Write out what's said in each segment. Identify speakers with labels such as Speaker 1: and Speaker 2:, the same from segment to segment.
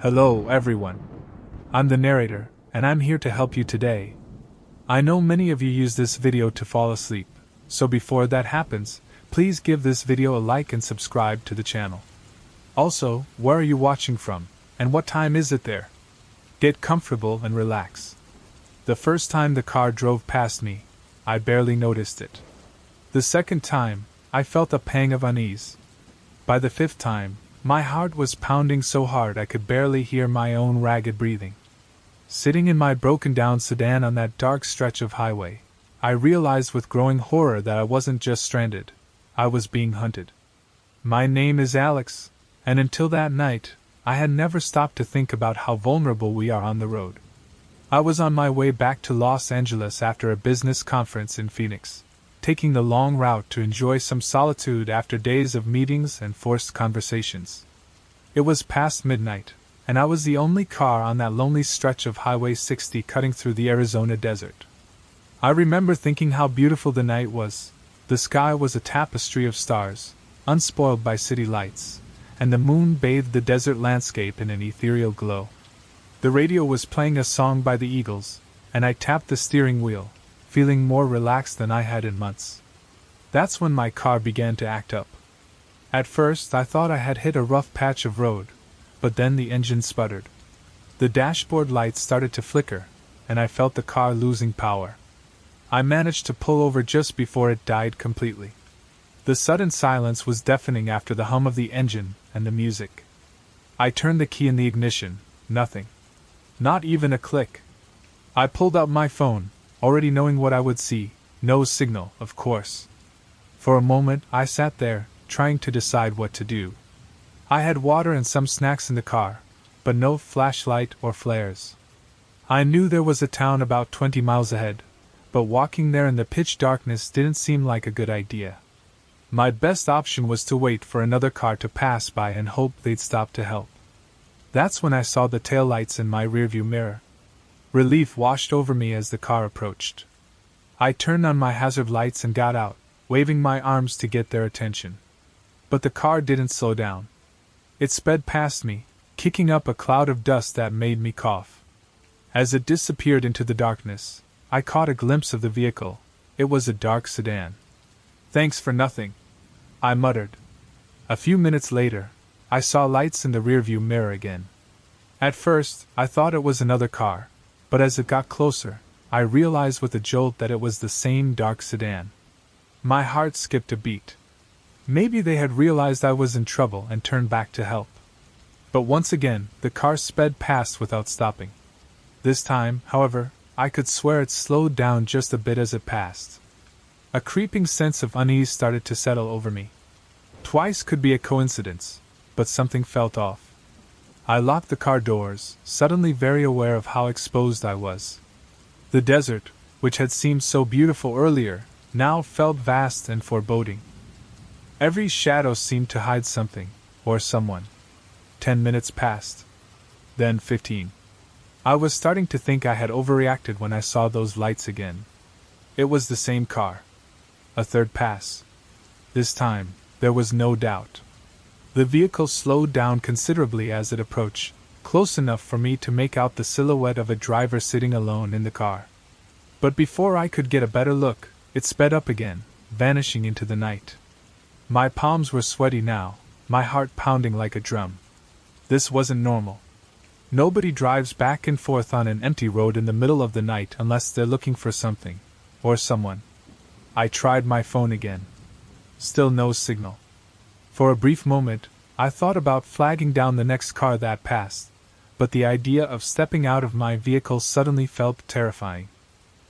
Speaker 1: Hello, everyone. I'm the narrator, and I'm here to help you today. I know many of you use this video to fall asleep, so before that happens, please give this video a like and subscribe to the channel. Also, where are you watching from, and what time is it there? Get comfortable and relax. The first time the car drove past me, I barely noticed it. The second time, I felt a pang of unease. By the fifth time, my heart was pounding so hard I could barely hear my own ragged breathing. Sitting in my broken-down sedan on that dark stretch of highway, I realized with growing horror that I wasn't just stranded, I was being hunted. My name is Alex, and until that night, I had never stopped to think about how vulnerable we are on the road. I was on my way back to Los Angeles after a business conference in Phoenix, taking the long route to enjoy some solitude after days of meetings and forced conversations. It was past midnight, and I was the only car on that lonely stretch of Highway 60 cutting through the Arizona desert. I remember thinking how beautiful the night was. The sky was a tapestry of stars, unspoiled by city lights, and the moon bathed the desert landscape in an ethereal glow. The radio was playing a song by the Eagles, and I tapped the steering wheel, feeling more relaxed than I had in months. That's when my car began to act up. At first I thought I had hit a rough patch of road, but then the engine sputtered. The dashboard lights started to flicker, and I felt the car losing power. I managed to pull over just before it died completely. The sudden silence was deafening after the hum of the engine and the music. I turned the key in the ignition, nothing. Not even a click. I pulled out my phone, already knowing what I would see, no signal, of course. For a moment I sat there, trying to decide what to do. I had water and some snacks in the car, but no flashlight or flares. I knew there was a town about 20 miles ahead, but walking there in the pitch darkness didn't seem like a good idea. My best option was to wait for another car to pass by and hope they'd stop to help. That's when I saw the taillights in my rearview mirror. Relief washed over me as the car approached. I turned on my hazard lights and got out, waving my arms to get their attention. But the car didn't slow down. It sped past me, kicking up a cloud of dust that made me cough. As it disappeared into the darkness, I caught a glimpse of the vehicle. It was a dark sedan. "Thanks for nothing," I muttered. A few minutes later, I saw lights in the rearview mirror again. At first, I thought it was another car, but as it got closer, I realized with a jolt that it was the same dark sedan. My heart skipped a beat. Maybe they had realized I was in trouble and turned back to help. But once again, the car sped past without stopping. This time, however, I could swear it slowed down just a bit as it passed. A creeping sense of unease started to settle over me. Twice could be a coincidence, but something felt off. I locked the car doors, suddenly very aware of how exposed I was. The desert, which had seemed so beautiful earlier, now felt vast and foreboding. Every shadow seemed to hide something, or someone. 10 minutes passed. Then 15. I was starting to think I had overreacted when I saw those lights again. It was the same car. A third pass. This time, there was no doubt. The vehicle slowed down considerably as it approached, close enough for me to make out the silhouette of a driver sitting alone in the car. But before I could get a better look, it sped up again, vanishing into the night. My palms were sweaty now, my heart pounding like a drum. This wasn't normal. Nobody drives back and forth on an empty road in the middle of the night unless they're looking for something, or someone. I tried my phone again. Still no signal. For a brief moment, I thought about flagging down the next car that passed, but the idea of stepping out of my vehicle suddenly felt terrifying.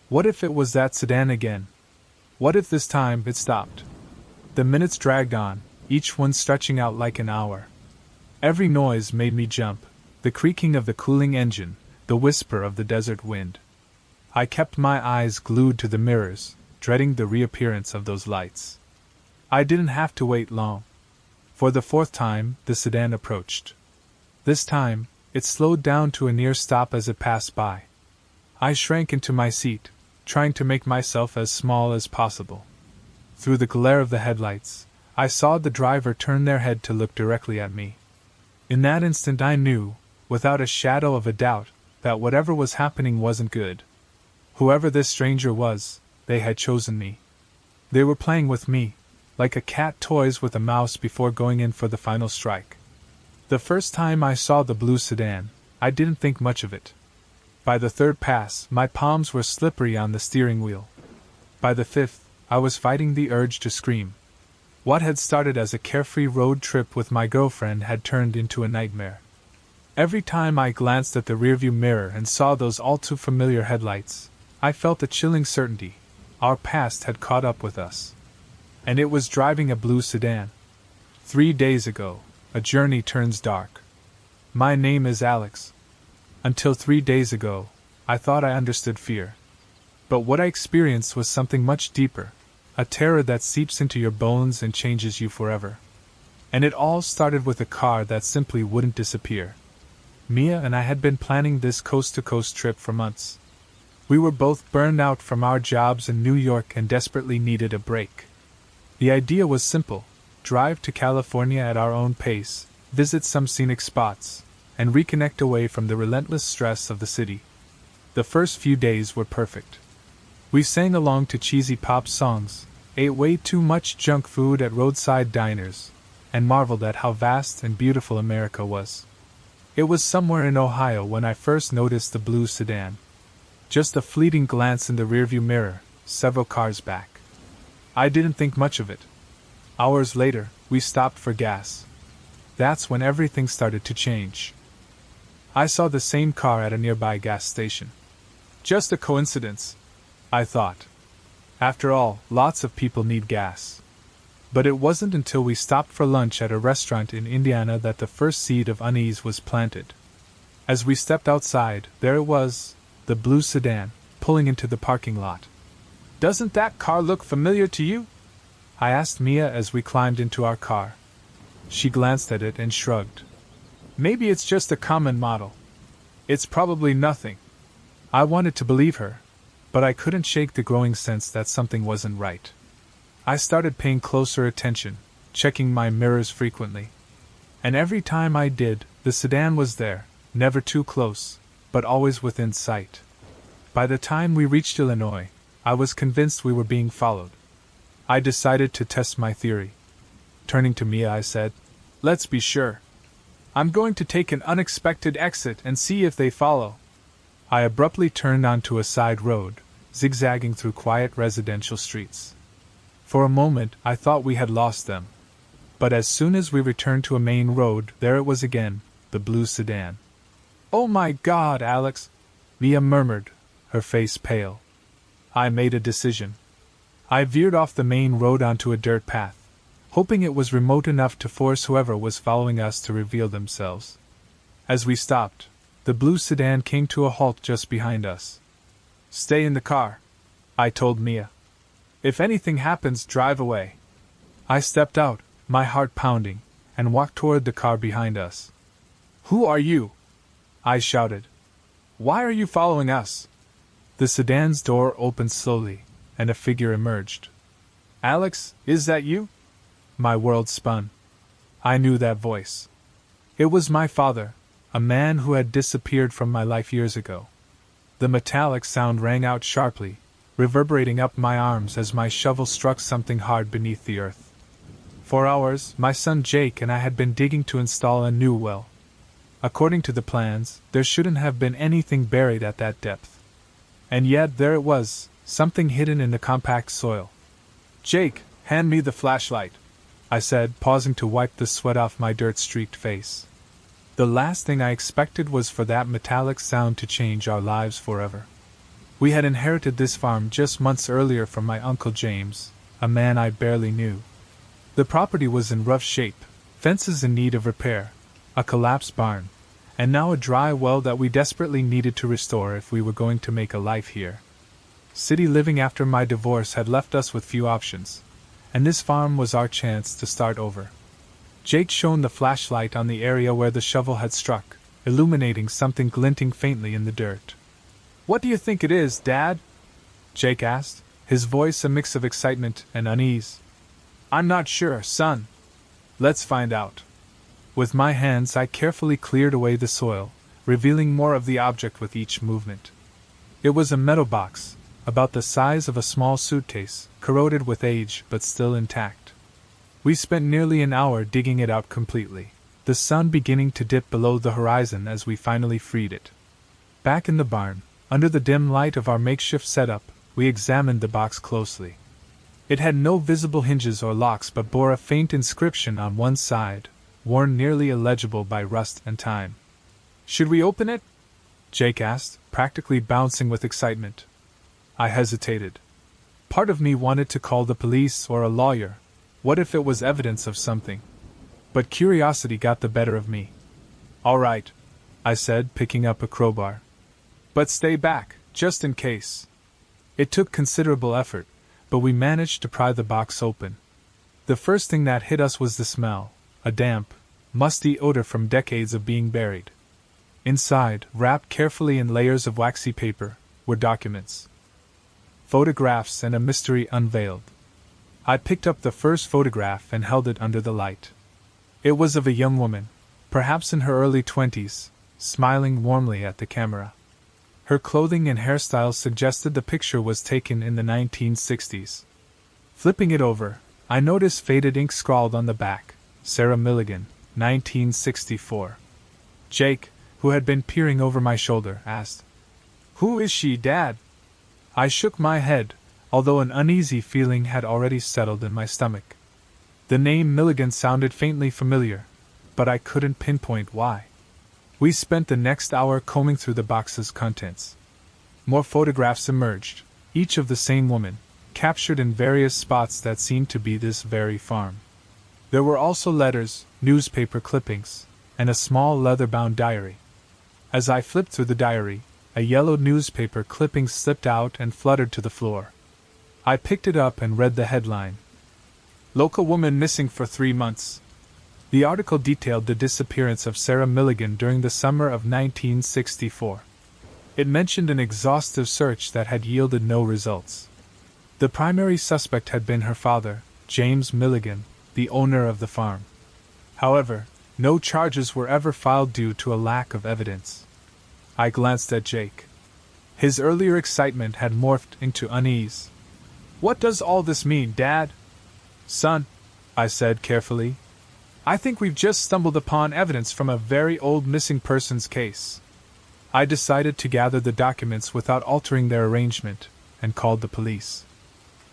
Speaker 1: What if it was that sedan again? What if this time it stopped? The minutes dragged on, each one stretching out like an hour. Every noise made me jump, the creaking of the cooling engine, the whisper of the desert wind. I kept my eyes glued to the mirrors, dreading the reappearance of those lights. I didn't have to wait long. For the fourth time, the sedan approached. This time, it slowed down to a near stop as it passed by. I shrank into my seat, trying to make myself as small as possible. Through the glare of the headlights, I saw the driver turn their head to look directly at me. In that instant I knew, without a shadow of a doubt, that whatever was happening wasn't good. Whoever this stranger was, they had chosen me. They were playing with me, like a cat toys with a mouse before going in for the final strike. The first time I saw the blue sedan, I didn't think much of it. By the third pass, my palms were slippery on the steering wheel. By the fifth, I was fighting the urge to scream. What had started as a carefree road trip with my girlfriend had turned into a nightmare. Every time I glanced at the rearview mirror and saw those all too familiar headlights, I felt a chilling certainty. Our past had caught up with us. And it was driving a blue sedan. 3 days ago, a journey turns dark. My name is Alex. Until 3 days ago, I thought I understood fear. But what I experienced was something much deeper, a terror that seeps into your bones and changes you forever. And it all started with a car that simply wouldn't disappear. Mia and I had been planning this coast-to-coast trip for months. We were both burned out from our jobs in New York and desperately needed a break. The idea was simple: drive to California at our own pace, visit some scenic spots, and reconnect away from the relentless stress of the city. The first few days were perfect. We sang along to cheesy pop songs, ate way too much junk food at roadside diners, and marveled at how vast and beautiful America was. It was somewhere in Ohio when I first noticed the blue sedan. Just a fleeting glance in the rearview mirror, several cars back. I didn't think much of it. Hours later, we stopped for gas. That's when everything started to change. I saw the same car at a nearby gas station. Just a coincidence, I thought. After all, lots of people need gas. But it wasn't until we stopped for lunch at a restaurant in Indiana that the first seed of unease was planted. As we stepped outside, there it was, the blue sedan, pulling into the parking lot. "Doesn't that car look familiar to you?" I asked Mia as we climbed into our car. She glanced at it and shrugged. "Maybe it's just a common model. It's probably nothing." I wanted to believe her, but I couldn't shake the growing sense that something wasn't right. I started paying closer attention, checking my mirrors frequently. And every time I did, the sedan was there, never too close, but always within sight. By the time we reached Illinois, I was convinced we were being followed. I decided to test my theory. Turning to Mia, I said, "Let's be sure. I'm going to take an unexpected exit and see if they follow." I abruptly turned onto a side road, zigzagging through quiet residential streets. For a moment, I thought we had lost them. But as soon as we returned to a main road, there it was again, the blue sedan. "Oh my God, Alex!" Mia murmured, her face pale. I made a decision. I veered off the main road onto a dirt path, hoping it was remote enough to force whoever was following us to reveal themselves. As we stopped, the blue sedan came to a halt just behind us. "Stay in the car," I told Mia. "If anything happens, drive away." I stepped out, my heart pounding, and walked toward the car behind us. "Who are you?" I shouted. "Why are you following us?" The sedan's door opened slowly, and a figure emerged. "Alex, is that you?" My world spun. I knew that voice. It was my father, a man who had disappeared from my life years ago. The metallic sound rang out sharply, reverberating up my arms as my shovel struck something hard beneath the earth. For hours, my son Jake and I had been digging to install a new well. According to the plans, there shouldn't have been anything buried at that depth. And yet there it was, something hidden in the compact soil. "Jake, hand me the flashlight," I said, pausing to wipe the sweat off my dirt-streaked face. The last thing I expected was for that metallic sound to change our lives forever. We had inherited this farm just months earlier from my Uncle James, a man I barely knew. The property was in rough shape, fences in need of repair, a collapsed barn, and now a dry well that we desperately needed to restore if we were going to make a life here. City living after my divorce had left us with few options, and this farm was our chance to start over. Jake shone the flashlight on the area where the shovel had struck, illuminating something glinting faintly in the dirt. "What do you think it is, Dad?" Jake asked, his voice a mix of excitement and unease. "I'm not sure, son. Let's find out." With my hands I carefully cleared away the soil, revealing more of the object with each movement. It was a metal box, about the size of a small suitcase, corroded with age but still intact. We spent nearly an hour digging it out completely, the sun beginning to dip below the horizon as we finally freed it. Back in the barn, under the dim light of our makeshift setup, we examined the box closely. It had no visible hinges or locks but bore a faint inscription on one side, worn nearly illegible by rust and time. "Should we open it?" Jake asked, practically bouncing with excitement. I hesitated. Part of me wanted to call the police or a lawyer. What if it was evidence of something? But curiosity got the better of me. "All right," I said, picking up a crowbar. "But stay back, just in case." It took considerable effort, but we managed to pry the box open. The first thing that hit us was the smell, a damp, musty odor from decades of being buried. Inside, wrapped carefully in layers of waxy paper, were documents, photographs, and a mystery unveiled. I picked up the first photograph and held it under the light. It was of a young woman, perhaps in her early 20s, smiling warmly at the camera. Her clothing and hairstyle suggested the picture was taken in the 1960s. Flipping it over, I noticed faded ink scrawled on the back, "Sarah Milligan, 1964. Jake, who had been peering over my shoulder, asked, "Who is she, Dad?" I shook my head, although an uneasy feeling had already settled in my stomach. The name Milligan sounded faintly familiar, but I couldn't pinpoint why. We spent the next hour combing through the box's contents. More photographs emerged, each of the same woman, captured in various spots that seemed to be this very farm. There were also letters, newspaper clippings, and a small leather-bound diary. As I flipped through the diary, a yellow newspaper clipping slipped out and fluttered to the floor. I picked it up and read the headline, "Local woman missing for 3 months." The article detailed the disappearance of Sarah Milligan during the summer of 1964. It mentioned an exhaustive search that had yielded no results. The primary suspect had been her father, James Milligan, the owner of the farm. However, no charges were ever filed due to a lack of evidence. I glanced at Jake. His earlier excitement had morphed into unease. "What does all this mean, Dad?" "Son," I said carefully, "I think we've just stumbled upon evidence from a very old missing persons case." I decided to gather the documents without altering their arrangement, and called the police.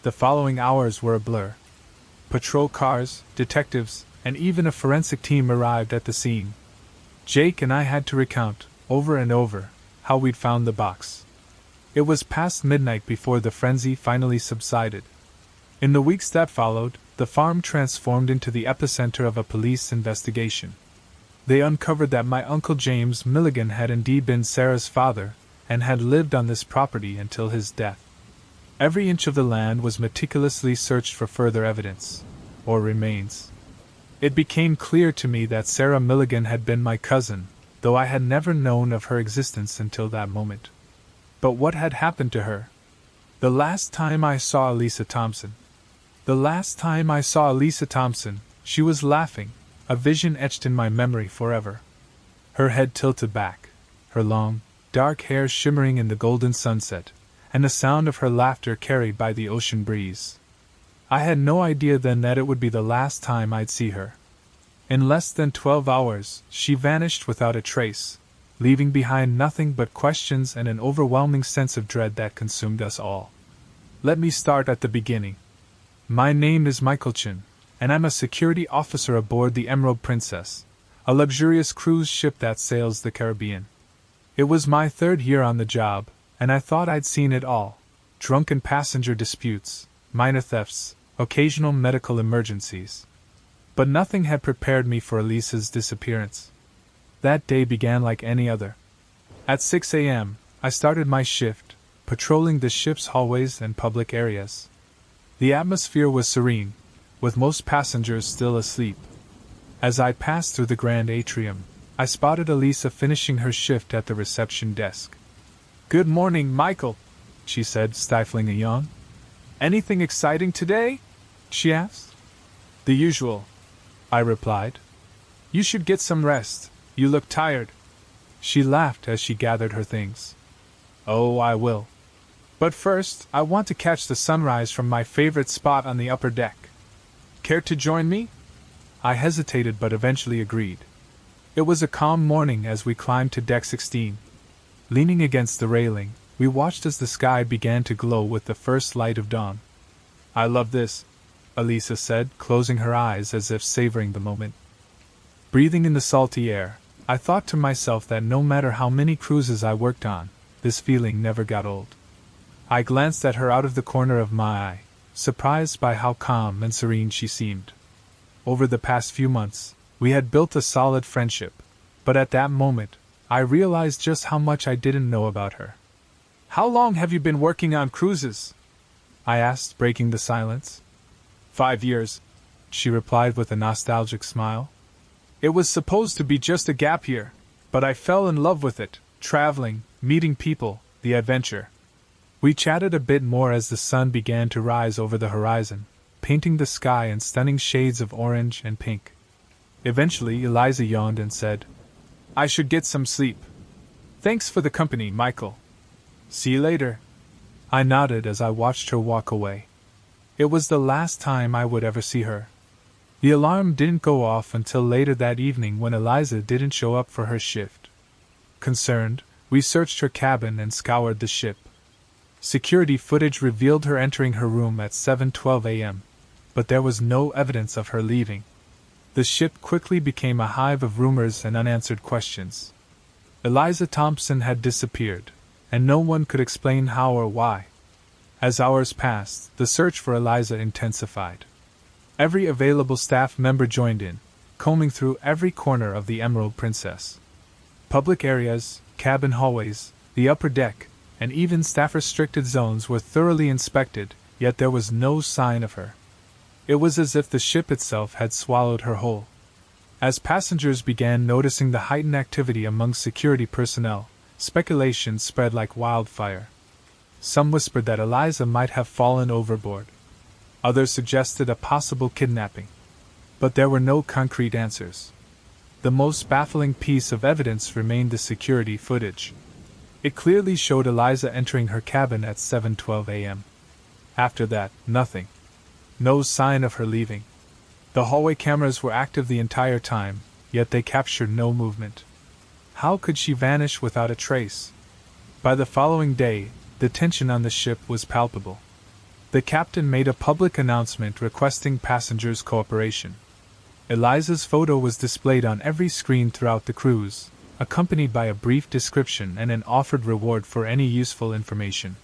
Speaker 1: The following hours were a blur. Patrol cars, detectives, and even a forensic team arrived at the scene. Jake and I had to recount, over and over, how we'd found the box. It was past midnight before the frenzy finally subsided. In the weeks that followed, the farm transformed into the epicenter of a police investigation. They uncovered that my Uncle James Milligan had indeed been Sarah's father, and had lived on this property until his death. Every inch of the land was meticulously searched for further evidence, or remains. It became clear to me that Sarah Milligan had been my cousin, though I had never known of her existence until that moment. But what had happened to her? The last time I saw Elisa Thompson, she was laughing, a vision etched in my memory forever. Her head tilted back, her long, dark hair shimmering in the golden sunset, and the sound of her laughter carried by the ocean breeze. I had no idea then that it would be the last time I'd see her. In less than 12 hours, she vanished without a trace, leaving behind nothing but questions and an overwhelming sense of dread that consumed us all. Let me start at the beginning. My name is Michael Chin, and I'm a security officer aboard the Emerald Princess, a luxurious cruise ship that sails the Caribbean. It was my 3rd year on the job, and I thought I'd seen it all: drunken passenger disputes, minor thefts, occasional medical emergencies. But nothing had prepared me for Elisa's disappearance. That day began like any other. At 6 a.m., I started my shift, patrolling the ship's hallways and public areas. The atmosphere was serene, with most passengers still asleep. As I passed through the grand atrium, I spotted Elisa finishing her shift at the reception desk. "Good morning, Michael," she said, stifling a yawn. "Anything exciting today?" she asked. "The usual," I replied. "You should get some rest. You look tired." She laughed as she gathered her things. Oh, I will. But first, I want to catch the sunrise from my favorite spot on the upper deck. Care to join me? I hesitated but eventually agreed. It was a calm morning as we climbed to deck 16. Leaning against the railing, we watched as the sky began to glow with the first light of dawn. I love this, Elisa said, closing her eyes as if savoring the moment. Breathing in the salty air, I thought to myself that no matter how many cruises I worked on, this feeling never got old. I glanced at her out of the corner of my eye, surprised by how calm and serene she seemed. Over the past few months, we had built a solid friendship, but at that moment, I realized just how much I didn't know about her. How long have you been working on cruises? I asked, breaking the silence. 5 years, she replied with a nostalgic smile. It was supposed to be just a gap year, but I fell in love with it, traveling, meeting people, the adventure. We chatted a bit more as the sun began to rise over the horizon, painting the sky in stunning shades of orange and pink. Eventually, Eliza yawned and said, I should get some sleep. Thanks for the company, Michael. See you later. I nodded as I watched her walk away. It was the last time I would ever see her. The alarm didn't go off until later that evening when Eliza didn't show up for her shift. Concerned, we searched her cabin and scoured the ship. Security footage revealed her entering her room at 7:12 a.m., but there was no evidence of her leaving. The ship quickly became a hive of rumors and unanswered questions. Eliza Thompson had disappeared, and no one could explain how or why. As hours passed, the search for Eliza intensified. Every available staff member joined in, combing through every corner of the Emerald Princess. Public areas, cabin hallways, the upper deck, and even staff-restricted zones were thoroughly inspected, yet there was no sign of her. It was as if the ship itself had swallowed her whole. As passengers began noticing the heightened activity among security personnel, speculation spread like wildfire. Some whispered that Eliza might have fallen overboard. Others suggested a possible kidnapping. But there were no concrete answers. The most baffling piece of evidence remained the security footage. It clearly showed Eliza entering her cabin at 7:12 a.m. After that, nothing. No sign of her leaving. The hallway cameras were active the entire time, yet they captured no movement. How could she vanish without a trace? By the following day, the tension on the ship was palpable. The captain made a public announcement requesting passengers' cooperation. Eliza's photo was displayed on every screen throughout the cruise, accompanied by a brief description and an offered reward for any useful information.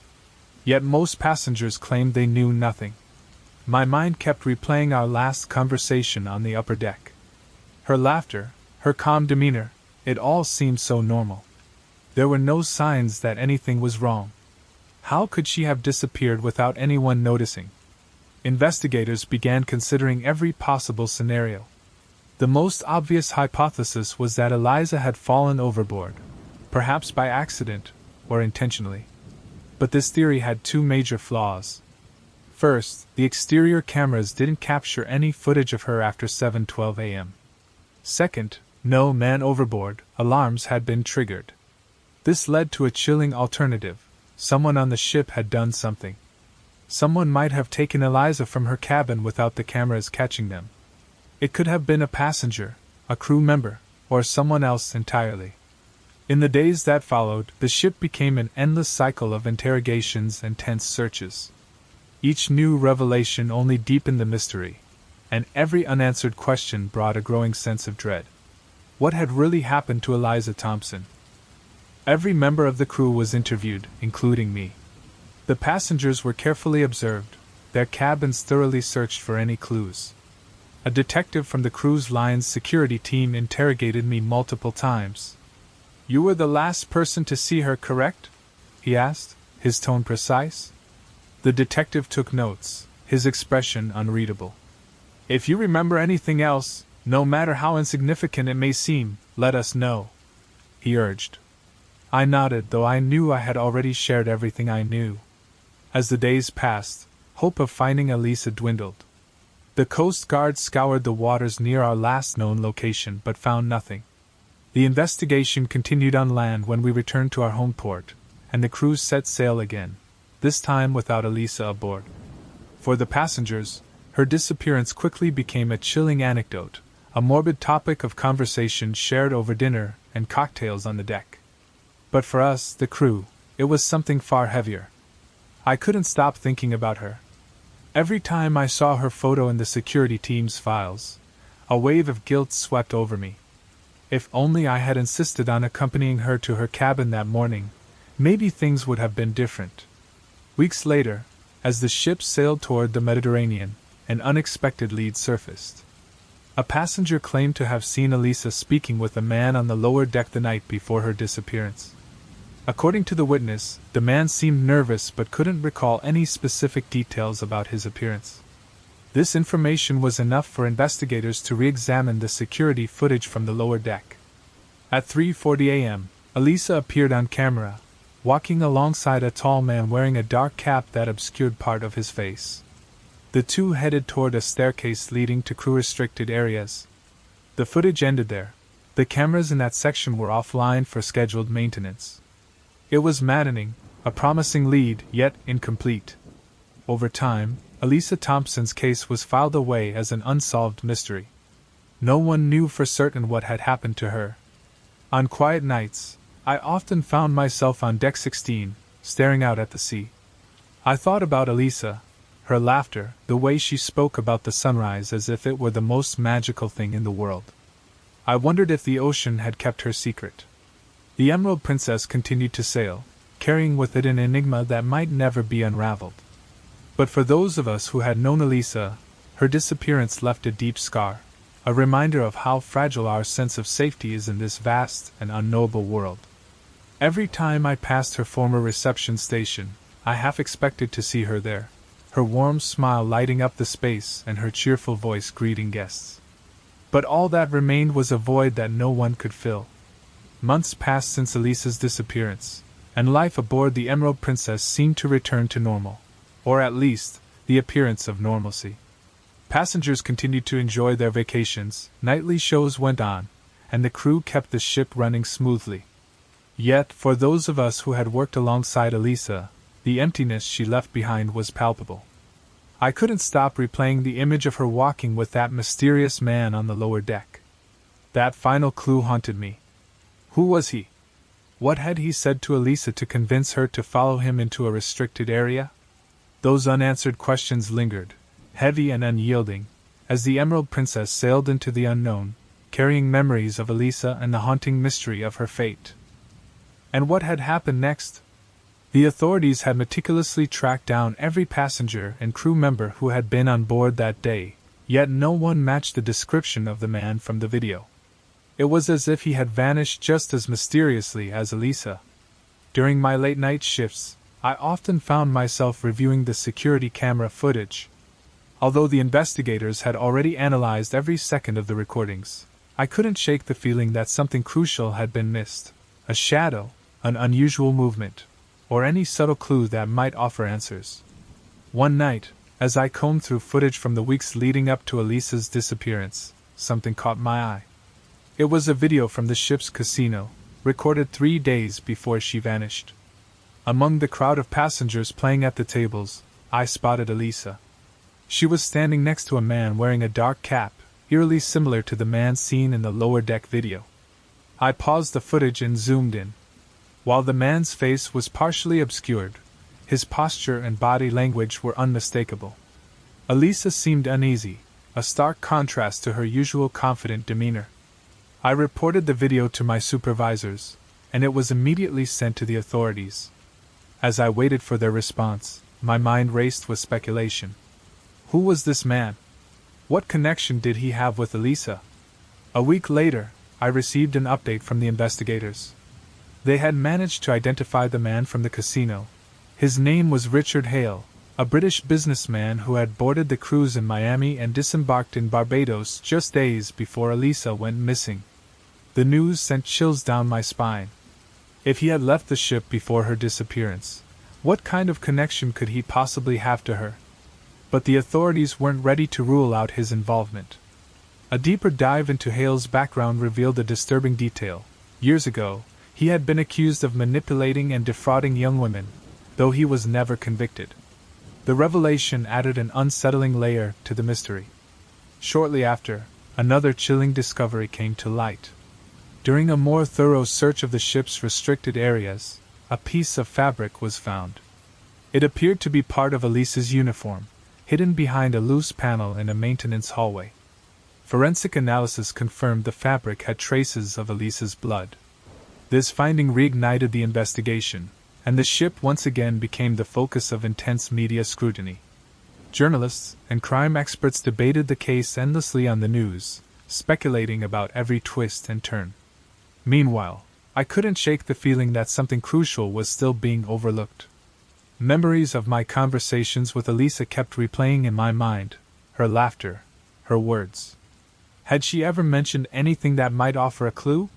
Speaker 1: Yet most passengers claimed they knew nothing. My mind kept replaying our last conversation on the upper deck. Her laughter, her calm demeanor, it all seemed so normal. There were no signs that anything was wrong. How could she have disappeared without anyone noticing? Investigators began considering every possible scenario. The most obvious hypothesis was that Eliza had fallen overboard, perhaps by accident or intentionally. But this theory had two major flaws. First, the exterior cameras didn't capture any footage of her after 7:12 a.m. Second, no man overboard alarms had been triggered. This led to a chilling alternative. Someone on the ship had done something. Someone might have taken Eliza from her cabin without the cameras catching them. It could have been a passenger, a crew member, or someone else entirely. In the days that followed, the ship became an endless cycle of interrogations and tense searches. Each new revelation only deepened the mystery, and every unanswered question brought a growing sense of dread. What had really happened to Eliza Thompson? Every member of the crew was interviewed, including me. The passengers were carefully observed, their cabins thoroughly searched for any clues. A detective from the cruise line's security team interrogated me multiple times. "You were the last person to see her, correct?" he asked, his tone precise. The detective took notes, his expression unreadable. "If you remember anything else, no matter how insignificant it may seem, let us know," he urged. I nodded, though I knew I had already shared everything I knew. As the days passed, hope of finding Elisa dwindled. The Coast Guard scoured the waters near our last known location but found nothing. The investigation continued on land when we returned to our home port, and the crew set sail again, this time without Elisa aboard. For the passengers, her disappearance quickly became a chilling anecdote, a morbid topic of conversation shared over dinner and cocktails on the deck. But for us, the crew, it was something far heavier. I couldn't stop thinking about her. Every time I saw her photo in the security team's files, a wave of guilt swept over me. If only I had insisted on accompanying her to her cabin that morning, maybe things would have been different. Weeks later, as the ship sailed toward the Mediterranean, an unexpected lead surfaced. A passenger claimed to have seen Elisa speaking with a man on the lower deck the night before her disappearance. According to the witness, the man seemed nervous but couldn't recall any specific details about his appearance. This information was enough for investigators to re-examine the security footage from the lower deck. At 3:40 a.m., Elisa appeared on camera, walking alongside a tall man wearing a dark cap that obscured part of his face. The two headed toward a staircase leading to crew-restricted areas. The footage ended there. The cameras in that section were offline for scheduled maintenance. It was maddening, a promising lead, yet incomplete. Over time, Elisa Thompson's case was filed away as an unsolved mystery. No one knew for certain what had happened to her. On quiet nights, I often found myself on deck 16, staring out at the sea. I thought about Elisa, her laughter, the way she spoke about the sunrise as if it were the most magical thing in the world. I wondered if the ocean had kept her secret. The Emerald Princess continued to sail, carrying with it an enigma that might never be unraveled. But for those of us who had known Elisa, her disappearance left a deep scar, a reminder of how fragile our sense of safety is in this vast and unknowable world. Every time I passed her former reception station, I half expected to see her there, her warm smile lighting up the space and her cheerful voice greeting guests. But all that remained was a void that no one could fill. Months passed since Elisa's disappearance, and life aboard the Emerald Princess seemed to return to normal, or at least, the appearance of normalcy. Passengers continued to enjoy their vacations, nightly shows went on, and the crew kept the ship running smoothly. Yet, for those of us who had worked alongside Elisa, the emptiness she left behind was palpable. I couldn't stop replaying the image of her walking with that mysterious man on the lower deck. That final clue haunted me. Who was he? What had he said to Elisa to convince her to follow him into a restricted area? Those unanswered questions lingered, heavy and unyielding, as the Emerald Princess sailed into the unknown, carrying memories of Elisa and the haunting mystery of her fate. And what had happened next? The authorities had meticulously tracked down every passenger and crew member who had been on board that day, yet no one matched the description of the man from the video. It was as if he had vanished just as mysteriously as Elisa. During my late-night shifts, I often found myself reviewing the security camera footage. Although the investigators had already analyzed every second of the recordings, I couldn't shake the feeling that something crucial had been missed. A shadow, an unusual movement, or any subtle clue that might offer answers. One night, as I combed through footage from the weeks leading up to Elisa's disappearance, something caught my eye. It was a video from the ship's casino, recorded 3 days before she vanished. Among the crowd of passengers playing at the tables, I spotted Elisa. She was standing next to a man wearing a dark cap, eerily similar to the man seen in the lower deck video. I paused the footage and zoomed in. While the man's face was partially obscured, his posture and body language were unmistakable. Elisa seemed uneasy, a stark contrast to her usual confident demeanor. I reported the video to my supervisors, and it was immediately sent to the authorities. As I waited for their response, my mind raced with speculation. Who was this man? What connection did he have with Elisa? A week later, I received an update from the investigators. They had managed to identify the man from the casino. His name was Richard Hale, a British businessman who had boarded the cruise in Miami and disembarked in Barbados just days before Elisa went missing. The news sent chills down my spine. If he had left the ship before her disappearance, what kind of connection could he possibly have to her? But the authorities weren't ready to rule out his involvement. A deeper dive into Hale's background revealed a disturbing detail. Years ago, he had been accused of manipulating and defrauding young women, though he was never convicted. The revelation added an unsettling layer to the mystery. Shortly after, another chilling discovery came to light. During a more thorough search of the ship's restricted areas, a piece of fabric was found. It appeared to be part of Elisa's uniform, hidden behind a loose panel in a maintenance hallway. Forensic analysis confirmed the fabric had traces of Elisa's blood. This finding reignited the investigation, and the ship once again became the focus of intense media scrutiny. Journalists and crime experts debated the case endlessly on the news, speculating about every twist and turn. Meanwhile, I couldn't shake the feeling that something crucial was still being overlooked. Memories of my conversations with Elisa kept replaying in my mind, her laughter, her words. Had she ever mentioned anything that might offer a clue?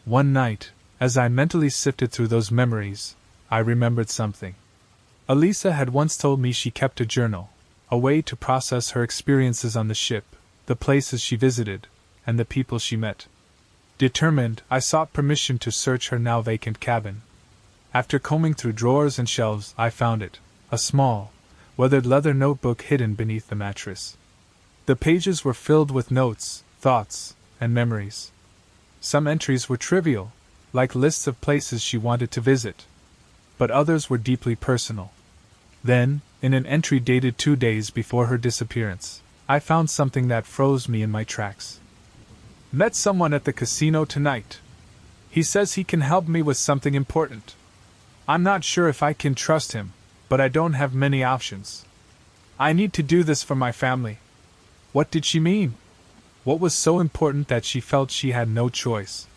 Speaker 1: One night, as I mentally sifted through those memories, I remembered something. Elisa had once told me she kept a journal, a way to process her experiences on the ship, the places she visited, and the people she met. Determined, I sought permission to search her now vacant cabin. After combing through drawers and shelves, I found it, a small, weathered leather notebook hidden beneath the mattress. The pages were filled with notes, thoughts, and memories. Some entries were trivial, like lists of places she wanted to visit, but others were deeply personal. Then, in an entry dated 2 days before her disappearance, I found something that froze me in my tracks. Met someone at the casino tonight. He says he can help me with something important. I'm not sure if I can trust him, but I don't have many options. I need to do this for my family. What did she mean? What was so important that she felt she had no choice?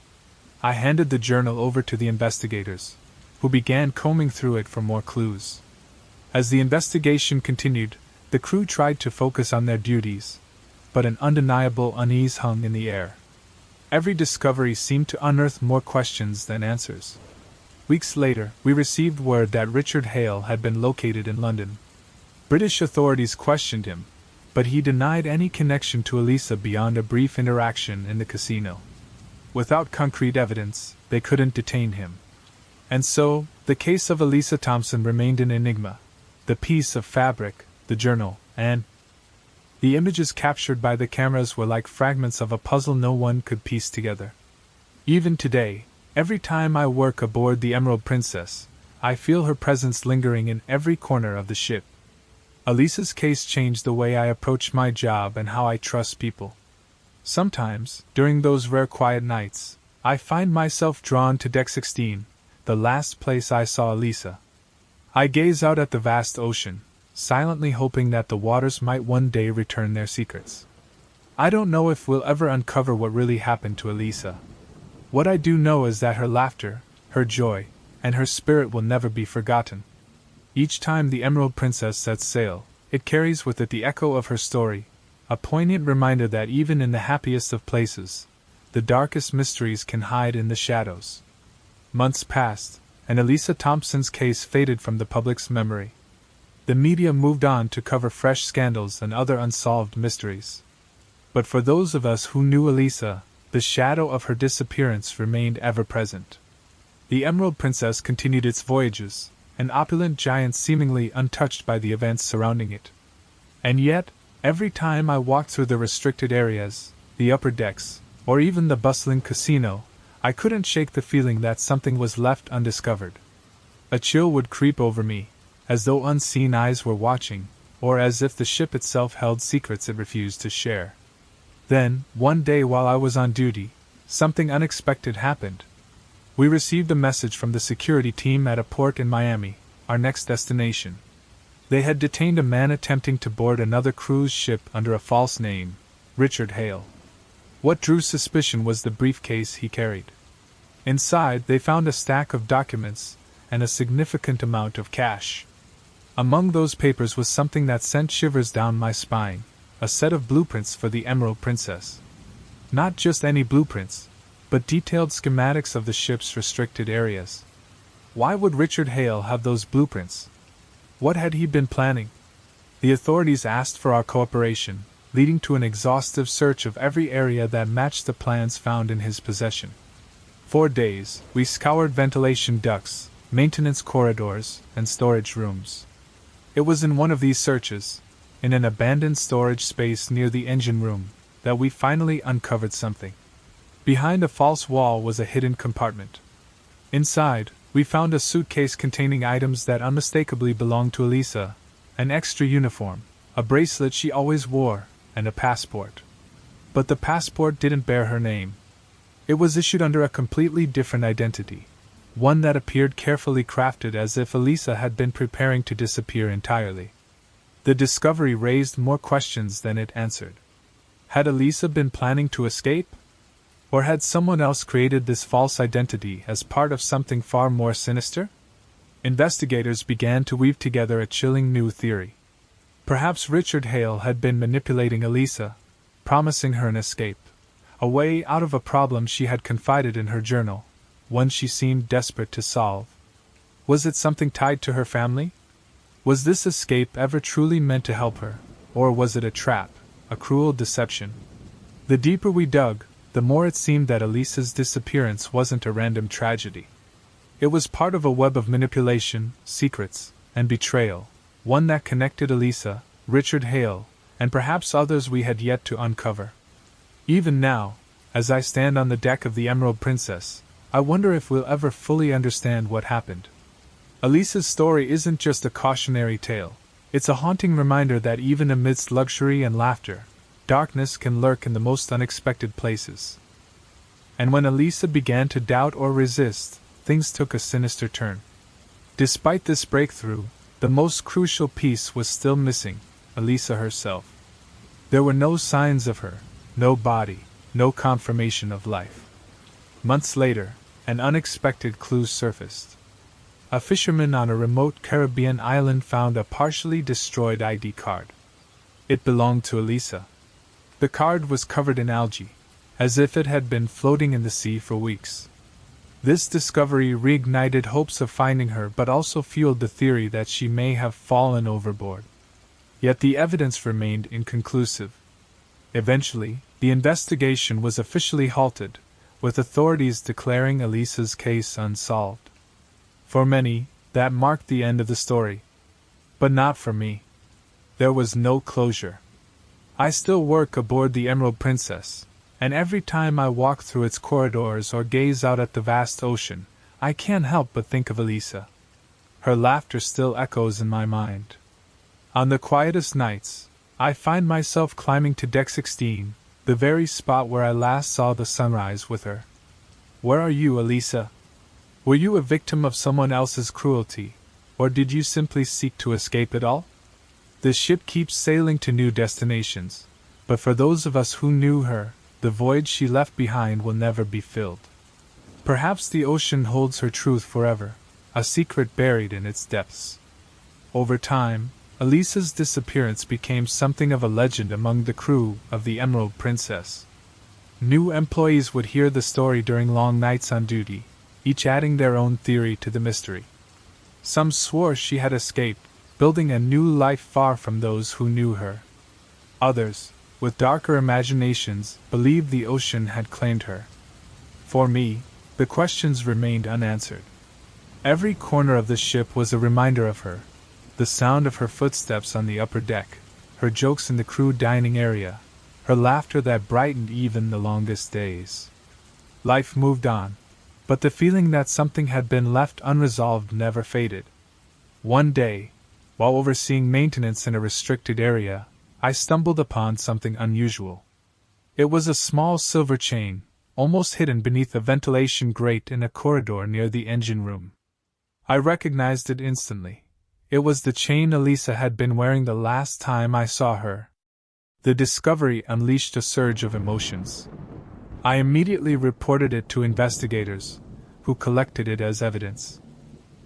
Speaker 1: I handed the journal over to the investigators, who began combing through it for more clues. As the investigation continued, the crew tried to focus on their duties, but an undeniable unease hung in the air. Every discovery seemed to unearth more questions than answers. Weeks later, we received word that Richard Hale had been located in London. British authorities questioned him, but he denied any connection to Elisa beyond a brief interaction in the casino. Without concrete evidence, they couldn't detain him. And so, the case of Elisa Thompson remained an enigma. The piece of fabric, the journal, and the images captured by the cameras were like fragments of a puzzle no one could piece together. Even today, every time I work aboard the Emerald Princess, I feel her presence lingering in every corner of the ship. Elisa's case changed the way I approach my job and how I trust people. Sometimes, during those rare quiet nights, I find myself drawn to Deck 16, the last place I saw Elisa. I gaze out at the vast ocean, silently hoping that the waters might one day return their secrets. I don't know if we'll ever uncover what really happened to Elisa. What I do know is that her laughter, her joy, and her spirit will never be forgotten. Each time the Emerald Princess sets sail, it carries with it the echo of her story, a poignant reminder that even in the happiest of places, the darkest mysteries can hide in the shadows. Months passed, and Elisa Thompson's case faded from the public's memory. The media moved on to cover fresh scandals and other unsolved mysteries. But for those of us who knew Elisa, the shadow of her disappearance remained ever present. The Emerald Princess continued its voyages, an opulent giant seemingly untouched by the events surrounding it. And yet, every time I walked through the restricted areas, the upper decks, or even the bustling casino, I couldn't shake the feeling that something was left undiscovered. A chill would creep over me, as though unseen eyes were watching, or as if the ship itself held secrets it refused to share. Then, one day while I was on duty, something unexpected happened. We received a message from the security team at a port in Miami, our next destination. They had detained a man attempting to board another cruise ship under a false name, Richard Hale. What drew suspicion was the briefcase he carried. Inside, they found a stack of documents and a significant amount of cash. Among those papers was something that sent shivers down my spine, a set of blueprints for the Emerald Princess. Not just any blueprints, but detailed schematics of the ship's restricted areas. Why would Richard Hale have those blueprints? What had he been planning? The authorities asked for our cooperation, leading to an exhaustive search of every area that matched the plans found in his possession. For days, we scoured ventilation ducts, maintenance corridors, and storage rooms. It was in one of these searches, in an abandoned storage space near the engine room, that we finally uncovered something. Behind a false wall was a hidden compartment. Inside, we found a suitcase containing items that unmistakably belonged to Elisa: an extra uniform, a bracelet she always wore, and a passport. But the passport didn't bear her name. It was issued under a completely different identity, one that appeared carefully crafted as if Elisa had been preparing to disappear entirely. The discovery raised more questions than it answered. Had Elisa been planning to escape? Or had someone else created this false identity as part of something far more sinister? Investigators began to weave together a chilling new theory. Perhaps Richard Hale had been manipulating Elisa, promising her an escape, a way out of a problem she had confided in her journal, one she seemed desperate to solve. Was it something tied to her family? Was this escape ever truly meant to help her, or was it a trap, a cruel deception? The deeper we dug, the more it seemed that Elisa's disappearance wasn't a random tragedy. It was part of a web of manipulation, secrets, and betrayal, one that connected Elisa, Richard Hale, and perhaps others we had yet to uncover. Even now, as I stand on the deck of the Emerald Princess, I wonder if we'll ever fully understand what happened. Elisa's story isn't just a cautionary tale, it's a haunting reminder that even amidst luxury and laughter, darkness can lurk in the most unexpected places. And when Elisa began to doubt or resist, things took a sinister turn. Despite this breakthrough, the most crucial piece was still missing: Elisa herself. There were no signs of her, no body, no confirmation of life. Months later, an unexpected clue surfaced. A fisherman on a remote Caribbean island found a partially destroyed ID card. It belonged to Elisa. The card was covered in algae, as if it had been floating in the sea for weeks. This discovery reignited hopes of finding her, but also fueled the theory that she may have fallen overboard. Yet the evidence remained inconclusive. Eventually, the investigation was officially halted, with authorities declaring Elisa's case unsolved. For many, that marked the end of the story. But not for me. There was no closure. I still work aboard the Emerald Princess, and every time I walk through its corridors or gaze out at the vast ocean, I can't help but think of Elisa. Her laughter still echoes in my mind. On the quietest nights, I find myself climbing to Deck 16, the very spot where I last saw the sunrise with her. Where are you, Elisa? Were you a victim of someone else's cruelty, or did you simply seek to escape it all? The ship keeps sailing to new destinations, but for those of us who knew her, the void she left behind will never be filled. Perhaps the ocean holds her truth forever, a secret buried in its depths. Over time, Elisa's disappearance became something of a legend among the crew of the Emerald Princess. New employees would hear the story during long nights on duty, each adding their own theory to the mystery. Some swore she had escaped, building a new life far from those who knew her. Others, with darker imaginations, believed the ocean had claimed her. For me, the questions remained unanswered. Every corner of the ship was a reminder of her: the sound of her footsteps on the upper deck, her jokes in the crew dining area, her laughter that brightened even the longest days. Life moved on, but the feeling that something had been left unresolved never faded. One day, while overseeing maintenance in a restricted area, I stumbled upon something unusual. It was a small silver chain, almost hidden beneath a ventilation grate in a corridor near the engine room. I recognized it instantly. It was the chain Elisa had been wearing the last time I saw her. The discovery unleashed a surge of emotions. I immediately reported it to investigators, who collected it as evidence.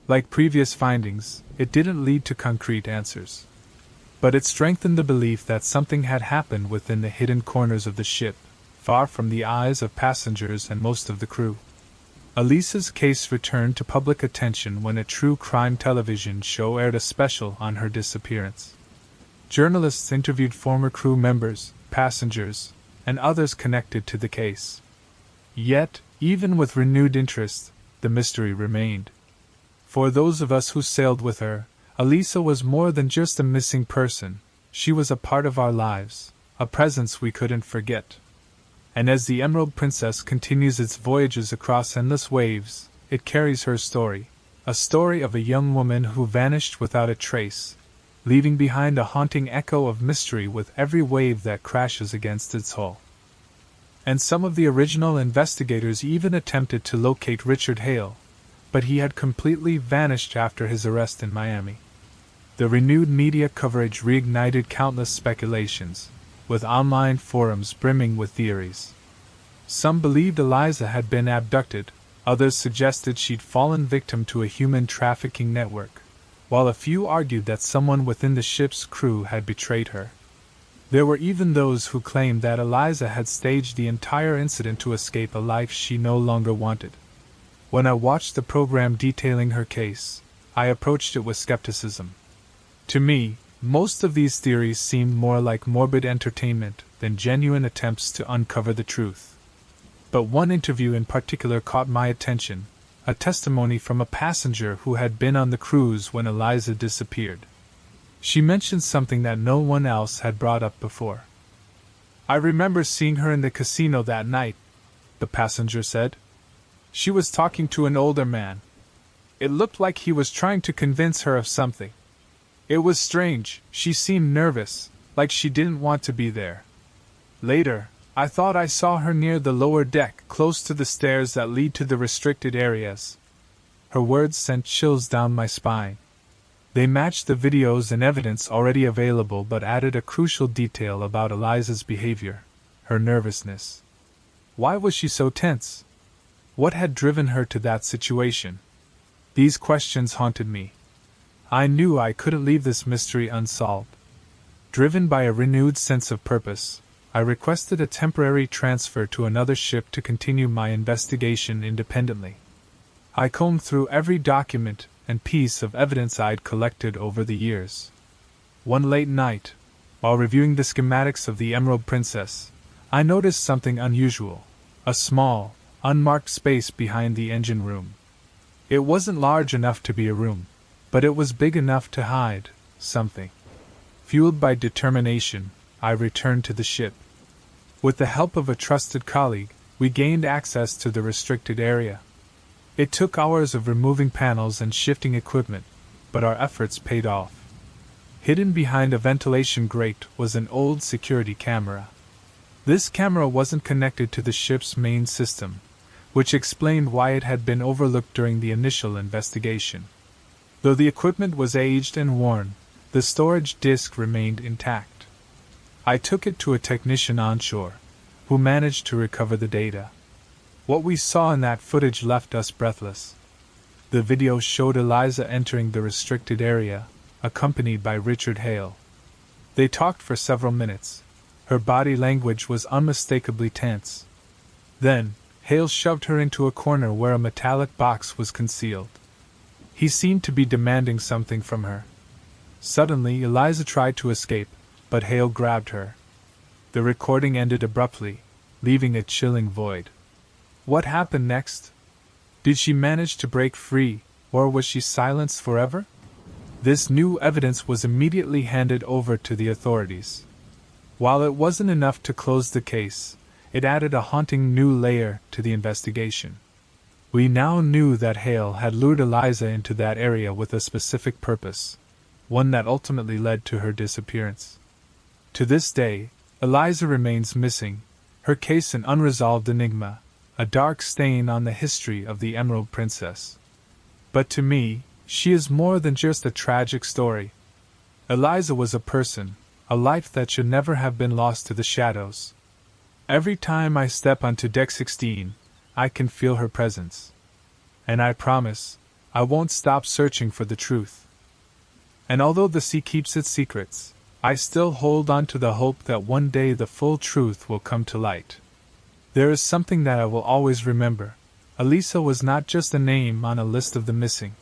Speaker 1: Like previous findings, it didn't lead to concrete answers. But it strengthened the belief that something had happened within the hidden corners of the ship, far from the eyes of passengers and most of the crew. Elisa's case returned to public attention when a true crime television show aired a special on her disappearance. Journalists interviewed former crew members, passengers, and others connected to the case. Yet, even with renewed interest, the mystery remained. For those of us who sailed with her, Elisa was more than just a missing person. She was a part of our lives, a presence we couldn't forget. And as the Emerald Princess continues its voyages across endless waves, it carries her story, a story of a young woman who vanished without a trace, leaving behind a haunting echo of mystery with every wave that crashes against its hull. And some of the original investigators even attempted to locate Richard Hale, but he had completely vanished after his arrest in Miami. The renewed media coverage reignited countless speculations, with online forums brimming with theories. Some believed Eliza had been abducted, others suggested she'd fallen victim to a human trafficking network, while a few argued that someone within the ship's crew had betrayed her. There were even those who claimed that Eliza had staged the entire incident to escape a life she no longer wanted. When I watched the program detailing her case, I approached it with skepticism. To me, most of these theories seemed more like morbid entertainment than genuine attempts to uncover the truth. But one interview in particular caught my attention, a testimony from a passenger who had been on the cruise when Eliza disappeared. She mentioned something that no one else had brought up before. "I remember seeing her in the casino that night," the passenger said. "She was talking to an older man. It looked like he was trying to convince her of something. It was strange, she seemed nervous, like she didn't want to be there. Later, I thought I saw her near the lower deck, close to the stairs that lead to the restricted areas." Her words sent chills down my spine. They matched the videos and evidence already available but added a crucial detail about Eliza's behavior, her nervousness. Why was she so tense? What had driven her to that situation? These questions haunted me. I knew I couldn't leave this mystery unsolved. Driven by a renewed sense of purpose, I requested a temporary transfer to another ship to continue my investigation independently. I combed through every document and piece of evidence I'd collected over the years. One late night, while reviewing the schematics of the Emerald Princess, I noticed something unusual, a small, unmarked space behind the engine room. It wasn't large enough to be a room, but it was big enough to hide something. Fueled by determination, I returned to the ship. With the help of a trusted colleague, we gained access to the restricted area. It took hours of removing panels and shifting equipment, but our efforts paid off. Hidden behind a ventilation grate was an old security camera. This camera wasn't connected to the ship's main system, which explained why it had been overlooked during the initial investigation. Though the equipment was aged and worn, the storage disk remained intact. I took it to a technician onshore, who managed to recover the data. What we saw in that footage left us breathless. The video showed Eliza entering the restricted area, accompanied by Richard Hale. They talked for several minutes. Her body language was unmistakably tense. Then, Hale shoved her into a corner where a metallic box was concealed. He seemed to be demanding something from her. Suddenly, Eliza tried to escape, but Hale grabbed her. The recording ended abruptly, leaving a chilling void. What happened next? Did she manage to break free, or was she silenced forever? This new evidence was immediately handed over to the authorities. While it wasn't enough to close the case, it added a haunting new layer to the investigation. We now knew that Hale had lured Eliza into that area with a specific purpose, one that ultimately led to her disappearance. To this day, Eliza remains missing, her case an unresolved enigma, a dark stain on the history of the Emerald Princess. But to me, she is more than just a tragic story. Eliza was a person, a life that should never have been lost to the shadows. Every time I step onto Deck 16, I can feel her presence. And I promise, I won't stop searching for the truth. And although the sea keeps its secrets, I still hold on to the hope that one day the full truth will come to light. There is something that I will always remember. Elisa was not just a name on a list of the missing.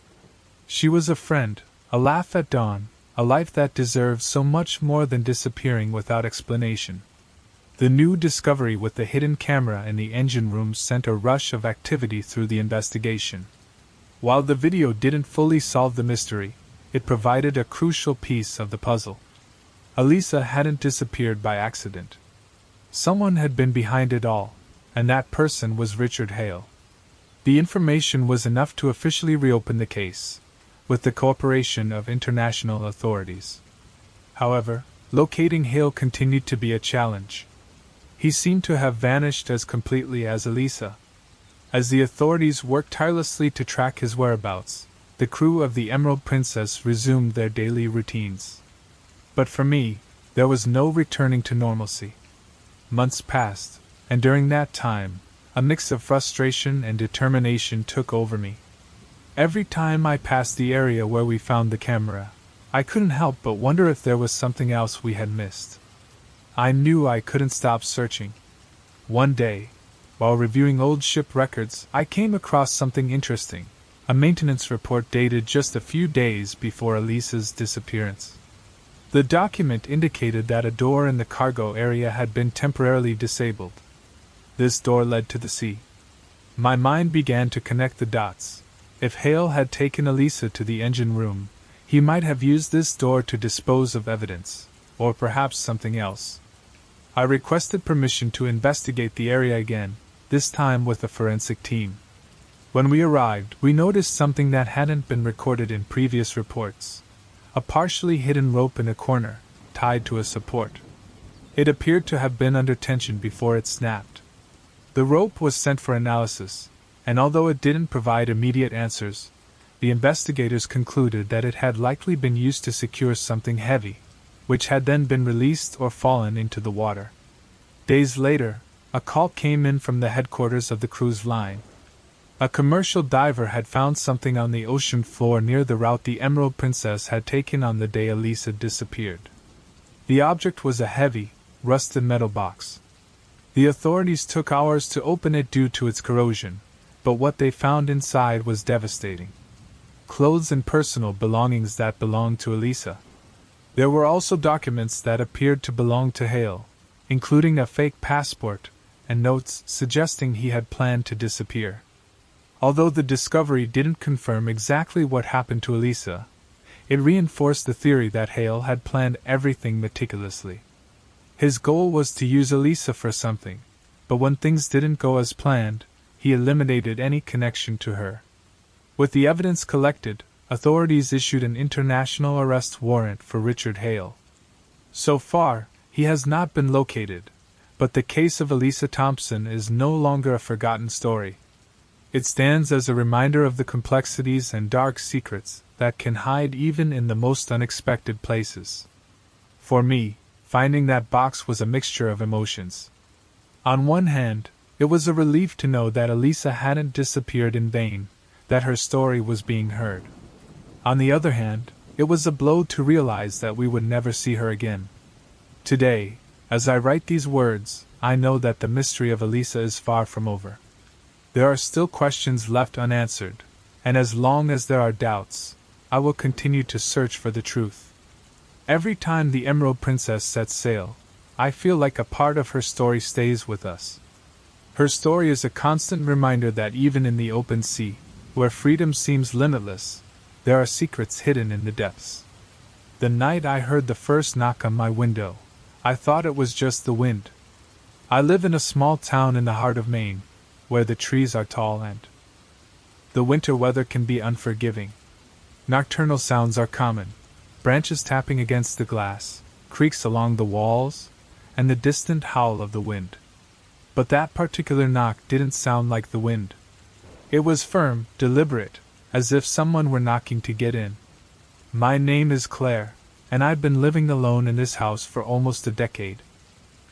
Speaker 1: She was a friend, a laugh at dawn, a life that deserved so much more than disappearing without explanation. The new discovery with the hidden camera in the engine room sent a rush of activity through the investigation. While the video didn't fully solve the mystery, it provided a crucial piece of the puzzle. Elisa hadn't disappeared by accident. Someone had been behind it all, and that person was Richard Hale. The information was enough to officially reopen the case, with the cooperation of international authorities. However, locating Hale continued to be a challenge. He seemed to have vanished as completely as Elisa. As the authorities worked tirelessly to track his whereabouts, the crew of the Emerald Princess resumed their daily routines. But for me, there was no returning to normalcy. Months passed, and during that time, a mix of frustration and determination took over me. Every time I passed the area where we found the camera, I couldn't help but wonder if there was something else we had missed. I knew I couldn't stop searching. One day, while reviewing old ship records, I came across something interesting, a maintenance report dated just a few days before Elisa's disappearance. The document indicated that a door in the cargo area had been temporarily disabled. This door led to the sea. My mind began to connect the dots. If Hale had taken Elisa to the engine room, he might have used this door to dispose of evidence, or perhaps something else. I requested permission to investigate the area again, this time with a forensic team. When we arrived, we noticed something that hadn't been recorded in previous reports: a partially hidden rope in a corner, tied to a support. It appeared to have been under tension before it snapped. The rope was sent for analysis, and although it didn't provide immediate answers, the investigators concluded that it had likely been used to secure something heavy, which had then been released or fallen into the water. Days later, a call came in from the headquarters of the cruise line. A commercial diver had found something on the ocean floor near the route the Emerald Princess had taken on the day Elisa disappeared. The object was a heavy, rusted metal box. The authorities took hours to open it due to its corrosion, but what they found inside was devastating. Clothes and personal belongings that belonged to Elisa. There were also documents that appeared to belong to Hale, including a fake passport and notes suggesting he had planned to disappear. Although the discovery didn't confirm exactly what happened to Elisa, it reinforced the theory that Hale had planned everything meticulously. His goal was to use Elisa for something, but when things didn't go as planned, he eliminated any connection to her. With the evidence collected, authorities issued an international arrest warrant for Richard Hale. So far, he has not been located, but the case of Elisa Thompson is no longer a forgotten story. It stands as a reminder of the complexities and dark secrets that can hide even in the most unexpected places. For me, finding that box was a mixture of emotions. On one hand, it was a relief to know that Elisa hadn't disappeared in vain, that her story was being heard. On the other hand, it was a blow to realize that we would never see her again. Today, as I write these words, I know that the mystery of Elisa is far from over. There are still questions left unanswered, and as long as there are doubts, I will continue to search for the truth. Every time the Emerald Princess sets sail, I feel like a part of her story stays with us. Her story is a constant reminder that even in the open sea, where freedom seems limitless, there are secrets hidden in the depths. The night I heard the first knock on my window, I thought it was just the wind. I live in a small town in the heart of Maine, where the trees are tall and the winter weather can be unforgiving. Nocturnal sounds are common: branches tapping against the glass, creaks along the walls, and the distant howl of the wind. But that particular knock didn't sound like the wind. It was firm, deliberate, as if someone were knocking to get in. My name is Claire, and I've been living alone in this house for almost a decade.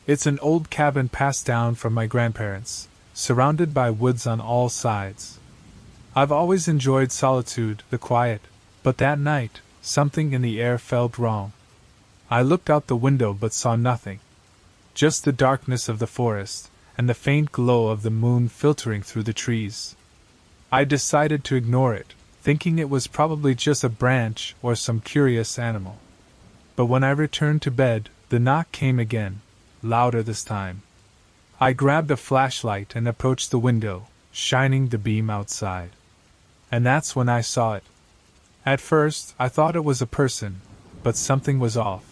Speaker 1: It's an old cabin passed down from my grandparents, surrounded by woods on all sides. I've always enjoyed solitude, the quiet, but that night, something in the air felt wrong. I looked out the window but saw nothing. Just the darkness of the forest, and the faint glow of the moon filtering through the trees. I decided to ignore it, thinking it was probably just a branch or some curious animal. But when I returned to bed, the knock came again, louder this time. I grabbed a flashlight and approached the window, shining the beam outside. And that's when I saw it. At first, I thought it was a person, but something was off.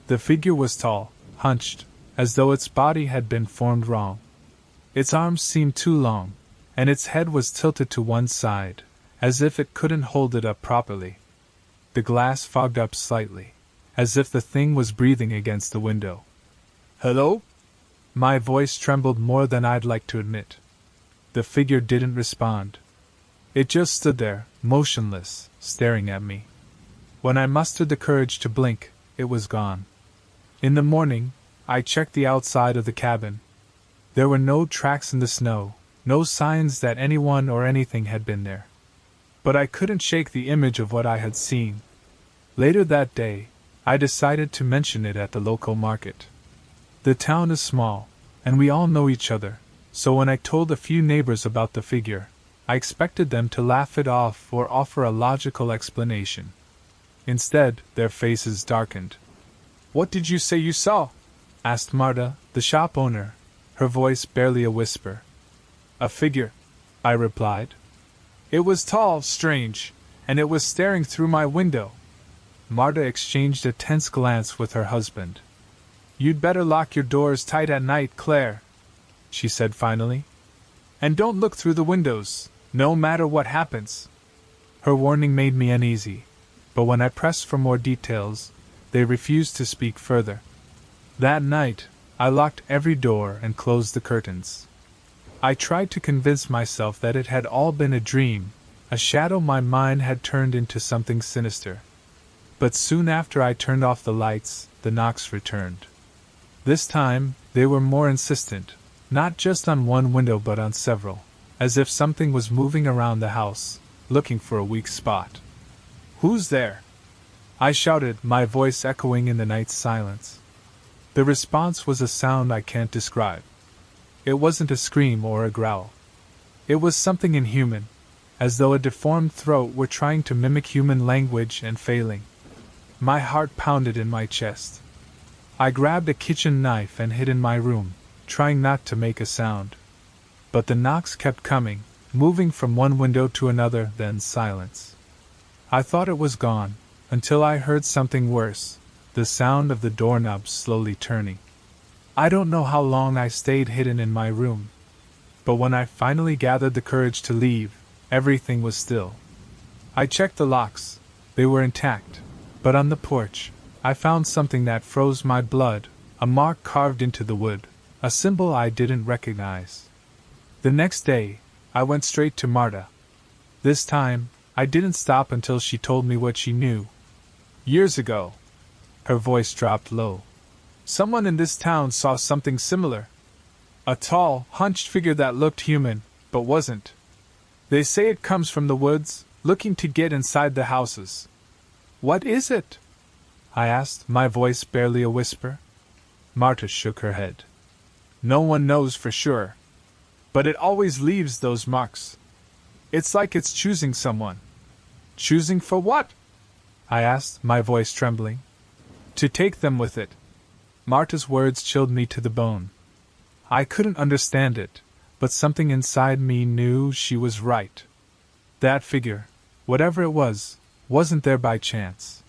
Speaker 1: The figure was tall, hunched, as though its body had been formed wrong. Its arms seemed too long, and its head was tilted to one side, as if it couldn't hold it up properly. The glass fogged up slightly, as if the thing was breathing against the window. "Hello?" My voice trembled more than I'd like to admit. The figure didn't respond. It just stood there, motionless, staring at me. When I mustered the courage to blink, it was gone. In the morning, I checked the outside of the cabin. There were no tracks in the snow, no signs that anyone or anything had been there. But I couldn't shake the image of what I had seen. Later that day, I decided to mention it at the local market. The town is small, and we all know each other, so when I told a few neighbors about the figure, I expected them to laugh it off or offer a logical explanation. Instead, their faces darkened. "What did you say you saw?" asked Marta, the shop owner, her voice barely a whisper. "A figure," I replied. "It was tall, strange, and it was staring through my window." Marta exchanged a tense glance with her husband. "You'd better lock your doors tight at night, Claire," she said finally. "And don't look through the windows, no matter what happens." Her warning made me uneasy, but when I pressed for more details, they refused to speak further. That night, I locked every door and closed the curtains. I tried to convince myself that it had all been a dream, a shadow my mind had turned into something sinister. But soon after I turned off the lights, the knocks returned. This time, they were more insistent, not just on one window but on several, as if something was moving around the house, looking for a weak spot. "Who's there?" I shouted, my voice echoing in the night's silence. The response was a sound I can't describe. It wasn't a scream or a growl. It was something inhuman, as though a deformed throat were trying to mimic human language and failing. My heart pounded in my chest. I grabbed a kitchen knife and hid in my room, trying not to make a sound. But the knocks kept coming, moving from one window to another, then silence. I thought it was gone, until I heard something worse, the sound of the doorknob slowly turning. I don't know how long I stayed hidden in my room. But when I finally gathered the courage to leave, everything was still. I checked the locks. They were intact. But on the porch, I found something that froze my blood, a mark carved into the wood, a symbol I didn't recognize. The next day, I went straight to Marta. This time, I didn't stop until she told me what she knew. "Years ago," her voice dropped low, "someone in this town saw something similar. A tall, hunched figure that looked human, but wasn't. They say it comes from the woods, looking to get inside the houses." "What is it?" I asked, my voice barely a whisper. Marta shook her head. "No one knows for sure. But it always leaves those marks. It's like it's choosing someone." "Choosing for what?" I asked, my voice trembling. "To take them with it." Marta's words chilled me to the bone. I couldn't understand it, but something inside me knew she was right. That figure, whatever it was, wasn't there by chance.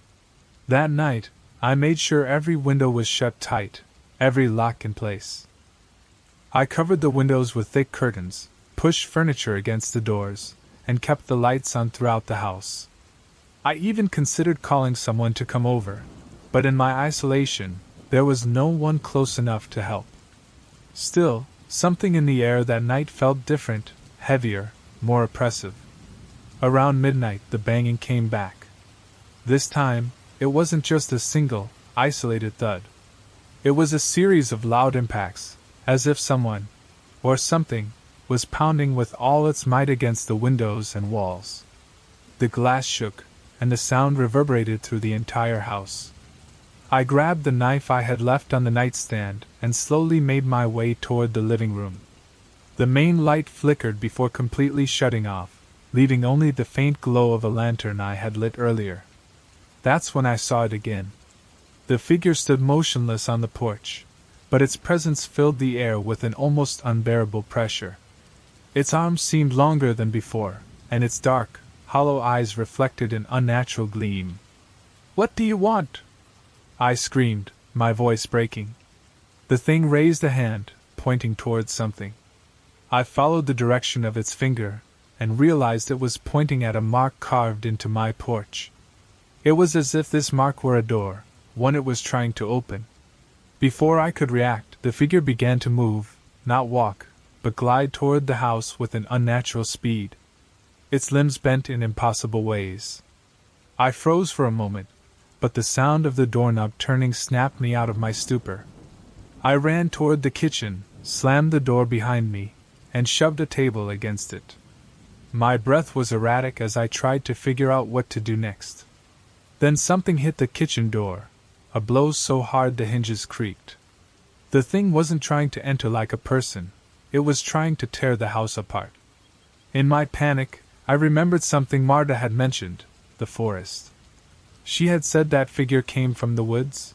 Speaker 1: That night, I made sure every window was shut tight, every lock in place. I covered the windows with thick curtains, pushed furniture against the doors, and kept the lights on throughout the house. I even considered calling someone to come over, but in my isolation, there was no one close enough to help. Still, something in the air that night felt different, heavier, more oppressive. Around midnight, the banging came back. This time, it wasn't just a single, isolated thud. It was a series of loud impacts, as if someone, or something, was pounding with all its might against the windows and walls. The glass shook, and the sound reverberated through the entire house. I grabbed the knife I had left on the nightstand and slowly made my way toward the living room. The main light flickered before completely shutting off, leaving only the faint glow of a lantern I had lit earlier. That's when I saw it again. The figure stood motionless on the porch, but its presence filled the air with an almost unbearable pressure. Its arms seemed longer than before, and its dark, hollow eyes reflected an unnatural gleam. "What do you want?" I screamed, my voice breaking. The thing raised a hand, pointing towards something. I followed the direction of its finger, and realized it was pointing at a mark carved into my porch. It was as if this mark were a door, one it was trying to open. Before I could react, the figure began to move, not walk, but glide toward the house with an unnatural speed. Its limbs bent in impossible ways. I froze for a moment, but the sound of the doorknob turning snapped me out of my stupor. I ran toward the kitchen, slammed the door behind me, and shoved a table against it. My breath was erratic as I tried to figure out what to do next. Then something hit the kitchen door, a blow so hard the hinges creaked. The thing wasn't trying to enter like a person, it was trying to tear the house apart. In my panic, I remembered something Marta had mentioned, the forest. She had said that figure came from the woods.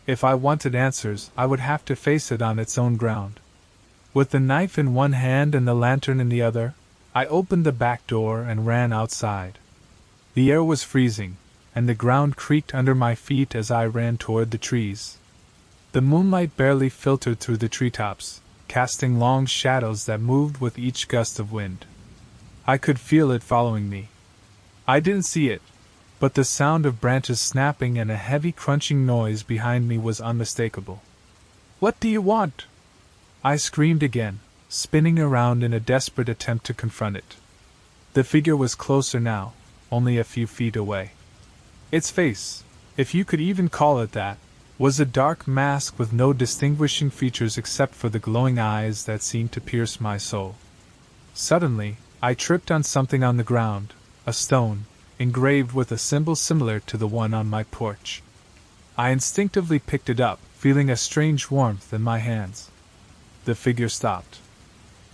Speaker 1: If I wanted answers, I would have to face it on its own ground. With the knife in one hand and the lantern in the other, I opened the back door and ran outside. The air was freezing, and the ground creaked under my feet as I ran toward the trees. The moonlight barely filtered through the treetops, casting long shadows that moved with each gust of wind. I could feel it following me. I didn't see it, but the sound of branches snapping and a heavy crunching noise behind me was unmistakable. "What do you want?" I screamed again, spinning around in a desperate attempt to confront it. The figure was closer now, only a few feet away. Its face, if you could even call it that, was a dark mask with no distinguishing features except for the glowing eyes that seemed to pierce my soul. Suddenly, I tripped on something on the ground, a stone, engraved with a symbol similar to the one on my porch. I instinctively picked it up, feeling a strange warmth in my hands. The figure stopped.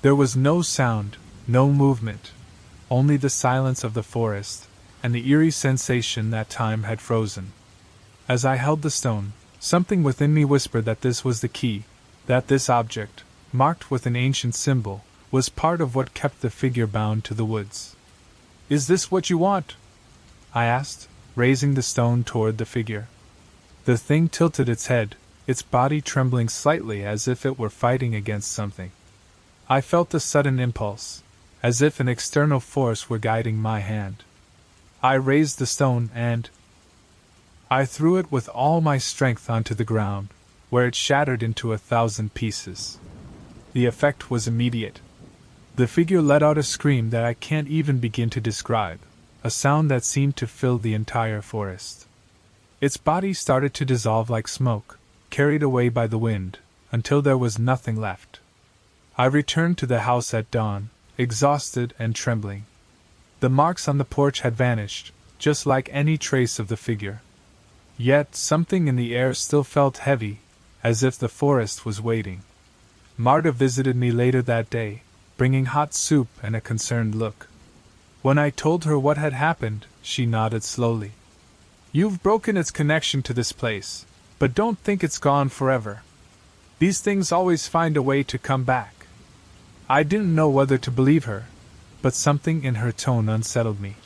Speaker 1: There was no sound, no movement, only the silence of the forest, and the eerie sensation that time had frozen. As I held the stone, something within me whispered that this was the key, that this object, marked with an ancient symbol, was part of what kept the figure bound to the woods. "Is this what you want?" I asked, raising the stone toward the figure. The thing tilted its head, its body trembling slightly as if it were fighting against something. I felt a sudden impulse, as if an external force were guiding my hand. I raised the stone and I threw it with all my strength onto the ground, where it shattered into 1,000 pieces. The effect was immediate. The figure let out a scream that I can't even begin to describe, a sound that seemed to fill the entire forest. Its body started to dissolve like smoke, carried away by the wind, until there was nothing left. I returned to the house at dawn, exhausted and trembling. The marks on the porch had vanished, just like any trace of the figure. Yet something in the air still felt heavy, as if the forest was waiting. Marta visited me later that day, bringing hot soup and a concerned look. When I told her what had happened, she nodded slowly. "You've broken its connection to this place, but don't think it's gone forever. These things always find a way to come back." I didn't know whether to believe her, but something in her tone unsettled me.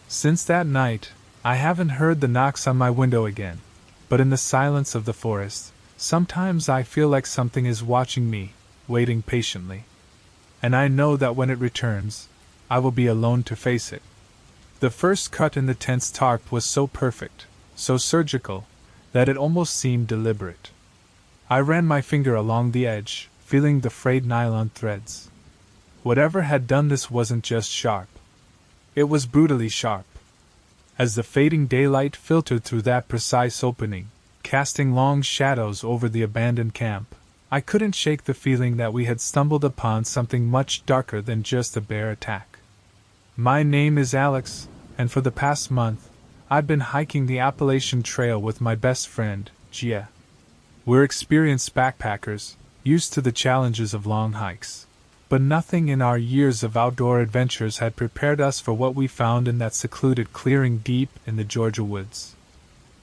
Speaker 1: Since that night, I haven't heard the knocks on my window again, but in the silence of the forest, sometimes I feel like something is watching me, waiting patiently. And I know that when it returns, I will be alone to face it. The first cut in the tent's tarp was so perfect, so surgical, that it almost seemed deliberate. I ran my finger along the edge, feeling the frayed nylon threads. Whatever had done this wasn't just sharp. It was brutally sharp. As the fading daylight filtered through that precise opening, casting long shadows over the abandoned camp, I couldn't shake the feeling that we had stumbled upon something much darker than just a bare attack. My name is Alex, and for the past month, I've been hiking the Appalachian Trail with my best friend, Gia. We're experienced backpackers, used to the challenges of long hikes. But nothing in our years of outdoor adventures had prepared us for what we found in that secluded clearing deep in the Georgia woods.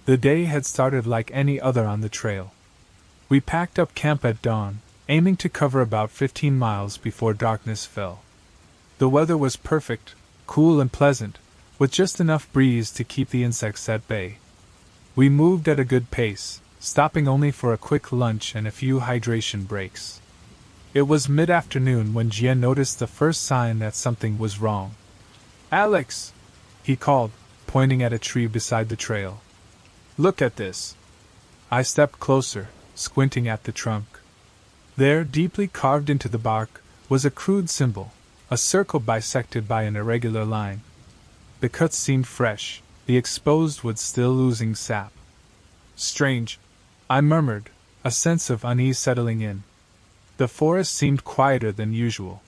Speaker 1: The day had started like any other on the trail. We packed up camp at dawn, aiming to cover about 15 miles before darkness fell. The weather was perfect, cool and pleasant, with just enough breeze to keep the insects at bay. We moved at a good pace, stopping only for a quick lunch and a few hydration breaks. It was mid-afternoon when Jia noticed the first sign that something was wrong. "Alex!" he called, pointing at a tree beside the trail. "Look at this." I stepped closer, squinting at the trunk. There, deeply carved into the bark, was a crude symbol, a circle bisected by an irregular line. The cut seemed fresh, the exposed wood still oozing sap. "Strange," I murmured, a sense of unease settling in. The forest seemed quieter than usual.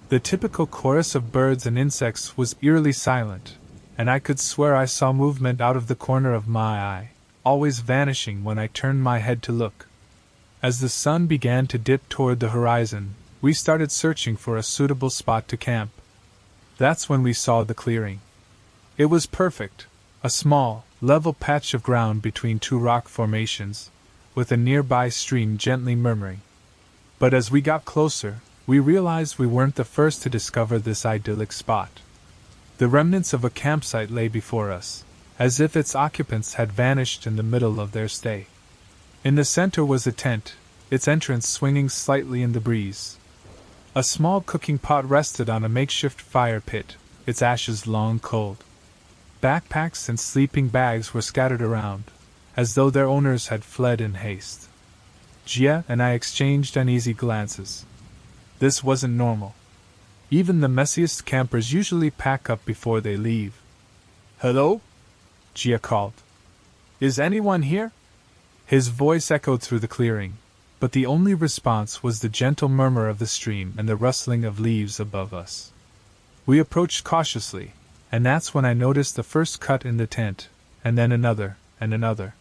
Speaker 1: The typical chorus of birds and insects was eerily silent, and I could swear I saw movement out of the corner of my eye, always vanishing when I turned my head to look. As the sun began to dip toward the horizon, we started searching for a suitable spot to camp. That's when we saw the clearing. It was perfect, a small, level patch of ground between two rock formations, with a nearby stream gently murmuring. But as we got closer, we realized we weren't the first to discover this idyllic spot. The remnants of a campsite lay before us, as if its occupants had vanished in the middle of their stay. In the center was a tent, its entrance swinging slightly in the breeze. A small cooking pot rested on a makeshift fire pit, its ashes long cold. Backpacks and sleeping bags were scattered around, as though their owners had fled in haste. Jia and I exchanged uneasy glances. This wasn't normal. Even the messiest campers usually pack up before they leave. "Hello?" Jia called. "Is anyone here?" His voice echoed through the clearing, but the only response was the gentle murmur of the stream and the rustling of leaves above us. We approached cautiously, and that's when I noticed the first cut in the tent, and then another, and another.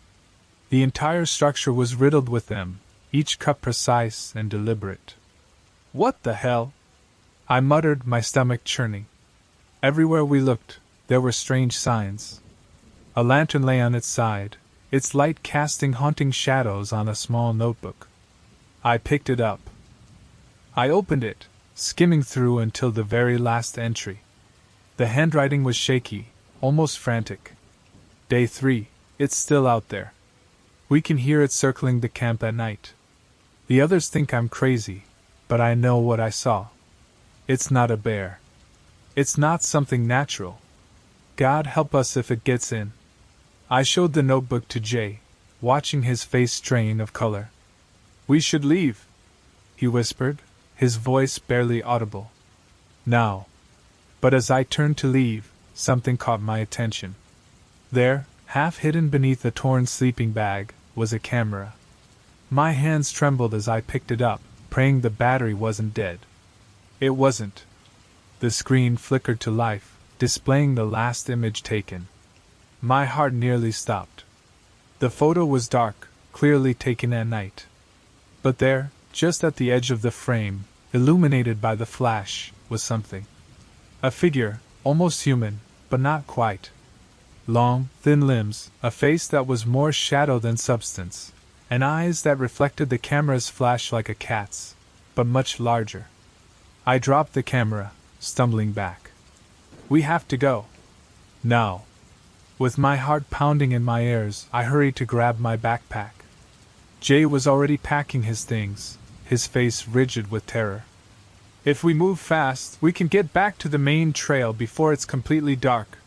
Speaker 1: The entire structure was riddled with them, each cut precise and deliberate. "What the hell?" I muttered, my stomach churning. Everywhere we looked, there were strange signs. A lantern lay on its side, its light casting haunting shadows on a small notebook. I picked it up. I opened it, skimming through until the very last entry. The handwriting was shaky, almost frantic. "Day 3, it's still out there. We can hear it circling the camp at night. The others think I'm crazy, but I know what I saw. It's not a bear. It's not something natural. God help us if it gets in." I showed the notebook to Jay, watching his face strain of color. "We should leave," he whispered, his voice barely audible. "Now." But as I turned to leave, something caught my attention. There, half hidden beneath a torn sleeping bag, was a camera. My hands trembled as I picked it up, praying the battery wasn't dead. It wasn't. The screen flickered to life, displaying the last image taken. My heart nearly stopped. The photo was dark, clearly taken at night. But there, just at the edge of the frame, illuminated by the flash, was something. A figure, almost human, but not quite. Long, thin limbs, a face that was more shadow than substance, and eyes that reflected the camera's flash like a cat's, but much larger. I dropped the camera, stumbling back. "We have to go. Now." With my heart pounding in my ears, I hurried to grab my backpack. Jay was already packing his things, his face rigid with terror. "If we move fast, we can get back to the main trail before it's completely dark,"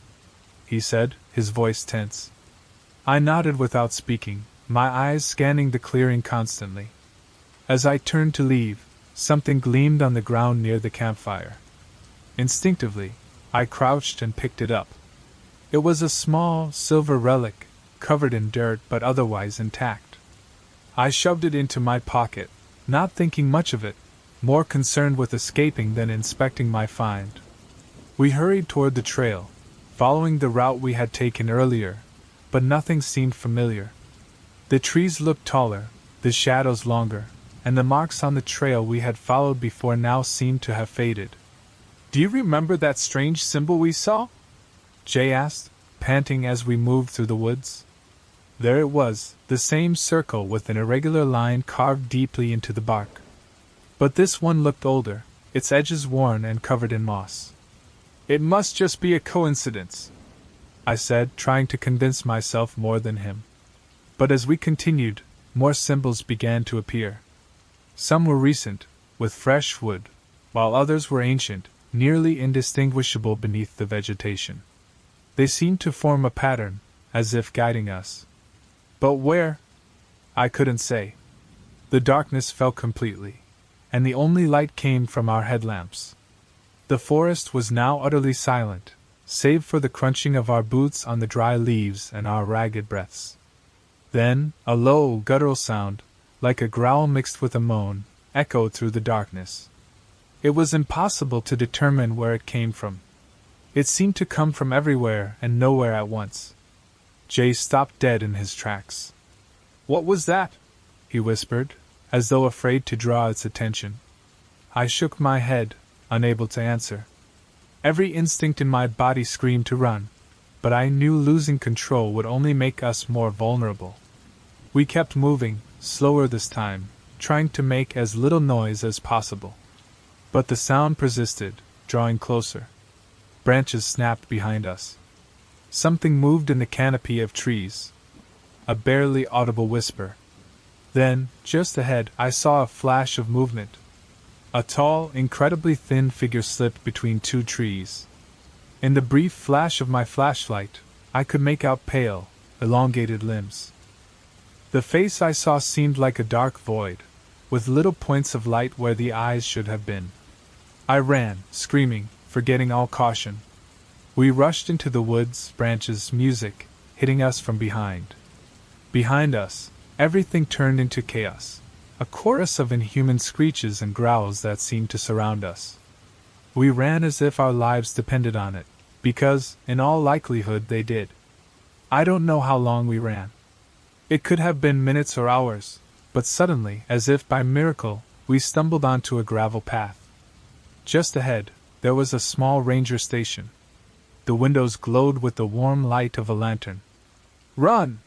Speaker 1: he said, his voice tense. I nodded without speaking, my eyes scanning the clearing constantly. As I turned to leave, something gleamed on the ground near the campfire. Instinctively, I crouched and picked it up. It was a small, silver relic, covered in dirt but otherwise intact. I shoved it into my pocket, not thinking much of it, more concerned with escaping than inspecting my find. We hurried toward the trail, following the route we had taken earlier, but nothing seemed familiar. The trees looked taller, the shadows longer, and the marks on the trail we had followed before now seemed to have faded. "Do you remember that strange symbol we saw?" Jay asked, panting as we moved through the woods. There it was, the same circle with an irregular line carved deeply into the bark. But this one looked older, its edges worn and covered in moss. "It must just be a coincidence," I said, trying to convince myself more than him. But as we continued, more symbols began to appear. Some were recent, with fresh wood, while others were ancient, nearly indistinguishable beneath the vegetation. They seemed to form a pattern, as if guiding us. But where? I couldn't say. The darkness fell completely, and the only light came from our headlamps. The forest was now utterly silent, save for the crunching of our boots on the dry leaves and our ragged breaths. Then, a low, guttural sound, like a growl mixed with a moan, echoed through the darkness. It was impossible to determine where it came from. It seemed to come from everywhere and nowhere at once. Jay stopped dead in his tracks. "What was that?" he whispered, as though afraid to draw its attention. I shook my head, unable to answer. Every instinct in my body screamed to run, but I knew losing control would only make us more vulnerable. We kept moving, slower this time, trying to make as little noise as possible. But the sound persisted, drawing closer. Branches snapped behind us. Something moved in the canopy of trees. A barely audible whisper. Then, just ahead, I saw a flash of movement. A tall, incredibly thin figure slipped between two trees. In the brief flash of my flashlight, I could make out pale, elongated limbs. The face I saw seemed like a dark void, with little points of light where the eyes should have been. I ran, screaming, forgetting all caution. We rushed into the woods, branches, music, hitting us from behind. Behind us, everything turned into chaos, a chorus of inhuman screeches and growls that seemed to surround us. We ran as if our lives depended on it, because, in all likelihood, they did. I don't know how long we ran. It could have been minutes or hours, but suddenly, as if by miracle, we stumbled onto a gravel path. Just ahead, there was a small ranger station. The windows glowed with the warm light of a lantern. "Run!"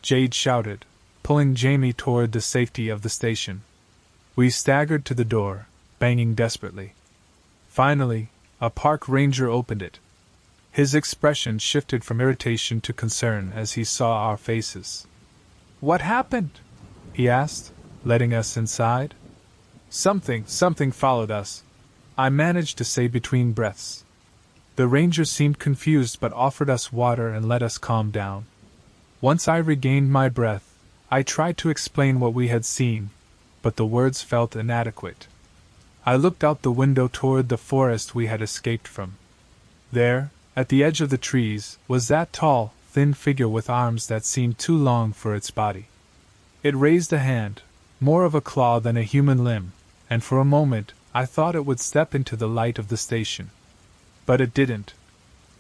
Speaker 1: Jade shouted, pulling Jamie toward the safety of the station. We staggered to the door, banging desperately. Finally, a park ranger opened it. His expression shifted from irritation to concern as he saw our faces. "What happened?" he asked, letting us inside. Something followed us," I managed to say between breaths. The ranger seemed confused but offered us water and let us calm down. Once I regained my breath, I tried to explain what we had seen, but the words felt inadequate. I looked out the window toward the forest we had escaped from. There, at the edge of the trees, was that tall, thin figure with arms that seemed too long for its body. It raised a hand, more of a claw than a human limb, and for a moment I thought it would step into the light of the station. But it didn't.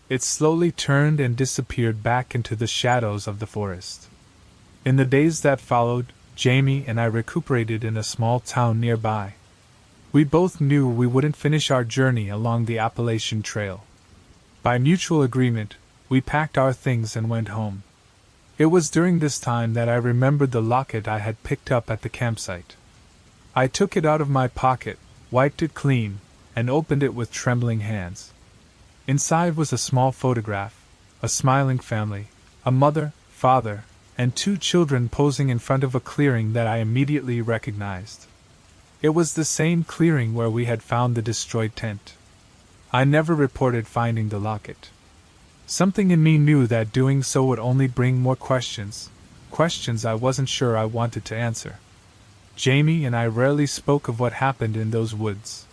Speaker 1: It slowly turned and disappeared back into the shadows of the forest. In the days that followed, Jamie and I recuperated in a small town nearby. We both knew we wouldn't finish our journey along the Appalachian Trail. By mutual agreement, we packed our things and went home. It was during this time that I remembered the locket I had picked up at the campsite. I took it out of my pocket, wiped it clean, and opened it with trembling hands. Inside was a small photograph, a smiling family, a mother, father, and 2 children posing in front of a clearing that I immediately recognized. It was the same clearing where we had found the destroyed tent. I never reported finding the locket. Something in me knew that doing so would only bring more questions I wasn't sure I wanted to answer. Jamie and I rarely spoke of what happened in those woods.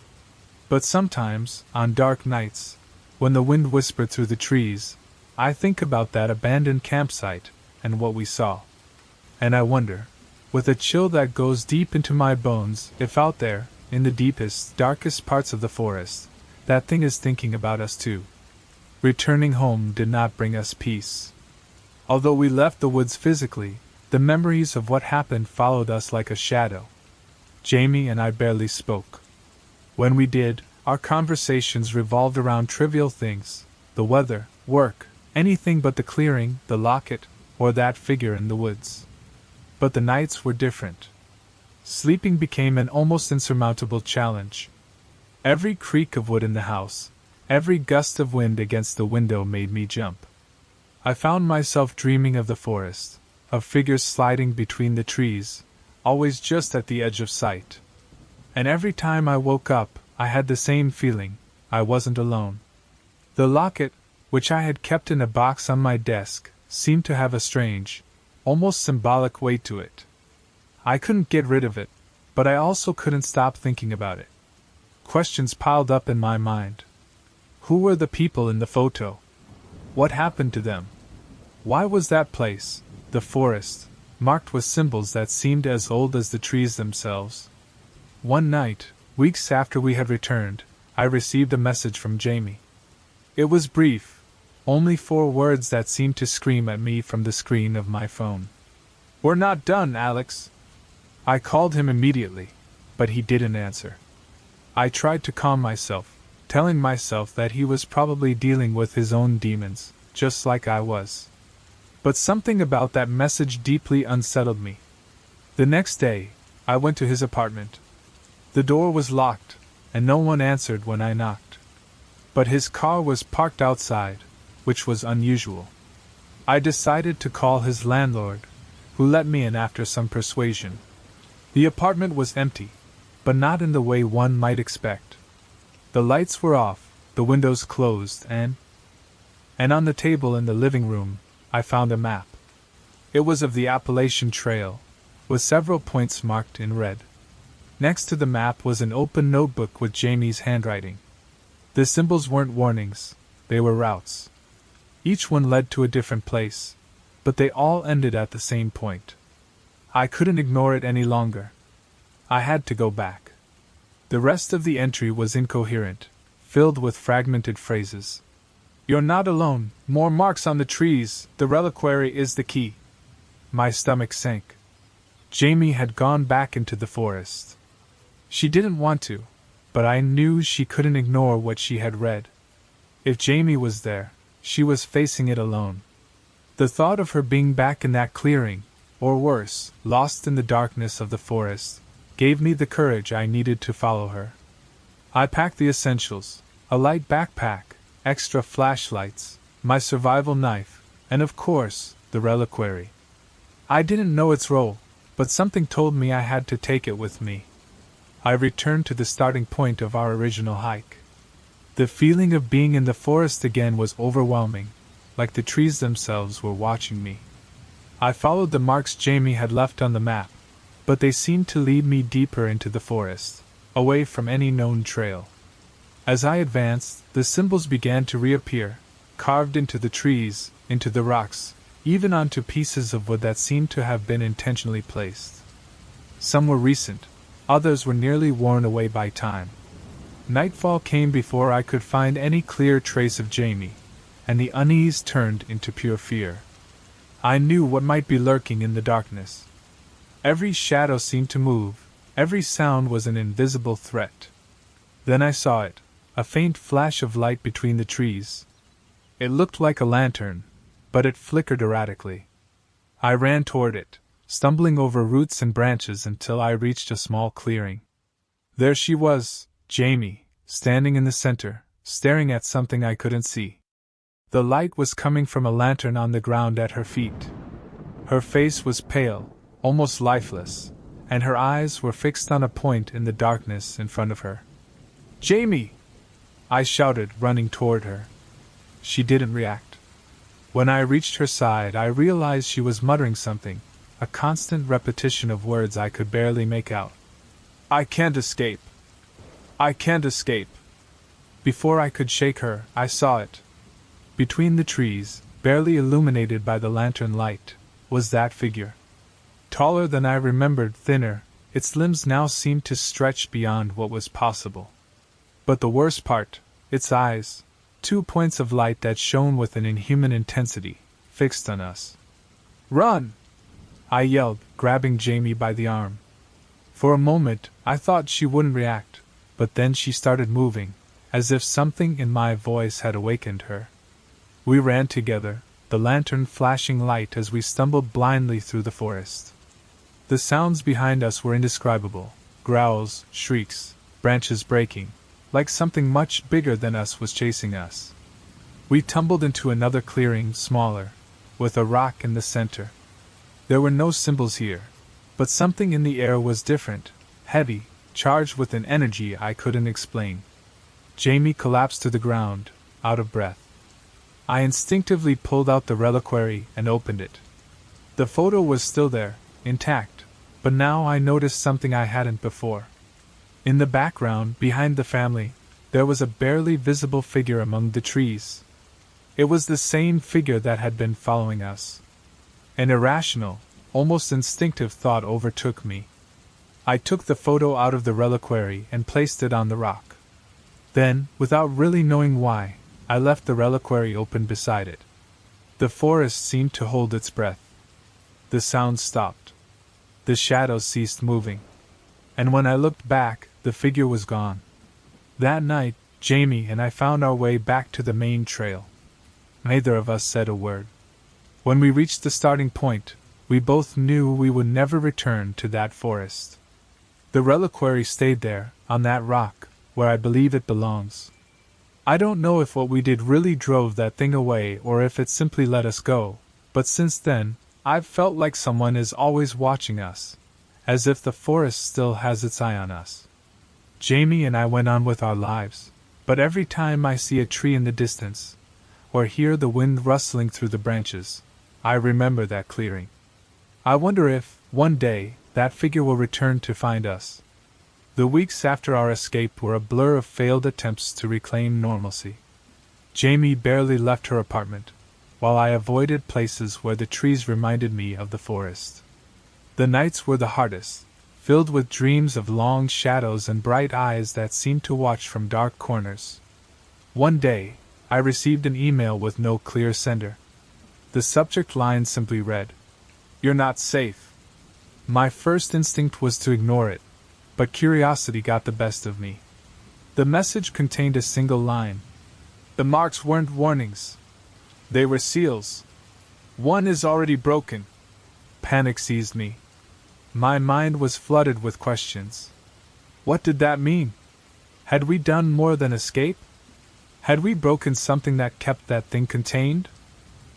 Speaker 1: But sometimes, on dark nights, when the wind whispered through the trees, I think about that abandoned campsite and what we saw. And I wonder, with a chill that goes deep into my bones, if out there, in the deepest, darkest parts of the forest, that thing is thinking about us too. Returning home did not bring us peace. Although we left the woods physically, the memories of what happened followed us like a shadow. Jamie and I barely spoke. When we did, our conversations revolved around trivial things, the weather, work, anything but the clearing, the locket, or that figure in the woods. But the nights were different. Sleeping became an almost insurmountable challenge. Every creak of wood in the house, every gust of wind against the window made me jump. I found myself dreaming of the forest, of figures sliding between the trees, always just at the edge of sight. And every time I woke up, I had the same feeling: I wasn't alone. The locket, which I had kept in a box on my desk, seemed to have a strange, almost symbolic weight to it. I couldn't get rid of it, but I also couldn't stop thinking about it. Questions piled up in my mind. Who were the people in the photo? What happened to them? Why was that place, the forest, marked with symbols that seemed as old as the trees themselves? One night, weeks after we had returned, I received a message from Jamie. It was brief, only 4 words that seemed to scream at me from the screen of my phone. "We're not done, Alex." I called him immediately, but he didn't answer. I tried to calm myself, telling myself that he was probably dealing with his own demons, just like I was. But something about that message deeply unsettled me. The next day, I went to his apartment. The door was locked, and no one answered when I knocked. But his car was parked outside, which was unusual. I decided to call his landlord, who let me in after some persuasion. The apartment was empty, but not in the way one might expect. The lights were off, the windows closed, and on the table in the living room, I found a map. It was of the Appalachian Trail, with several points marked in red. Next to the map was an open notebook with Jamie's handwriting. The symbols weren't warnings, they were routes. Each one led to a different place, but they all ended at the same point. I couldn't ignore it any longer. I had to go back. The rest of the entry was incoherent, filled with fragmented phrases. "You're not alone, more marks on the trees, the reliquary is the key." My stomach sank. Jamie had gone back into the forest. She didn't want to, but I knew she couldn't ignore what she had read. If Jamie was there, she was facing it alone. The thought of her being back in that clearing, or worse, lost in the darkness of the forest, gave me the courage I needed to follow her. I packed the essentials: a light backpack, extra flashlights, my survival knife, and of course, the reliquary. I didn't know its role, but something told me I had to take it with me. I returned to the starting point of our original hike. The feeling of being in the forest again was overwhelming, like the trees themselves were watching me. I followed the marks Jamie had left on the map, but they seemed to lead me deeper into the forest, away from any known trail. As I advanced, the symbols began to reappear, carved into the trees, into the rocks, even onto pieces of wood that seemed to have been intentionally placed. Some were recent, others were nearly worn away by time. Nightfall came before I could find any clear trace of Jamie, and the unease turned into pure fear. I knew what might be lurking in the darkness. Every shadow seemed to move, every sound was an invisible threat. Then I saw it, a faint flash of light between the trees. It looked like a lantern, but it flickered erratically. I ran toward it, stumbling over roots and branches until I reached a small clearing. There she was, Jamie, standing in the center, staring at something I couldn't see. The light was coming from a lantern on the ground at her feet. Her face was pale, almost lifeless, and her eyes were fixed on a point in the darkness in front of her. "Jamie!" I shouted, running toward her. She didn't react. When I reached her side, I realized she was muttering something, a constant repetition of words I could barely make out. "I can't escape. I can't escape." Before I could shake her, I saw it. Between the trees, barely illuminated by the lantern light, was that figure. Taller than I remembered, thinner, its limbs now seemed to stretch beyond what was possible. But the worst part, its eyes, 2 points of light that shone with an inhuman intensity, fixed on us. "Run!" I yelled, grabbing Jamie by the arm. For a moment, I thought she wouldn't react, but then she started moving, as if something in my voice had awakened her. We ran together, the lantern flashing light as we stumbled blindly through the forest. The sounds behind us were indescribable: growls, shrieks, branches breaking, like something much bigger than us was chasing us. We tumbled into another clearing, smaller, with a rock in the center. There were no symbols here, but something in the air was different, heavy, charged with an energy I couldn't explain. Jamie collapsed to the ground, out of breath. I instinctively pulled out the reliquary and opened it. The photo was still there, intact, but now I noticed something I hadn't before. In the background, behind the family, there was a barely visible figure among the trees. It was the same figure that had been following us. An irrational, almost instinctive thought overtook me. I took the photo out of the reliquary and placed it on the rock. Then, without really knowing why, I left the reliquary open beside it. The forest seemed to hold its breath. The sound stopped. The shadows ceased moving. And when I looked back, the figure was gone. That night, Jamie and I found our way back to the main trail. Neither of us said a word. When we reached the starting point, we both knew we would never return to that forest. The reliquary stayed there, on that rock, where I believe it belongs. I don't know if what we did really drove that thing away or if it simply let us go, but since then, I've felt like someone is always watching us, as if the forest still has its eye on us. Jamie and I went on with our lives, but every time I see a tree in the distance, or hear the wind rustling through the branches, I remember that clearing. I wonder if, one day, that figure will return to find us. The weeks after our escape were a blur of failed attempts to reclaim normalcy. Jamie barely left her apartment, while I avoided places where the trees reminded me of the forest. The nights were the hardest, filled with dreams of long shadows and bright eyes that seemed to watch from dark corners. One day, I received an email with no clear sender. The subject line simply read, "You're not safe." My first instinct was to ignore it, but curiosity got the best of me. The message contained a single line. The marks weren't warnings. They were seals. "One is already broken." Panic seized me. My mind was flooded with questions. What did that mean? Had we done more than escape? Had we broken something that kept that thing contained?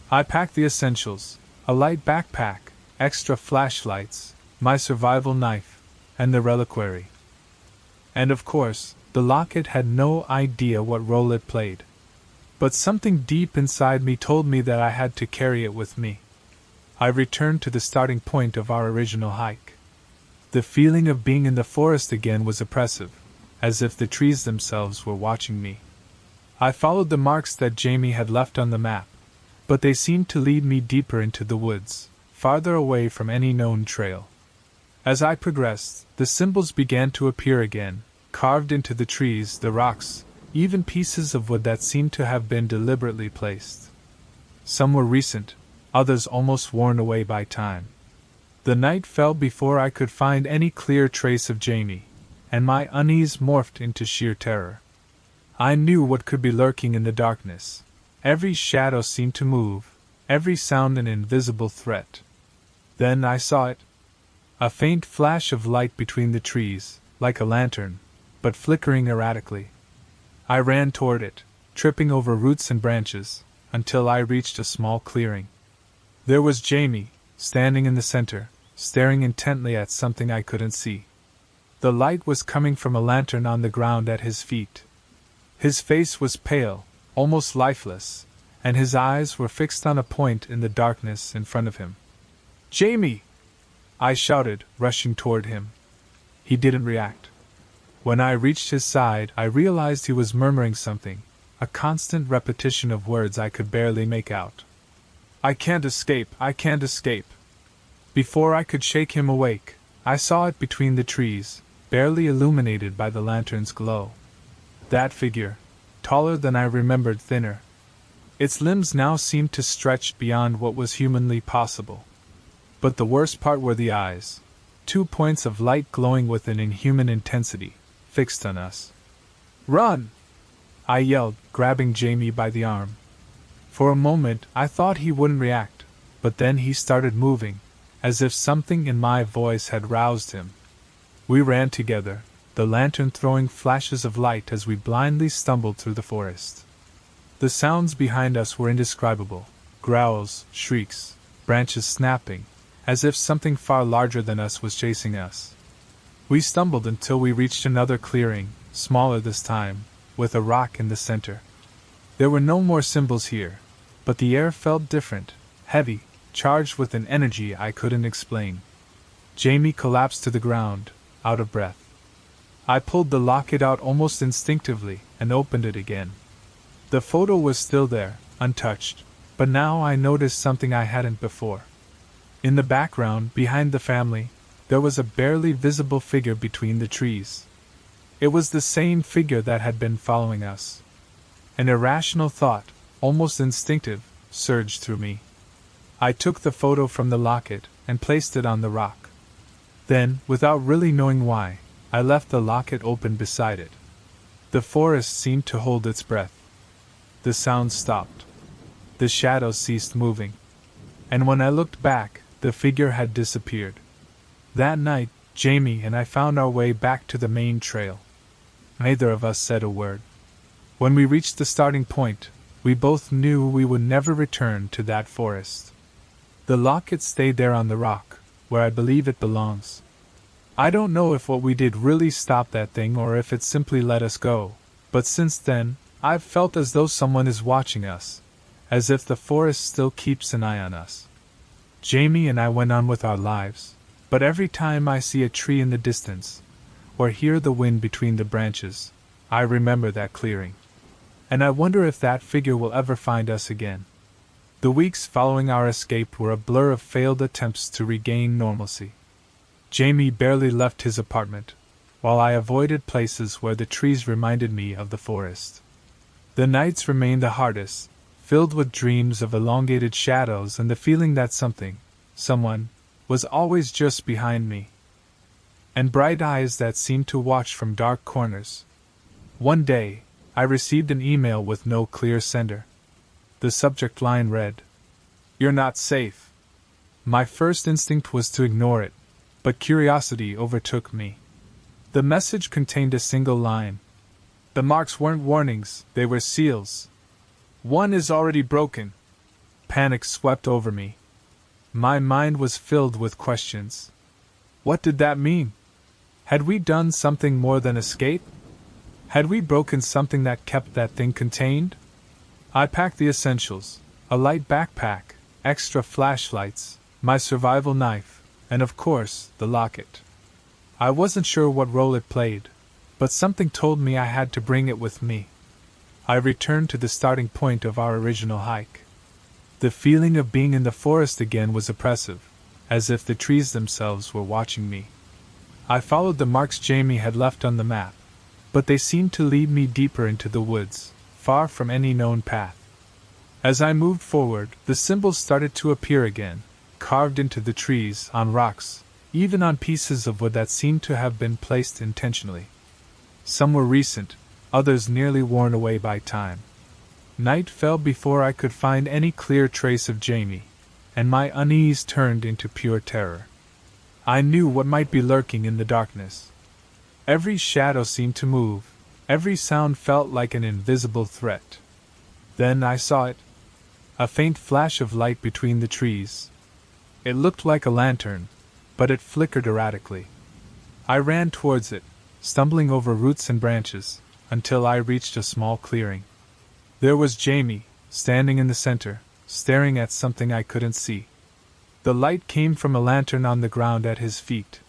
Speaker 1: I packed the essentials: a light backpack, extra flashlights, my survival knife, and the reliquary. And of course, the locket had no idea what role it played. But something deep inside me told me that I had to carry it with me. I returned to the starting point of our original hike. The feeling of being in the forest again was oppressive, as if the trees themselves were watching me. I followed the marks that Jamie had left on the map, but they seemed to lead me deeper into the woods, farther away from any known trail. As I progressed, the symbols began to appear again, carved into the trees, the rocks, even pieces of wood that seemed to have been deliberately placed. Some were recent, others almost worn away by time. The night fell before I could find any clear trace of Jamie, and my unease morphed into sheer terror. I knew what could be lurking in the darkness. Every shadow seemed to move, every sound an invisible threat. Then I saw it. A faint flash of light between the trees, like a lantern, but flickering erratically. I ran toward it, tripping over roots and branches, until I reached a small clearing. There was Jamie, standing in the center, staring intently at something I couldn't see. The light was coming from a lantern on the ground at his feet. His face was pale, almost lifeless, and his eyes were fixed on a point in the darkness in front of him. "Jamie!" I shouted, rushing toward him. He didn't react. When I reached his side, I realized he was murmuring something, a constant repetition of words I could barely make out. "I can't escape, I can't escape." Before I could shake him awake, I saw it between the trees, barely illuminated by the lantern's glow. That figure, taller than I remembered, thinner. Its limbs now seemed to stretch beyond what was humanly possible. But the worst part were the eyes, 2 points of light glowing with an inhuman intensity, fixed on us. "Run!" I yelled, grabbing Jamie by the arm. For a moment, I thought he wouldn't react, but then he started moving, as if something in my voice had roused him. We ran together, the lantern throwing flashes of light as we blindly stumbled through the forest. The sounds behind us were indescribable: growls, shrieks, branches snapping, as if something far larger than us was chasing us. We stumbled until we reached another clearing, smaller this time, with a rock in the center. There were no more symbols here, but the air felt different, heavy, charged with an energy I couldn't explain. Jamie collapsed to the ground, out of breath. I pulled the locket out almost instinctively and opened it again. The photo was still there, untouched, but now I noticed something I hadn't before. In the background, behind the family, there was a barely visible figure between the trees. It was the same figure that had been following us. An irrational thought, almost instinctive, surged through me. I took the photo from the locket and placed it on the rock. Then, without really knowing why, I left the locket open beside it. The forest seemed to hold its breath. The sound stopped. The shadows ceased moving. And when I looked back, the figure had disappeared. That night, Jamie and I found our way back to the main trail. Neither of us said a word. When we reached the starting point, we both knew we would never return to that forest. The locket stayed there on the rock, where I believe it belongs. I don't know if what we did really stopped that thing or if it simply let us go, but since then, I've felt as though someone is watching us, as if the forest still keeps an eye on us. Jamie and I went on with our lives, but every time I see a tree in the distance, or hear the wind between the branches, I remember that clearing. And I wonder if that figure will ever find us again. The weeks following our escape were a blur of failed attempts to regain normalcy. Jamie barely left his apartment, while I avoided places where the trees reminded me of the forest. The nights remained the hardest, filled with dreams of elongated shadows and the feeling that someone, was always just behind me. And bright eyes that seemed to watch from dark corners. One day, I received an email with no clear sender. The subject line read, "You're not safe." My first instinct was to ignore it, but curiosity overtook me. The message contained a single line. The marks weren't warnings, they were seals. "One is already broken." Panic swept over me. My mind was filled with questions. What did that mean? Had we done something more than escape? Had we broken something that kept that thing contained? I packed the essentials: a light backpack, extra flashlights, my survival knife, and of course, the locket. I wasn't sure what role it played, but something told me I had to bring it with me. I returned to the starting point of our original hike. The feeling of being in the forest again was oppressive, as if the trees themselves were watching me. I followed the marks Jamie had left on the map, but they seemed to lead me deeper into the woods, far from any known path. As I moved forward, the symbols started to appear again, carved into the trees, on rocks, even on pieces of wood that seemed to have been placed intentionally. Some were recent, others nearly worn away by time. Night fell before I could find any clear trace of Jamie, and my unease turned into pure terror. I knew what might be lurking in the darkness. Every shadow seemed to move, every sound felt like an invisible threat. Then I saw it. A faint flash of light between the trees. It looked like a lantern, but it flickered erratically. I ran towards it, stumbling over roots and branches, until I reached a small clearing. There was Jamie, standing in the center, staring at something I couldn't see. The light came from a lantern on the ground at his feet.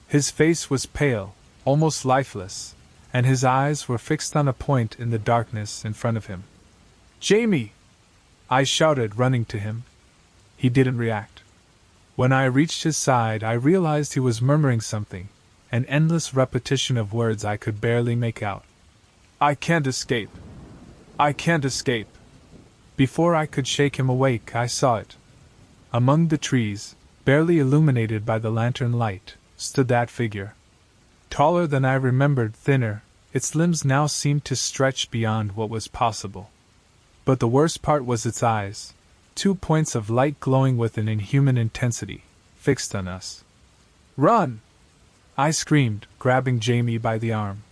Speaker 1: His face was pale, almost lifeless, and his eyes were fixed on a point in the darkness in front of him. "Jamie!" I shouted, running to him. He didn't react. When I reached his side, I realized he was murmuring something, an endless repetition of words I could barely make out. "I can't escape. I can't escape." Before I could shake him awake, I saw it. Among the trees, barely illuminated by the lantern light, stood that figure. Taller than I remembered, thinner, its limbs now seemed to stretch beyond what was possible. But the worst part was its eyes, 2 points of light glowing with an inhuman intensity, fixed on us. "Run!" I screamed, grabbing Jamie by the arm.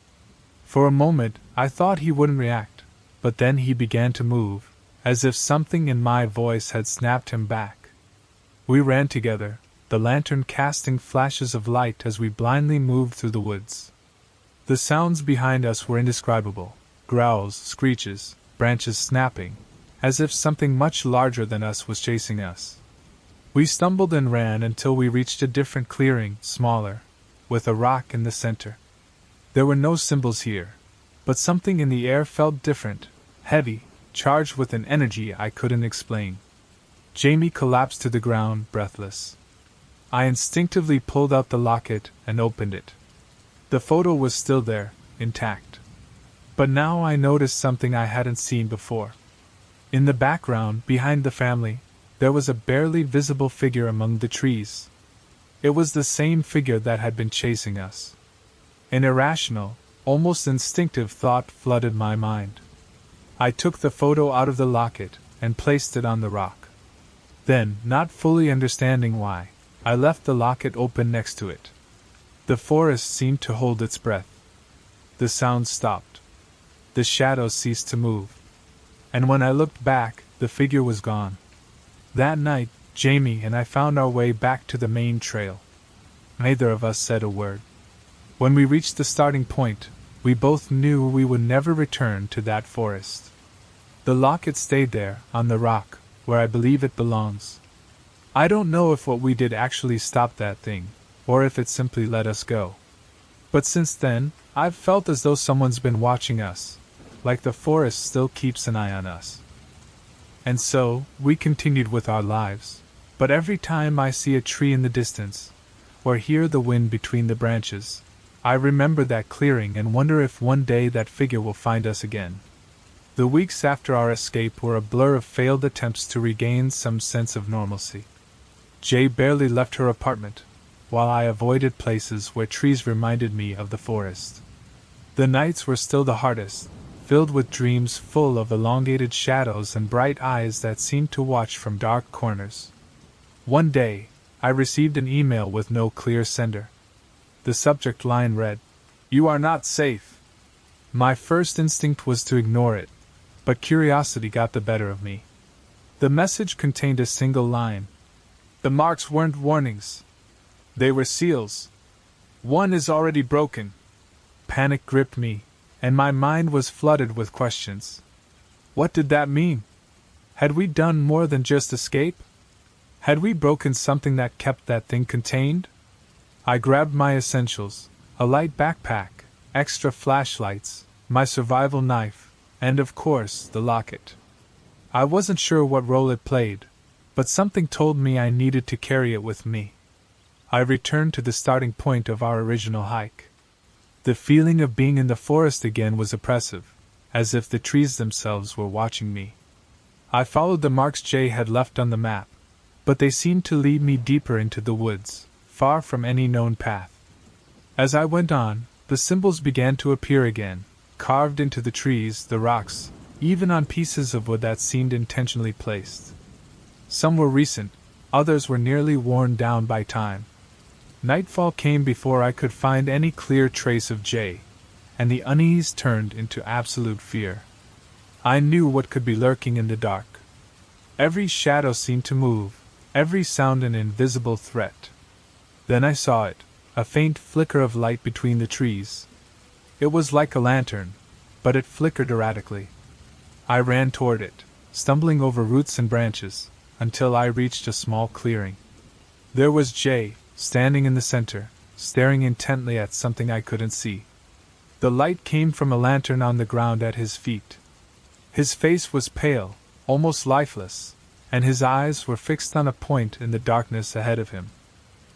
Speaker 1: For a moment, I thought he wouldn't react, but then he began to move, as if something in my voice had snapped him back. We ran together, the lantern casting flashes of light as we blindly moved through the woods. The sounds behind us were indescribable: growls, screeches, branches snapping, as if something much larger than us was chasing us. We stumbled and ran until we reached a different clearing, smaller, with a rock in the center. There were no symbols here, but something in the air felt different, heavy, charged with an energy I couldn't explain. Jamie collapsed to the ground, breathless. I instinctively pulled out the locket and opened it. The photo was still there, intact. But now I noticed something I hadn't seen before. In the background, behind the family, there was a barely visible figure among the trees. It was the same figure that had been chasing us. An irrational, almost instinctive thought flooded my mind. I took the photo out of the locket and placed it on the rock. Then, not fully understanding why, I left the locket open next to it. The forest seemed to hold its breath. The sound stopped. The shadows ceased to move. And when I looked back, the figure was gone. That night, Jamie and I found our way back to the main trail. Neither of us said a word. When we reached the starting point, we both knew we would never return to that forest. The locket stayed there, on the rock, where I believe it belongs. I don't know if what we did actually stopped that thing, or if it simply let us go. But since then, I've felt as though someone's been watching us, like the forest still keeps an eye on us. And so, we continued with our lives. But every time I see a tree in the distance, or hear the wind between the branches, I remember that clearing and wonder if one day that figure will find us again. The weeks after our escape were a blur of failed attempts to regain some sense of normalcy. Jay barely left her apartment, while I avoided places where trees reminded me of the forest. The nights were still the hardest, filled with dreams full of elongated shadows and bright eyes that seemed to watch from dark corners. One day, I received an email with no clear sender. The subject line read, "You are not safe." My first instinct was to ignore it, but curiosity got the better of me. The message contained a single line. "The marks weren't warnings. They were seals. One is already broken." Panic gripped me, and my mind was flooded with questions. What did that mean? Had we done more than just escape? Had we broken something that kept that thing contained? I grabbed my essentials, a light backpack, extra flashlights, my survival knife, and of course, the locket. I wasn't sure what role it played, but something told me I needed to carry it with me. I returned to the starting point of our original hike. The feeling of being in the forest again was oppressive, as if the trees themselves were watching me. I followed the marks Jay had left on the map, but they seemed to lead me deeper into the woods, far from any known path. As I went on, the symbols began to appear again, carved into the trees, the rocks, even on pieces of wood that seemed intentionally placed. Some were recent, others were nearly worn down by time. Nightfall came before I could find any clear trace of Jay, and the unease turned into absolute fear. I knew what could be lurking in the dark. Every shadow seemed to move, every sound an invisible threat. Then I saw it, a faint flicker of light between the trees. It was like a lantern, but it flickered erratically. I ran toward it, stumbling over roots and branches, until I reached a small clearing. There was Jay, standing in the center, staring intently at something I couldn't see. The light came from a lantern on the ground at his feet. His face was pale, almost lifeless, and his eyes were fixed on a point in the darkness ahead of him.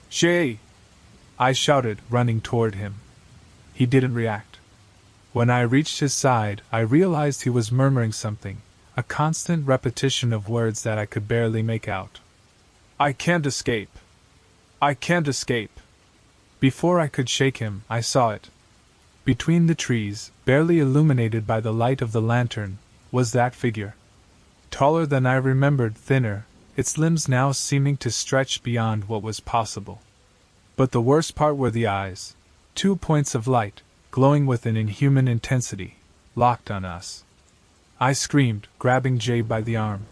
Speaker 1: "Jay!" I shouted, running toward him. He didn't react. When I reached his side, I realized he was murmuring something, a constant repetition of words that I could barely make out. "I can't escape. I can't escape." Before I could shake him, I saw it. Between the trees, barely illuminated by the light of the lantern, was that figure. taller than I remembered, thinner, its limbs now seeming to stretch beyond what was possible. But the worst part were the eyes, 2 points of light, glowing with an inhuman intensity, locked on us. I screamed, grabbing Jay by the arm.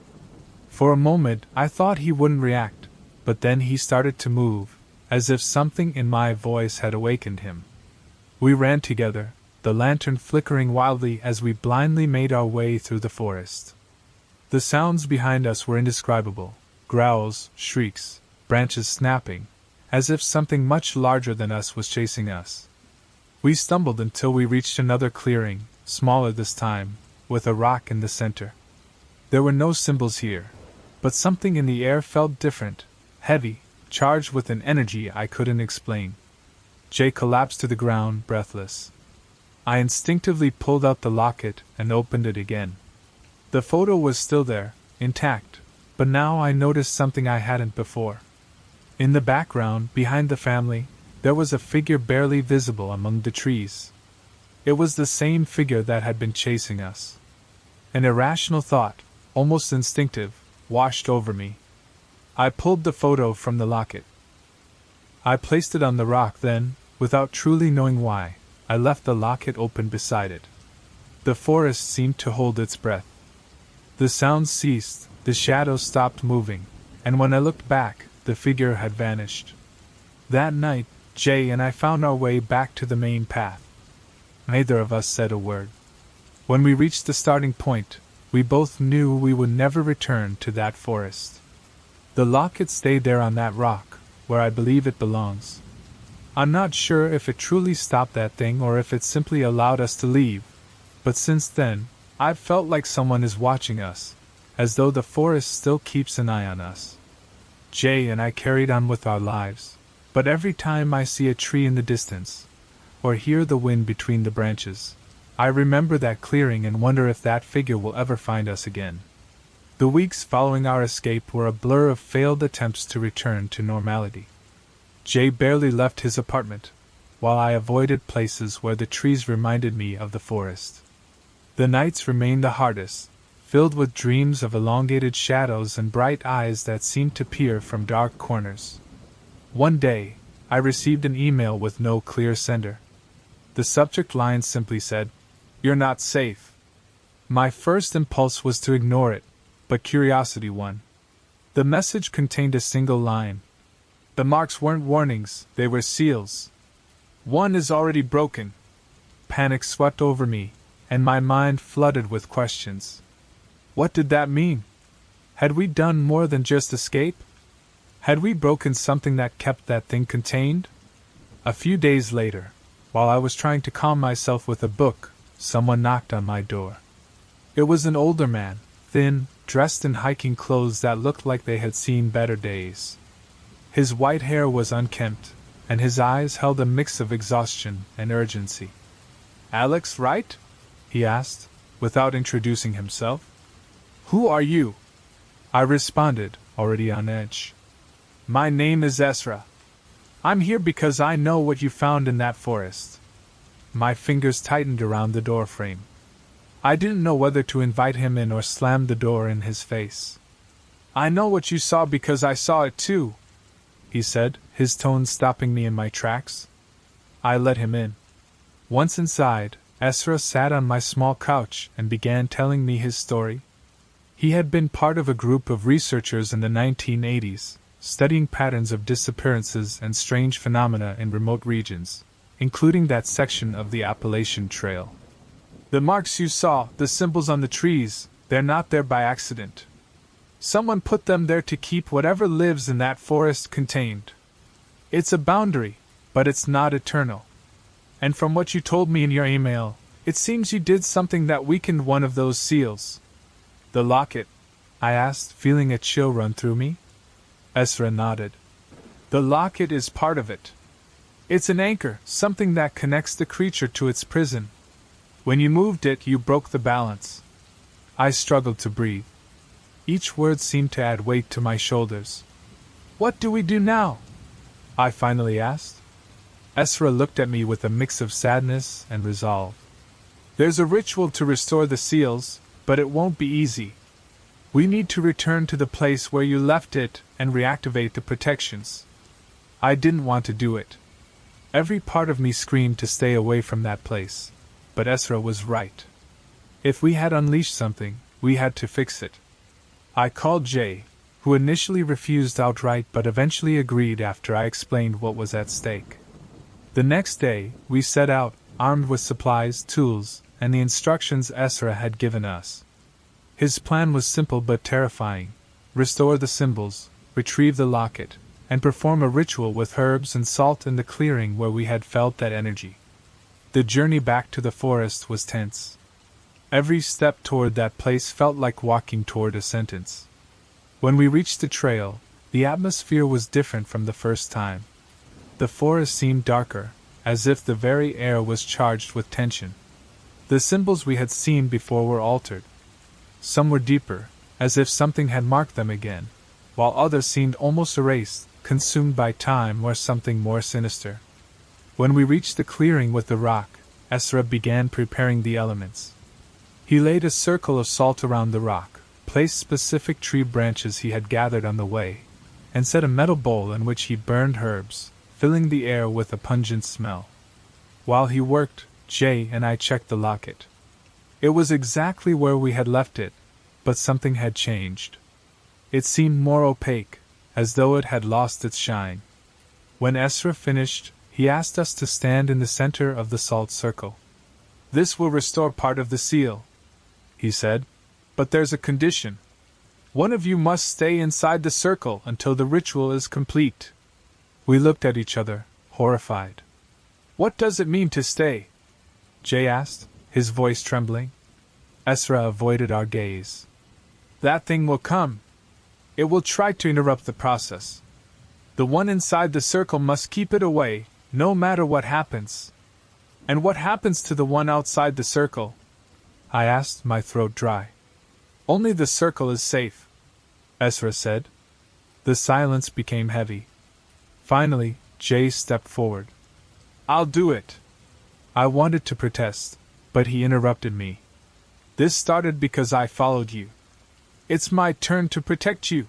Speaker 1: For a moment I thought he wouldn't react, but then he started to move, as if something in my voice had awakened him. We ran together, the lantern flickering wildly as we blindly made our way through the forest. The sounds behind us were indescribable, growls, shrieks, branches snapping, as if something much larger than us was chasing us. We stumbled until we reached another clearing, smaller this time, with a rock in the center. There were no symbols here, but something in the air felt different, heavy, charged with an energy I couldn't explain. Jay collapsed to the ground, breathless. I instinctively pulled out the locket and opened it again. The photo was still there, intact, but now I noticed something I hadn't before. In the background, behind the family, there was a figure barely visible among the trees. It was the same figure that had been chasing us. An irrational thought, almost instinctive, washed over me. I pulled the photo from the locket. I placed it on the rock, then, without truly knowing why, I left the locket open beside it. The forest seemed to hold its breath. The sounds ceased, the shadows stopped moving, and when I looked back, the figure had vanished. That night, Jay and I found our way back to the main path. Neither of us said a word. When we reached the starting point, we both knew we would never return to that forest. The locket stayed there on that rock, where I believe it belongs. I'm not sure if it truly stopped that thing or if it simply allowed us to leave, but since then, I've felt like someone is watching us, as though the forest still keeps an eye on us. Jay and I carried on with our lives, but every time I see a tree in the distance, or hear the wind between the branches, I remember that clearing and wonder if that figure will ever find us again. The weeks following our escape were a blur of failed attempts to return to normality. Jay barely left his apartment, while I avoided places where the trees reminded me of the forest. The nights remained the hardest, filled with dreams of elongated shadows and bright eyes that seemed to peer from dark corners. One day, I received an email with no clear sender. The subject line simply said, "You're not safe." My first impulse was to ignore it, but curiosity won. The message contained a single line. The marks weren't warnings, they were seals. "One is already broken." Panic swept over me, and my mind flooded with questions. What did that mean? Had we done more than just escape? Had we broken something that kept that thing contained? A few days later, while I was trying to calm myself with a book, someone knocked on my door. It was an older man, thin, dressed in hiking clothes that looked like they had seen better days. His white hair was unkempt, and his eyes held a mix of exhaustion and urgency. "Alex, right?" he asked, without introducing himself. "Who are you?" I responded, already on edge. "My name is Ezra. I'm here because I know what you found in that forest." My fingers tightened around the doorframe. I didn't know whether to invite him in or slam the door in his face. "I know what you saw because I saw it too," he said, his tone stopping me in my tracks. I let him in. Once inside, Ezra sat on my small couch and began telling me his story. He had been part of a group of researchers in the 1980s, studying patterns of disappearances and strange phenomena in remote regions, including that section of the Appalachian Trail. "The marks you saw, the symbols on the trees, they're not there by accident. Someone put them there to keep whatever lives in that forest contained. It's a boundary, but it's not eternal. And from what you told me in your email, it seems you did something that weakened one of those seals." "The locket?" I asked, feeling a chill run through me. Ezra nodded. "The locket is part of it. It's an anchor, something that connects the creature to its prison. When you moved it, you broke the balance." I struggled to breathe. Each word seemed to add weight to my shoulders. "What do we do now?" I finally asked. Ezra looked at me with a mix of sadness and resolve. "There's a ritual to restore the seals, but it won't be easy. We need to return to the place where you left it and reactivate the protections. I didn't want to do it. Every part of me screamed to stay away from that place. But Ezra was right. If we had unleashed something, we had to fix it. I called Jay, who initially refused outright but eventually agreed after I explained what was at stake. The next day, we set out, armed with supplies, tools, and the instructions Ezra had given us. His plan was simple but terrifying: restore the symbols, retrieve the locket, and perform a ritual with herbs and salt in the clearing where we had felt that energy. The journey back to the forest was tense. Every step toward that place felt like walking toward a sentence. When we reached the trail, the atmosphere was different from the first time. The forest seemed darker, as if the very air was charged with tension. The symbols we had seen before were altered. Some were deeper, as if something had marked them again, while others seemed almost erased, consumed by time or something more sinister. When we reached the clearing with the rock, Ezra began preparing the elements. He laid a circle of salt around the rock, placed specific tree branches he had gathered on the way, and set a metal bowl in which he burned herbs, filling the air with a pungent smell. While he worked, Jay and I checked the locket. It was exactly where we had left it, but something had changed. It seemed more opaque, as though it had lost its shine. When Ezra finished, he asked us to stand in the center of the salt circle. "This will restore part of the seal," he said, "but there's a condition. One of you must stay inside the circle until the ritual is complete." We looked at each other, horrified. "What does it mean to stay?" Jay asked, his voice trembling. Ezra avoided our gaze. "That thing will come. It will try to interrupt the process. The one inside the circle must keep it away, no matter what happens." "And what happens to the one outside the circle?" I asked, my throat dry. "Only the circle is safe," Ezra said. The silence became heavy. Finally, Jay stepped forward. "I'll do it." I wanted to protest, but he interrupted me. "This started because I followed you. It's my turn to protect you."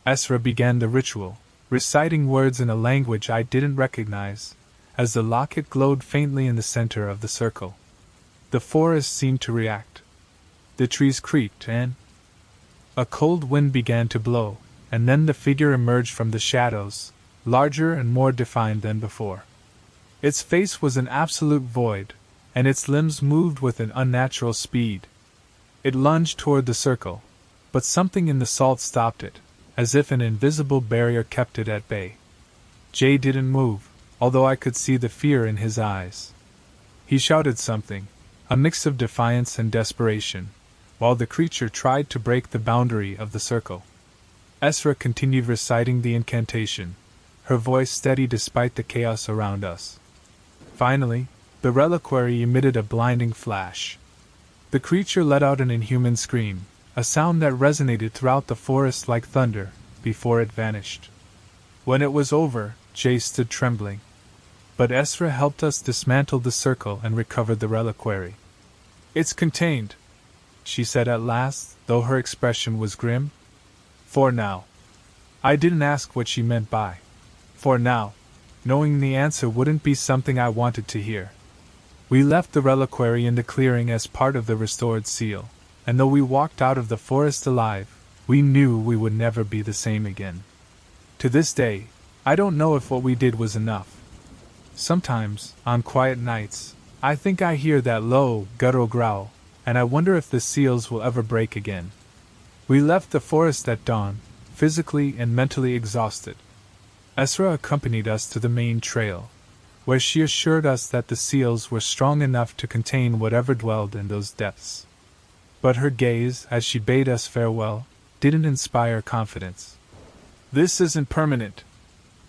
Speaker 1: Ezra began the ritual, reciting words in a language I didn't recognize, as the locket glowed faintly in the center of the circle. The forest seemed to react. The trees creaked and a cold wind began to blow, and then the figure emerged from the shadows, larger and more defined than before. Its face was an absolute void, and its limbs moved with an unnatural speed. It lunged toward the circle, but something in the salt stopped it, as if an invisible barrier kept it at bay. Jay didn't move, although I could see the fear in his eyes. He shouted something, a mix of defiance and desperation, while the creature tried to break the boundary of the circle. Ezra continued reciting the incantation, her voice steady despite the chaos around us. Finally, the reliquary emitted a blinding flash. The creature let out an inhuman scream, a sound that resonated throughout the forest like thunder, before it vanished. When it was over, Jay stood trembling. But Ezra helped us dismantle the circle and recover the reliquary. "It's contained," she said at last, though her expression was grim. "For now." I didn't ask what she meant by "for now," knowing the answer wouldn't be something I wanted to hear. We left the reliquary in the clearing as part of the restored seal, and though we walked out of the forest alive, we knew we would never be the same again. To this day, I don't know if what we did was enough. Sometimes, on quiet nights, I think I hear that low, guttural growl, and I wonder if the seals will ever break again. We left the forest at dawn, physically and mentally exhausted. Ezra accompanied us to the main trail, where she assured us that the seals were strong enough to contain whatever dwelled in those depths. But her gaze, as she bade us farewell, didn't inspire confidence. "This isn't permanent,"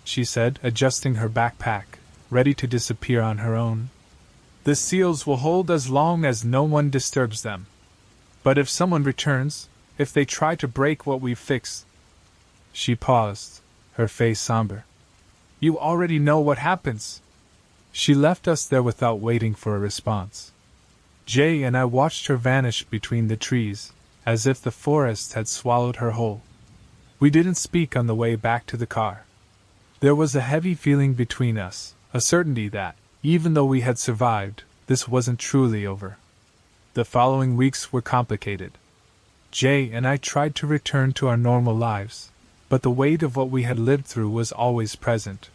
Speaker 1: she said, adjusting her backpack, ready to disappear on her own. "The seals will hold as long as no one disturbs them. But if someone returns, if they try to break what we've fixed..." She paused, her face somber. "You already know what happens." She left us there without waiting for a response. Jay and I watched her vanish between the trees, as if the forest had swallowed her whole. We didn't speak on the way back to the car. There was a heavy feeling between us, a certainty that, even though we had survived, this wasn't truly over. The following weeks were complicated. Jay and I tried to return to our normal lives, but the weight of what we had lived through was always present.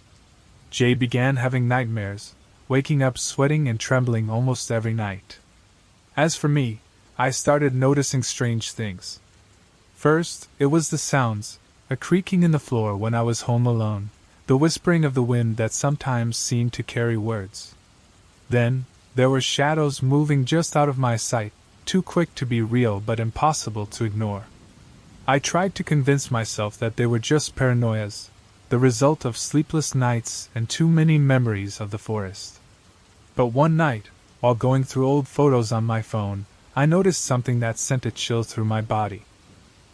Speaker 1: Jay began having nightmares, waking up sweating and trembling almost every night. As for me, I started noticing strange things. First, it was the sounds, a creaking in the floor when I was home alone, the whispering of the wind that sometimes seemed to carry words. Then, there were shadows moving just out of my sight, too quick to be real but impossible to ignore. I tried to convince myself that they were just paranoias, the result of sleepless nights and too many memories of the forest. But one night, while going through old photos on my phone, I noticed something that sent a chill through my body.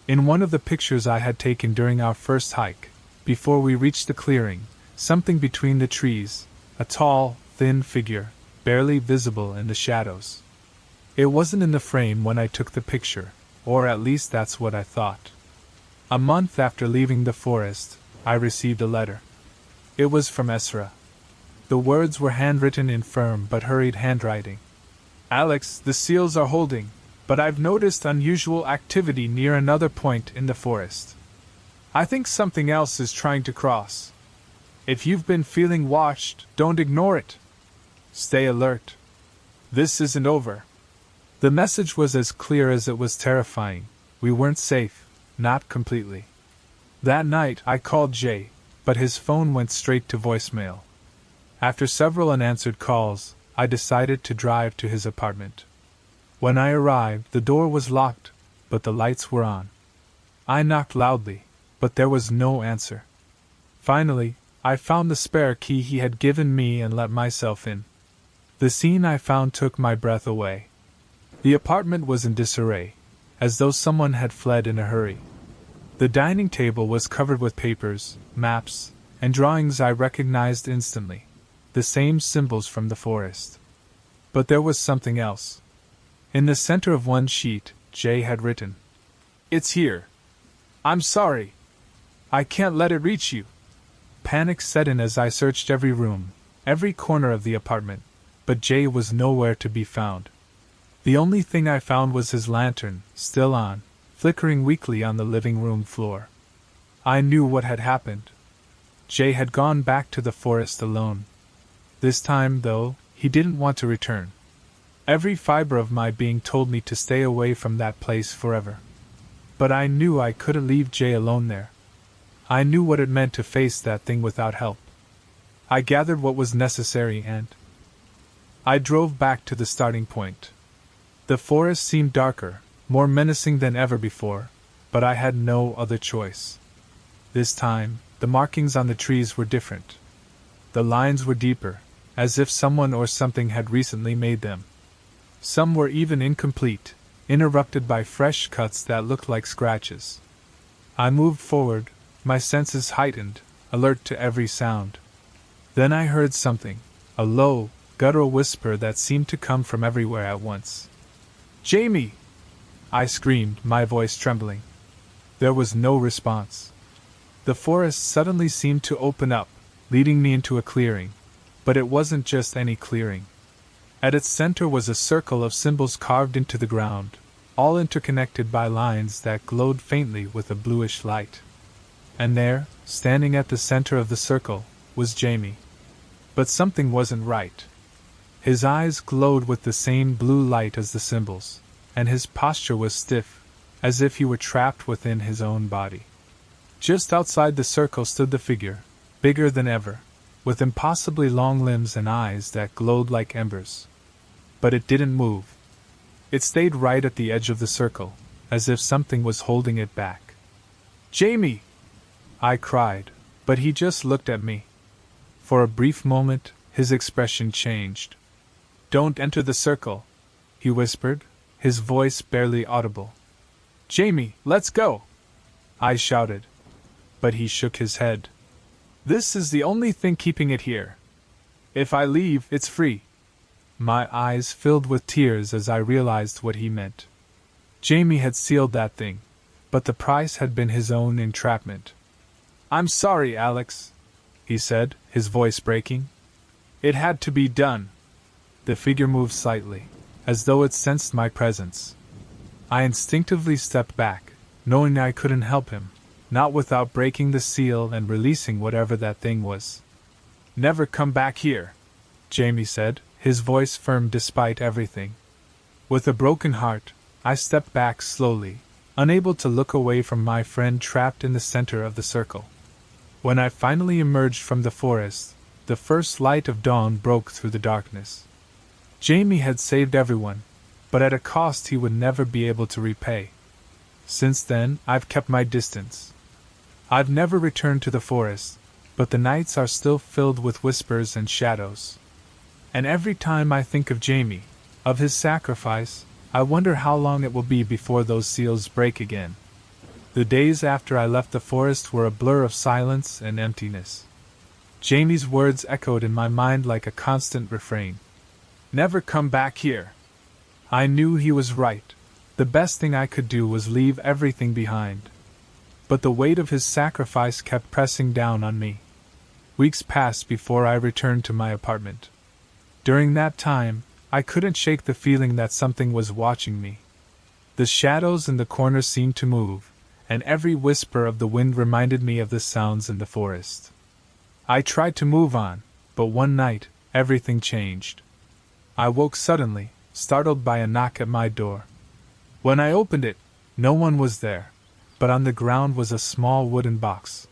Speaker 1: In one of the pictures I had taken during our first hike, before we reached the clearing, something between the trees, a tall, thin figure, barely visible in the shadows. It wasn't in the frame when I took the picture, or at least that's what I thought. A month after leaving the forest, I received a letter. It was from Esra. The words were handwritten in firm but hurried handwriting. "Alex, the seals are holding, but I've noticed unusual activity near another point in the forest. I think something else is trying to cross. If you've been feeling watched, don't ignore it. Stay alert. This isn't over." The message was as clear as it was terrifying. We weren't safe, not completely. That night I called Jay, but his phone went straight to voicemail. After several unanswered calls, I decided to drive to his apartment. When I arrived, the door was locked, but the lights were on. I knocked loudly, but there was no answer. Finally, I found the spare key he had given me and let myself in. The scene I found took my breath away. The apartment was in disarray, as though someone had fled in a hurry. The dining table was covered with papers, maps, and drawings I recognized instantly, the same symbols from the forest. But there was something else. In the center of one sheet, Jay had written, "It's here. I'm sorry. I can't let it reach you." Panic set in as I searched every room, every corner of the apartment, but Jay was nowhere to be found. The only thing I found was his lantern, still on, flickering weakly on the living room floor. I knew what had happened. Jay had gone back to the forest alone. This time, though, he didn't want to return. Every fiber of my being told me to stay away from that place forever. But I knew I couldn't leave Jay alone there. I knew what it meant to face that thing without help. I gathered what was necessary and I drove back to the starting point. The forest seemed darker, more menacing than ever before, but I had no other choice. This time, the markings on the trees were different. The lines were deeper, as if someone or something had recently made them. Some were even incomplete, interrupted by fresh cuts that looked like scratches. I moved forward, my senses heightened, alert to every sound. Then I heard something, a low, guttural whisper that seemed to come from everywhere at once. "Jamie!" I screamed, my voice trembling. There was no response. The forest suddenly seemed to open up, leading me into a clearing. But it wasn't just any clearing. At its center was a circle of symbols carved into the ground, all interconnected by lines that glowed faintly with a bluish light. And there, standing at the center of the circle, was Jamie. But something wasn't right. His eyes glowed with the same blue light as the symbols, and his posture was stiff, as if he were trapped within his own body. Just outside the circle stood the figure, bigger than ever, with impossibly long limbs and eyes that glowed like embers. But it didn't move. It stayed right at the edge of the circle, as if something was holding it back. "Jamie!" I cried, but he just looked at me. For a brief moment, his expression changed. "Don't enter the circle," he whispered, his voice barely audible. "Jamie, let's go!" I shouted. But he shook his head. "This is the only thing keeping it here. If I leave, it's free." My eyes filled with tears as I realized what he meant. Jamie had sealed that thing, but the price had been his own entrapment. "I'm sorry, Alex," he said, his voice breaking. "It had to be done." The figure moved slightly, as though it sensed my presence. I instinctively stepped back, knowing I couldn't help him, not without breaking the seal and releasing whatever that thing was. "Never come back here," Jamie said, his voice firm despite everything. With a broken heart, I stepped back slowly, unable to look away from my friend trapped in the center of the circle. When I finally emerged from the forest, the first light of dawn broke through the darkness. Jamie had saved everyone, but at a cost he would never be able to repay. Since then, I've kept my distance. I've never returned to the forest, but the nights are still filled with whispers and shadows. And every time I think of Jamie, of his sacrifice, I wonder how long it will be before those seals break again. The days after I left the forest were a blur of silence and emptiness. Jamie's words echoed in my mind like a constant refrain. "Never come back here." I knew he was right. The best thing I could do was leave everything behind. But the weight of his sacrifice kept pressing down on me. Weeks passed before I returned to my apartment. During that time, I couldn't shake the feeling that something was watching me. The shadows in the corners seemed to move, and every whisper of the wind reminded me of the sounds in the forest. I tried to move on, but one night, everything changed. I woke suddenly, startled by a knock at my door. When I opened it, no one was there, but on the ground was a small wooden box.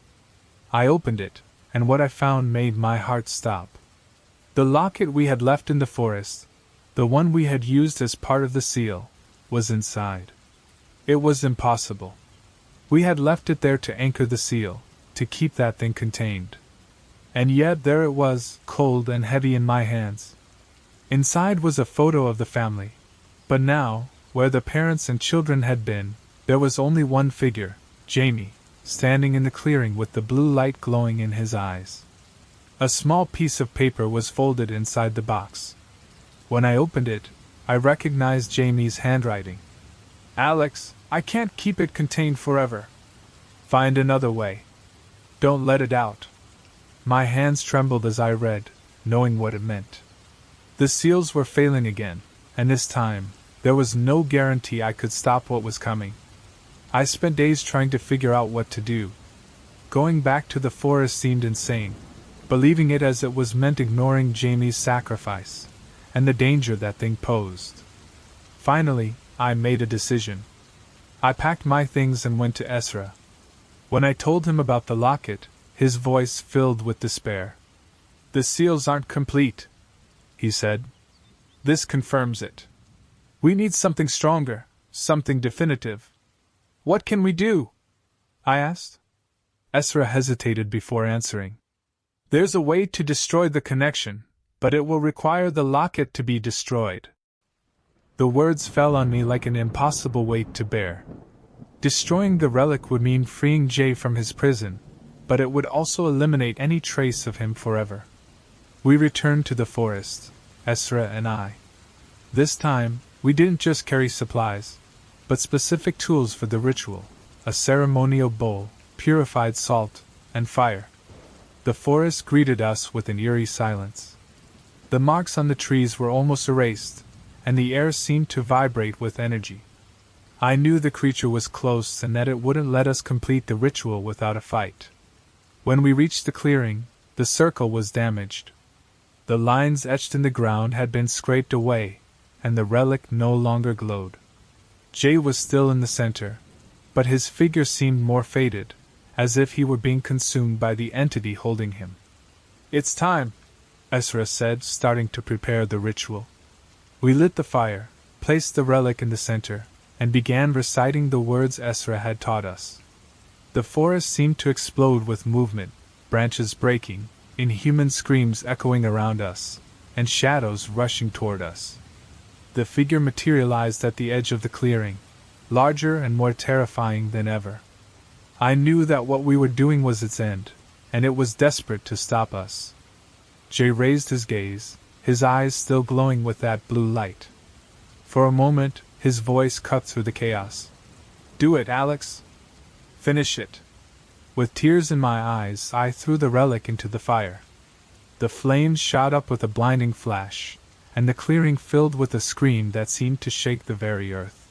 Speaker 1: I opened it, and what I found made my heart stop. The locket we had left in the forest, the one we had used as part of the seal, was inside. It was impossible. We had left it there to anchor the seal, to keep that thing contained. And yet there it was, cold and heavy in my hands. Inside was a photo of the family, but now, where the parents and children had been, there was only one figure, Jamie, standing in the clearing with the blue light glowing in his eyes. A small piece of paper was folded inside the box. When I opened it, I recognized Jamie's handwriting. "Alex, I can't keep it contained forever. Find another way. Don't let it out." My hands trembled as I read, knowing what it meant. The seals were failing again, and this time, there was no guarantee I could stop what was coming. I spent days trying to figure out what to do. Going back to the forest seemed insane. Believing it as it was meant ignoring Jamie's sacrifice, and the danger that thing posed. Finally, I made a decision. I packed my things and went to Ezra. When I told him about the locket, his voice filled with despair. "The seals aren't complete," he said. "This confirms it. We need something stronger, something definitive." "What can we do?" I asked. Ezra hesitated before answering. "There's a way to destroy the connection, but it will require the locket to be destroyed." The words fell on me like an impossible weight to bear. Destroying the relic would mean freeing Jay from his prison, but it would also eliminate any trace of him forever. We returned to the forest, Ezra and I. This time, we didn't just carry supplies, but specific tools for the ritual: a ceremonial bowl, purified salt, and fire. The forest greeted us with an eerie silence. The marks on the trees were almost erased, and the air seemed to vibrate with energy. I knew the creature was close and that it wouldn't let us complete the ritual without a fight. When we reached the clearing, the circle was damaged. The lines etched in the ground had been scraped away, and the relic no longer glowed. Jay was still in the center, but his figure seemed more faded, as if he were being consumed by the entity holding him. "It's time," Ezra said, starting to prepare the ritual. We lit the fire, placed the relic in the center, and began reciting the words Ezra had taught us. The forest seemed to explode with movement, branches breaking, inhuman screams echoing around us, and shadows rushing toward us. The figure materialized at the edge of the clearing, larger and more terrifying than ever. I knew that what we were doing was its end, and it was desperate to stop us. Jay raised his gaze, his eyes still glowing with that blue light. For a moment, His voice cut through the chaos. "Do it, Alex! Finish it!" With tears in my eyes, I threw the relic into the fire. The flames shot up with a blinding flash, and the clearing filled with a scream that seemed to shake the very earth.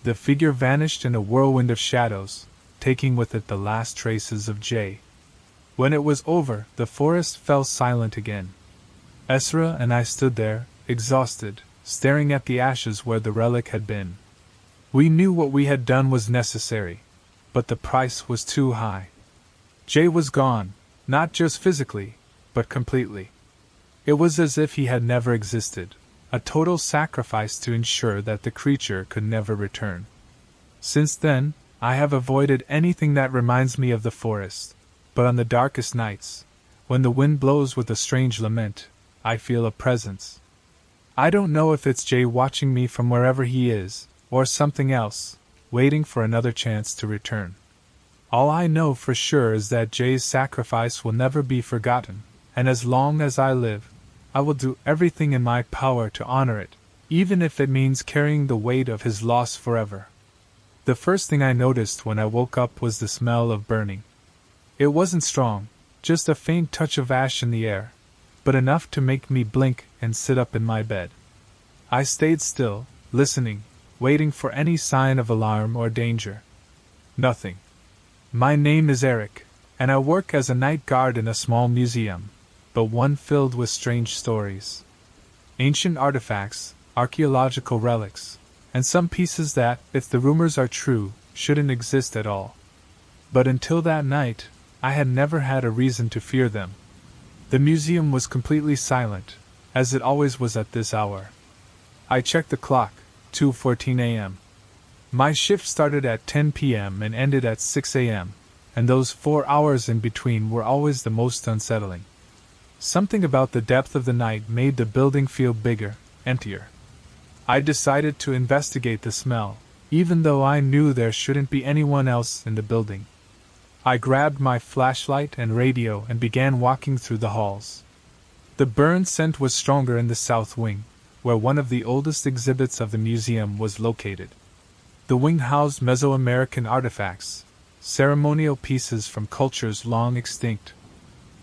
Speaker 1: The figure vanished in a whirlwind of shadows, taking with it the last traces of Jay. When it was over, the forest fell silent again. Ezra and I stood there, exhausted, staring at the ashes where the relic had been. We knew what we had done was necessary, but the price was too high. Jay was gone, not just physically, but completely. It was as if he had never existed, a total sacrifice to ensure that the creature could never return. Since then, I have avoided anything that reminds me of the forest, but on the darkest nights, when the wind blows with a strange lament, I feel a presence. I don't know if it's Jay watching me from wherever he is, or something else, waiting for another chance to return. All I know for sure is that Jay's sacrifice will never be forgotten, and as long as I live, I will do everything in my power to honor it, even if it means carrying the weight of his loss forever. The first thing I noticed when I woke up was the smell of burning. It wasn't strong, just a faint touch of ash in the air, but enough to make me blink and sit up in my bed. I stayed still, listening, waiting for any sign of alarm or danger. Nothing. My name is Eric, and I work as a night guard in a small museum, but one filled with strange stories. Ancient artifacts, archaeological relics, and some pieces that, if the rumors are true, shouldn't exist at all. But until that night, I had never had a reason to fear them. The museum was completely silent, as it always was at this hour. I checked the clock, 2:14 a.m. My shift started at 10 p.m. and ended at 6 a.m., and those 4 hours in between were always the most unsettling. Something about the depth of the night made the building feel bigger, emptier. I decided to investigate the smell, even though I knew there shouldn't be anyone else in the building. I grabbed my flashlight and radio and began walking through the halls. The burn scent was stronger in the south wing, where one of the oldest exhibits of the museum was located. The wing housed Mesoamerican artifacts, ceremonial pieces from cultures long extinct.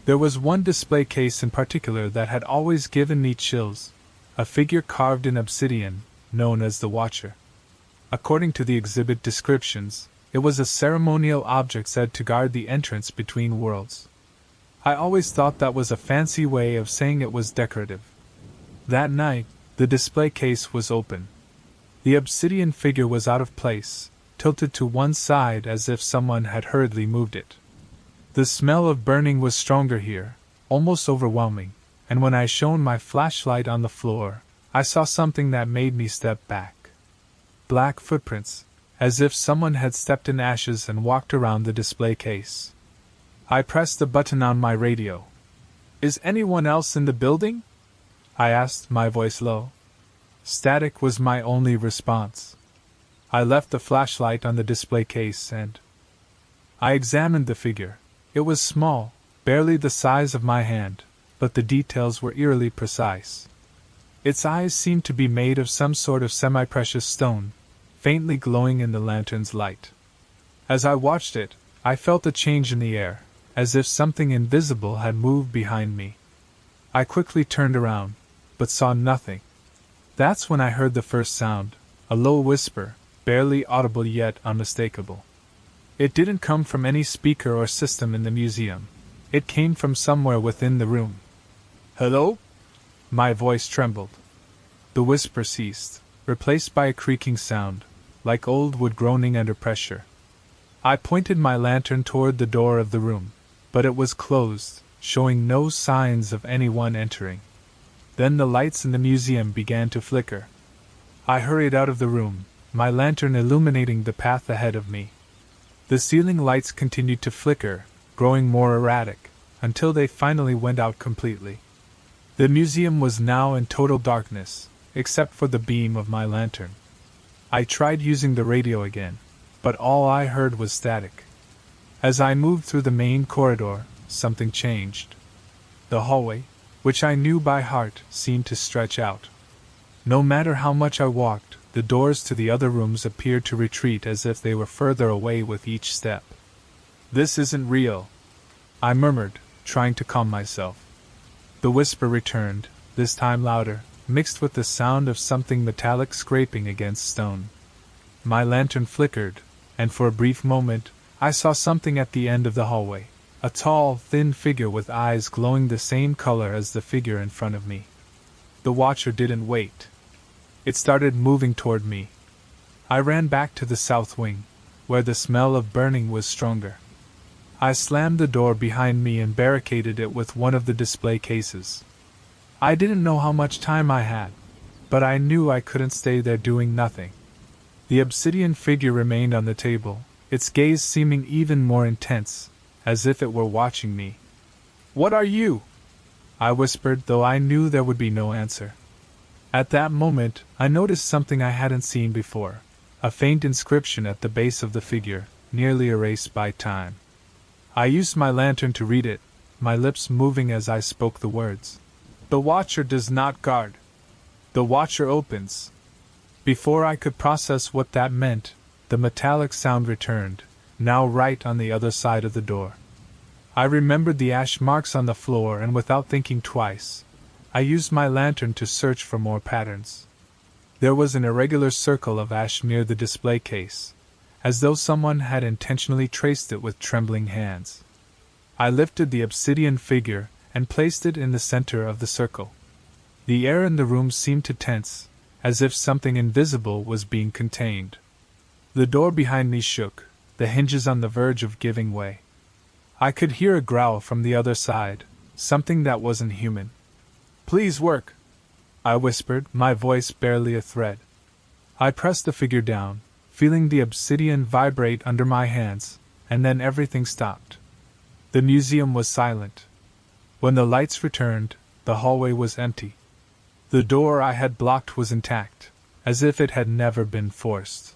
Speaker 1: There was one display case in particular that had always given me chills, a figure carved in obsidian, known as the Watcher. According to the exhibit descriptions, it was a ceremonial object said to guard the entrance between worlds. I always thought that was a fancy way of saying it was decorative. That night, the display case was open. The obsidian figure was out of place, tilted to one side as if someone had hurriedly moved it. The smell of burning was stronger here, almost overwhelming, and when I shone my flashlight on the floor, I saw something that made me step back. Black footprints, as if someone had stepped in ashes and walked around the display case. I pressed a button on my radio. "Is anyone else in the building?" I asked, my voice low. Static was my only response. I left the flashlight on the display case and I examined the figure. It was small, barely the size of my hand, but the details were eerily precise. Its eyes seemed to be made of some sort of semi-precious stone, faintly glowing in the lantern's light. As I watched it, I felt a change in the air, as if something invisible had moved behind me. I quickly turned around, but saw nothing. That's when I heard the first sound, a low whisper, barely audible yet unmistakable. It didn't come from any speaker or system in the museum. It came from somewhere within the room. "Hello?" My voice trembled. The whisper ceased, replaced by a creaking sound, like old wood groaning under pressure. I pointed my lantern toward the door of the room, but it was closed, showing no signs of anyone entering. Then the lights in the museum began to flicker. I hurried out of the room, my lantern illuminating the path ahead of me. The ceiling lights continued to flicker, growing more erratic, until they finally went out completely. The museum was now in total darkness, except for the beam of my lantern. I tried using the radio again, but all I heard was static. As I moved through the main corridor, something changed. The hallway, which I knew by heart, seemed to stretch out. No matter how much I walked, the doors to the other rooms appeared to retreat as if they were further away with each step. "This isn't real," I murmured, trying to calm myself. The whisper returned, this time louder, mixed with the sound of something metallic scraping against stone. My lantern flickered, and for a brief moment, I saw something at the end of the hallway, a tall, thin figure with eyes glowing the same color as the figure in front of me. The watcher didn't wait. It started moving toward me. I ran back to the south wing, where the smell of burning was stronger. I slammed the door behind me and barricaded it with one of the display cases. I didn't know how much time I had, but I knew I couldn't stay there doing nothing. The obsidian figure remained on the table, its gaze seeming even more intense, as if it were watching me. "What are you?" I whispered, though I knew there would be no answer. At that moment, I noticed something I hadn't seen before, a faint inscription at the base of the figure, nearly erased by time. I used my lantern to read it, my lips moving as I spoke the words. "The Watcher does not guard. The Watcher opens." Before I could process what that meant, the metallic sound returned, now right on the other side of the door. I remembered the ash marks on the floor, and without thinking twice, I used my lantern to search for more patterns. There was an irregular circle of ash near the display case, as though someone had intentionally traced it with trembling hands. I lifted the obsidian figure and placed it in the center of the circle. The air in the room seemed to tense, as if something invisible was being contained. The door behind me shook, the hinges on the verge of giving way. I could hear a growl from the other side, something that wasn't human. "Please work," I whispered, my voice barely a thread. I pressed the figure down, feeling the obsidian vibrate under my hands, and then everything stopped. The museum was silent. When the lights returned, the hallway was empty. The door I had blocked was intact, as if it had never been forced.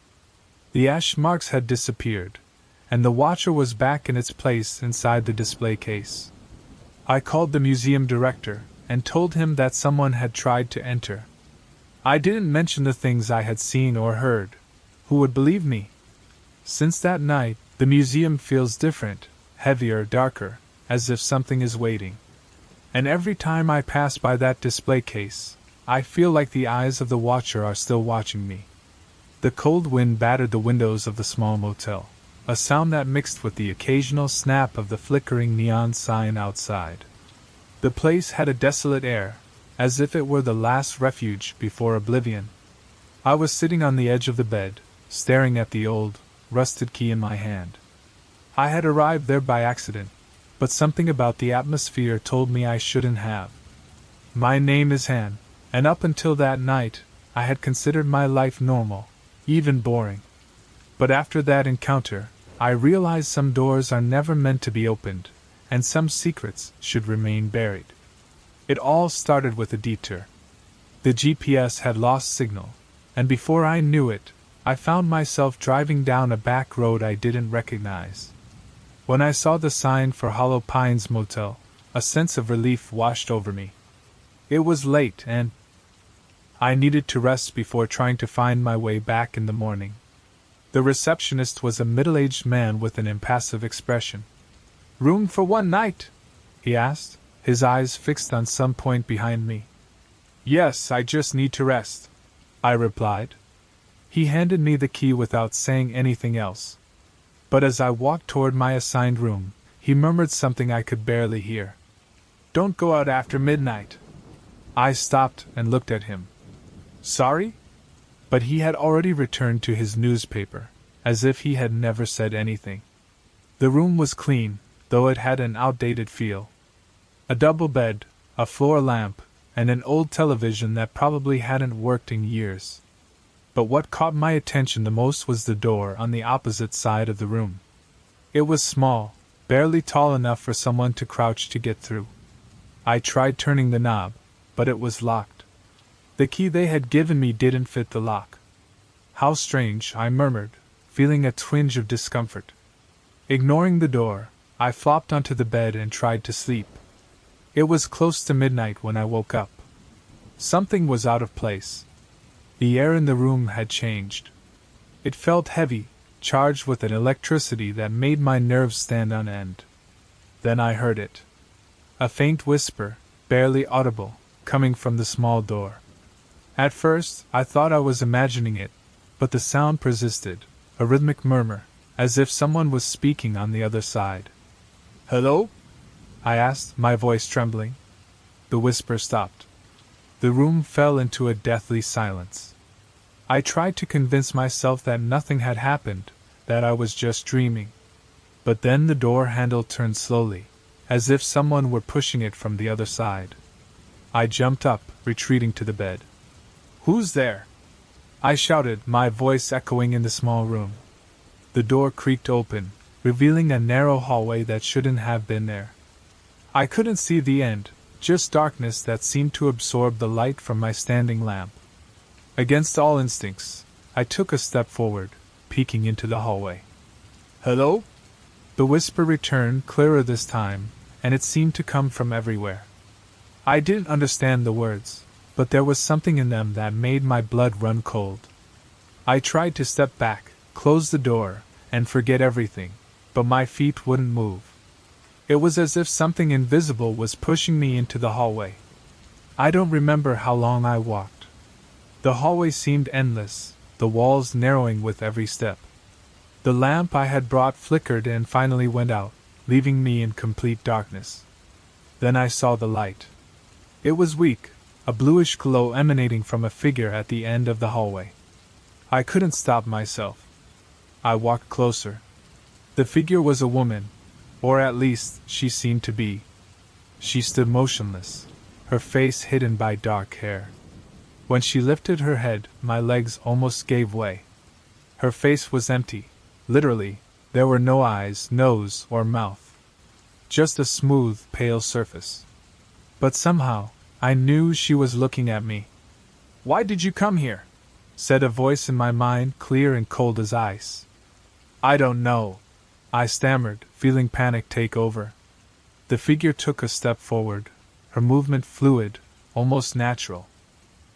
Speaker 1: The ash marks had disappeared, and the Watcher was back in its place inside the display case. I called the museum director and told him that someone had tried to enter. I didn't mention the things I had seen or heard. Who would believe me? Since that night, the museum feels different, heavier, darker, as if something is waiting. And every time I pass by that display case, I feel like the eyes of the Watcher are still watching me. The cold wind battered the windows of the small motel, a sound that mixed with the occasional snap of the flickering neon sign outside. The place had a desolate air, as if it were the last refuge before oblivion. I was sitting on the edge of the bed, staring at the old, rusted key in my hand. I had arrived there by accident, but something about the atmosphere told me I shouldn't have. My name is Han, and up until that night, I had considered my life normal, even boring. But after that encounter, I realized some doors are never meant to be opened, and some secrets should remain buried. It all started with a detour. The GPS had lost signal, and before I knew it, I found myself driving down a back road I didn't recognize. When I saw the sign for Hollow Pines Motel, a sense of relief washed over me. It was late, and I needed to rest before trying to find my way back in the morning. The receptionist was a middle-aged man with an impassive expression. "Room for one night?" he asked, his eyes fixed on some point behind me. "Yes, I just need to rest," I replied. He handed me the key without saying anything else. But as I walked toward my assigned room, he murmured something I could barely hear. "Don't go out after midnight." I stopped and looked at him. "Sorry?" But he had already returned to his newspaper, as if he had never said anything. The room was clean, though it had an outdated feel. A double bed, a floor lamp, and an old television that probably hadn't worked in years. But what caught my attention the most was the door on the opposite side of the room. It was small, barely tall enough for someone to crouch to get through. I tried turning the knob, but it was locked. The key they had given me didn't fit the lock. "How strange," I murmured, feeling a twinge of discomfort. Ignoring the door, I flopped onto the bed and tried to sleep. It was close to midnight when I woke up. Something was out of place. The air in the room had changed. It felt heavy, charged with an electricity that made my nerves stand on end. Then I heard it. A faint whisper, barely audible, coming from the small door. At first, I thought I was imagining it, but the sound persisted, a rhythmic murmur, as if someone was speaking on the other side. "Hello?" I asked, my voice trembling. The whisper stopped. The room fell into a deathly silence. I tried to convince myself that nothing had happened, that I was just dreaming. But then the door handle turned slowly, as if someone were pushing it from the other side. I jumped up, retreating to the bed. "Who's there?" I shouted, my voice echoing in the small room. The door creaked open, revealing a narrow hallway that shouldn't have been there. I couldn't see the end, just darkness that seemed to absorb the light from my standing lamp. Against all instincts, I took a step forward, peeking into the hallway. "Hello?" The whisper returned, clearer this time, and it seemed to come from everywhere. I didn't understand the words, but there was something in them that made my blood run cold. I tried to step back, close the door, and forget everything, but my feet wouldn't move. It was as if something invisible was pushing me into the hallway. I don't remember how long I walked. The hallway seemed endless, the walls narrowing with every step. The lamp I had brought flickered and finally went out, leaving me in complete darkness. Then I saw the light. It was weak, a bluish glow emanating from a figure at the end of the hallway. I couldn't stop myself. I walked closer. The figure was a woman, or at least she seemed to be. She stood motionless, her face hidden by dark hair. When she lifted her head, my legs almost gave way. Her face was empty. Literally, there were no eyes, nose, or mouth. Just a smooth, pale surface. But somehow, I knew she was looking at me. "Why did you come here?" said a voice in my mind, clear and cold as ice. "I don't know," I stammered, feeling panic take over. The figure took a step forward, her movement fluid, almost natural.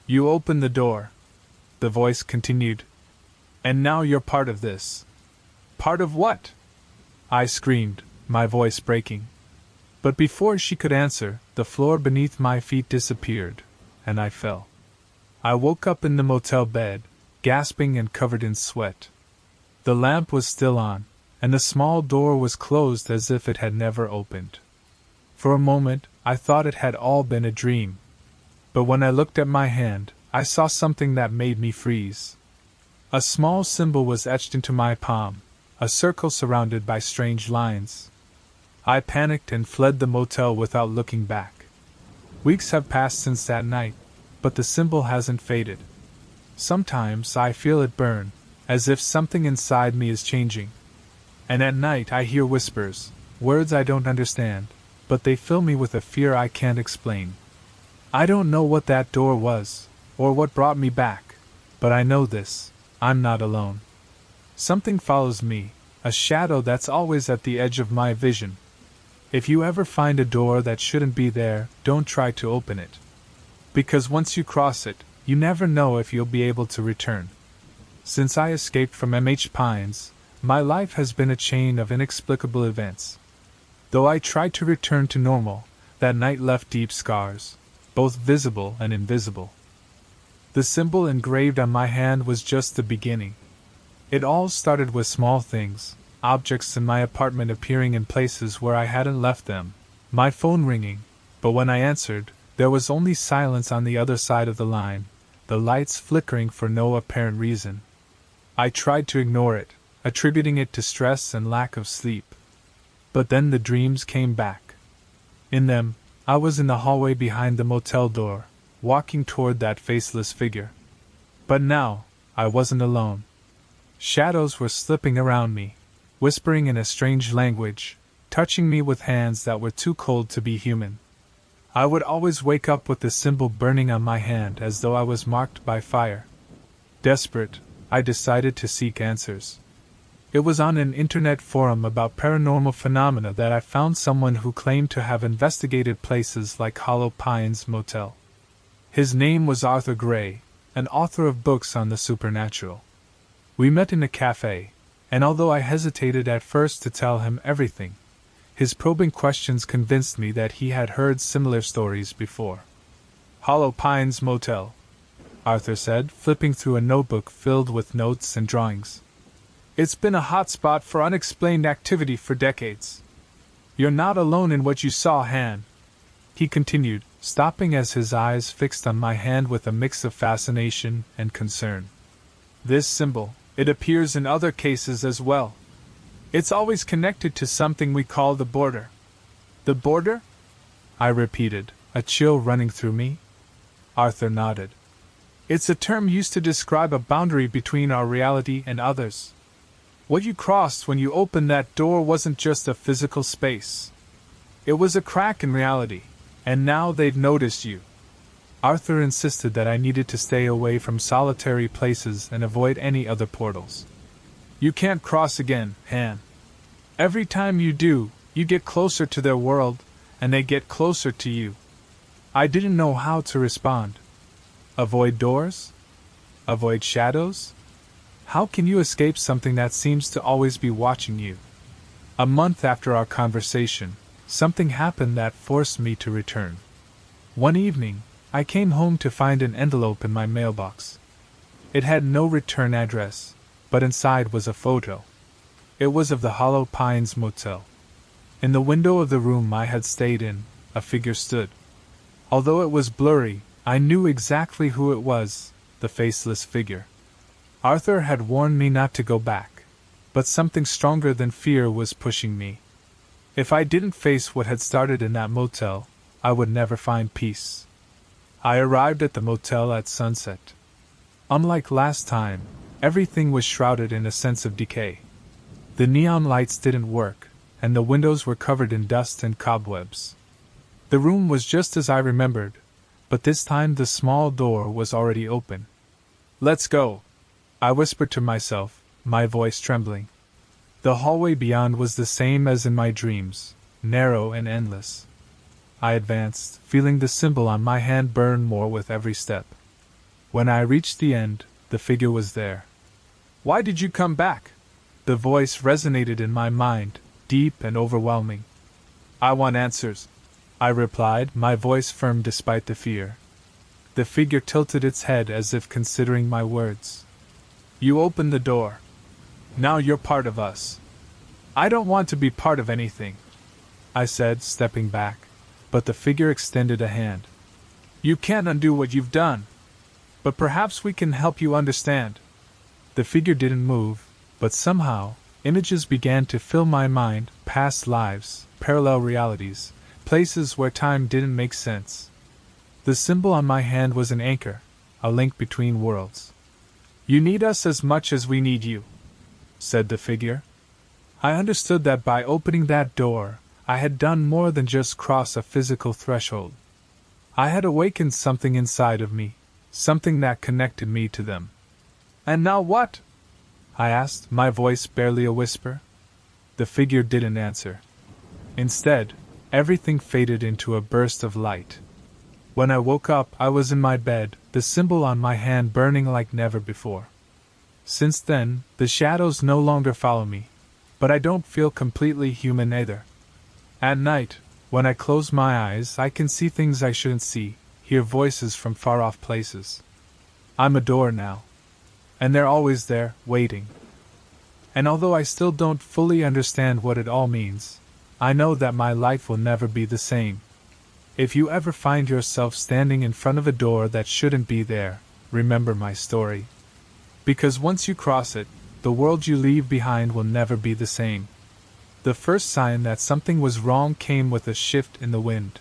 Speaker 1: "You opened the door," the voice continued. "And now you're part of this." "Part of what?" I screamed, my voice breaking. But before she could answer, the floor beneath my feet disappeared, and I fell. I woke up in the motel bed, gasping and covered in sweat. The lamp was still on, and the small door was closed as if it had never opened. For a moment, I thought it had all been a dream. But when I looked at my hand, I saw something that made me freeze. A small symbol was etched into my palm, a circle surrounded by strange lines. I panicked and fled the motel without looking back. Weeks have passed since that night, but the symbol hasn't faded. Sometimes I feel it burn, as if something inside me is changing. And at night I hear whispers, words I don't understand, but they fill me with a fear I can't explain. I don't know what that door was, or what brought me back, but I know this: I'm not alone. Something follows me, a shadow that's always at the edge of my vision. If you ever find a door that shouldn't be there, don't try to open it. Because once you cross it, you never know if you'll be able to return. Since I escaped from MH Pines, my life has been a chain of inexplicable events. Though I tried to return to normal, that night left deep scars, both visible and invisible. The symbol engraved on my hand was just the beginning. It all started with small things, objects in my apartment appearing in places where I hadn't left them, my phone ringing, but when I answered, there was only silence on the other side of the line, the lights flickering for no apparent reason. I tried to ignore it, attributing it to stress and lack of sleep. But then the dreams came back. In them, I was in the hallway behind the motel door, walking toward that faceless figure. But now, I wasn't alone. Shadows were slipping around me, whispering in a strange language, touching me with hands that were too cold to be human. I would always wake up with the symbol burning on my hand as though I was marked by fire. Desperate, I decided to seek answers. It was on an internet forum about paranormal phenomena that I found someone who claimed to have investigated places like Hollow Pines Motel. His name was Arthur Gray, an author of books on the supernatural. We met in a cafe, and although I hesitated at first to tell him everything, his probing questions convinced me that he had heard similar stories before. Hollow Pines Motel, Arthur said, flipping through a notebook filled with notes and drawings. It's been a hotspot for unexplained activity for decades. You're not alone in what you saw, Han, he continued, stopping as his eyes fixed on my hand with a mix of fascination and concern. This symbol, it appears in other cases as well. It's always connected to something we call the border. The border? I repeated, a chill running through me. Arthur nodded. It's a term used to describe a boundary between our reality and others. What you crossed when you opened that door wasn't just a physical space. It was a crack in reality, and now they've noticed you. Arthur insisted that I needed to stay away from solitary places and avoid any other portals. You can't cross again, Han. Every time you do, you get closer to their world, and they get closer to you. I didn't know how to respond. Avoid doors? Avoid shadows? How can you escape something that seems to always be watching you? A month after our conversation, something happened that forced me to return. One evening, I came home to find an envelope in my mailbox. It had no return address, but inside was a photo. It was of the Hollow Pines Motel. In the window of the room I had stayed in, a figure stood. Although it was blurry, I knew exactly who it was, the faceless figure. Arthur had warned me not to go back, but something stronger than fear was pushing me. If I didn't face what had started in that motel, I would never find peace. I arrived at the motel at sunset. Unlike last time, everything was shrouded in a sense of decay. The neon lights didn't work, and the windows were covered in dust and cobwebs. The room was just as I remembered, but this time the small door was already open. "Let's go," I whispered to myself, my voice trembling. The hallway beyond was the same as in my dreams, narrow and endless. I advanced, feeling the symbol on my hand burn more with every step. When I reached the end, the figure was there. "Why did you come back?" The voice resonated in my mind, deep and overwhelming. "I want answers," I replied, my voice firm despite the fear. The figure tilted its head as if considering my words. "You opened the door. Now you're part of us." "I don't want to be part of anything," I said, stepping back, but the figure extended a hand. "You can't undo what you've done. But perhaps we can help you understand." The figure didn't move, but somehow, images began to fill my mind, past lives, parallel realities, places where time didn't make sense. The symbol on my hand was an anchor, a link between worlds. "You need us as much as we need you," said the figure. I understood that by opening that door, I had done more than just cross a physical threshold. I had awakened something inside of me, something that connected me to them. "And now what?" I asked, my voice barely a whisper. The figure didn't answer. Instead, everything faded into a burst of light. When I woke up, I was in my bed, the symbol on my hand burning like never before. Since then, the shadows no longer follow me, but I don't feel completely human either. At night, when I close my eyes, I can see things I shouldn't see, hear voices from far-off places. I'm a door now, and they're always there, waiting. And although I still don't fully understand what it all means, I know that my life will never be the same. If you ever find yourself standing in front of a door that shouldn't be there, remember my story. Because once you cross it, the world you leave behind will never be the same. The first sign that something was wrong came with a shift in the wind.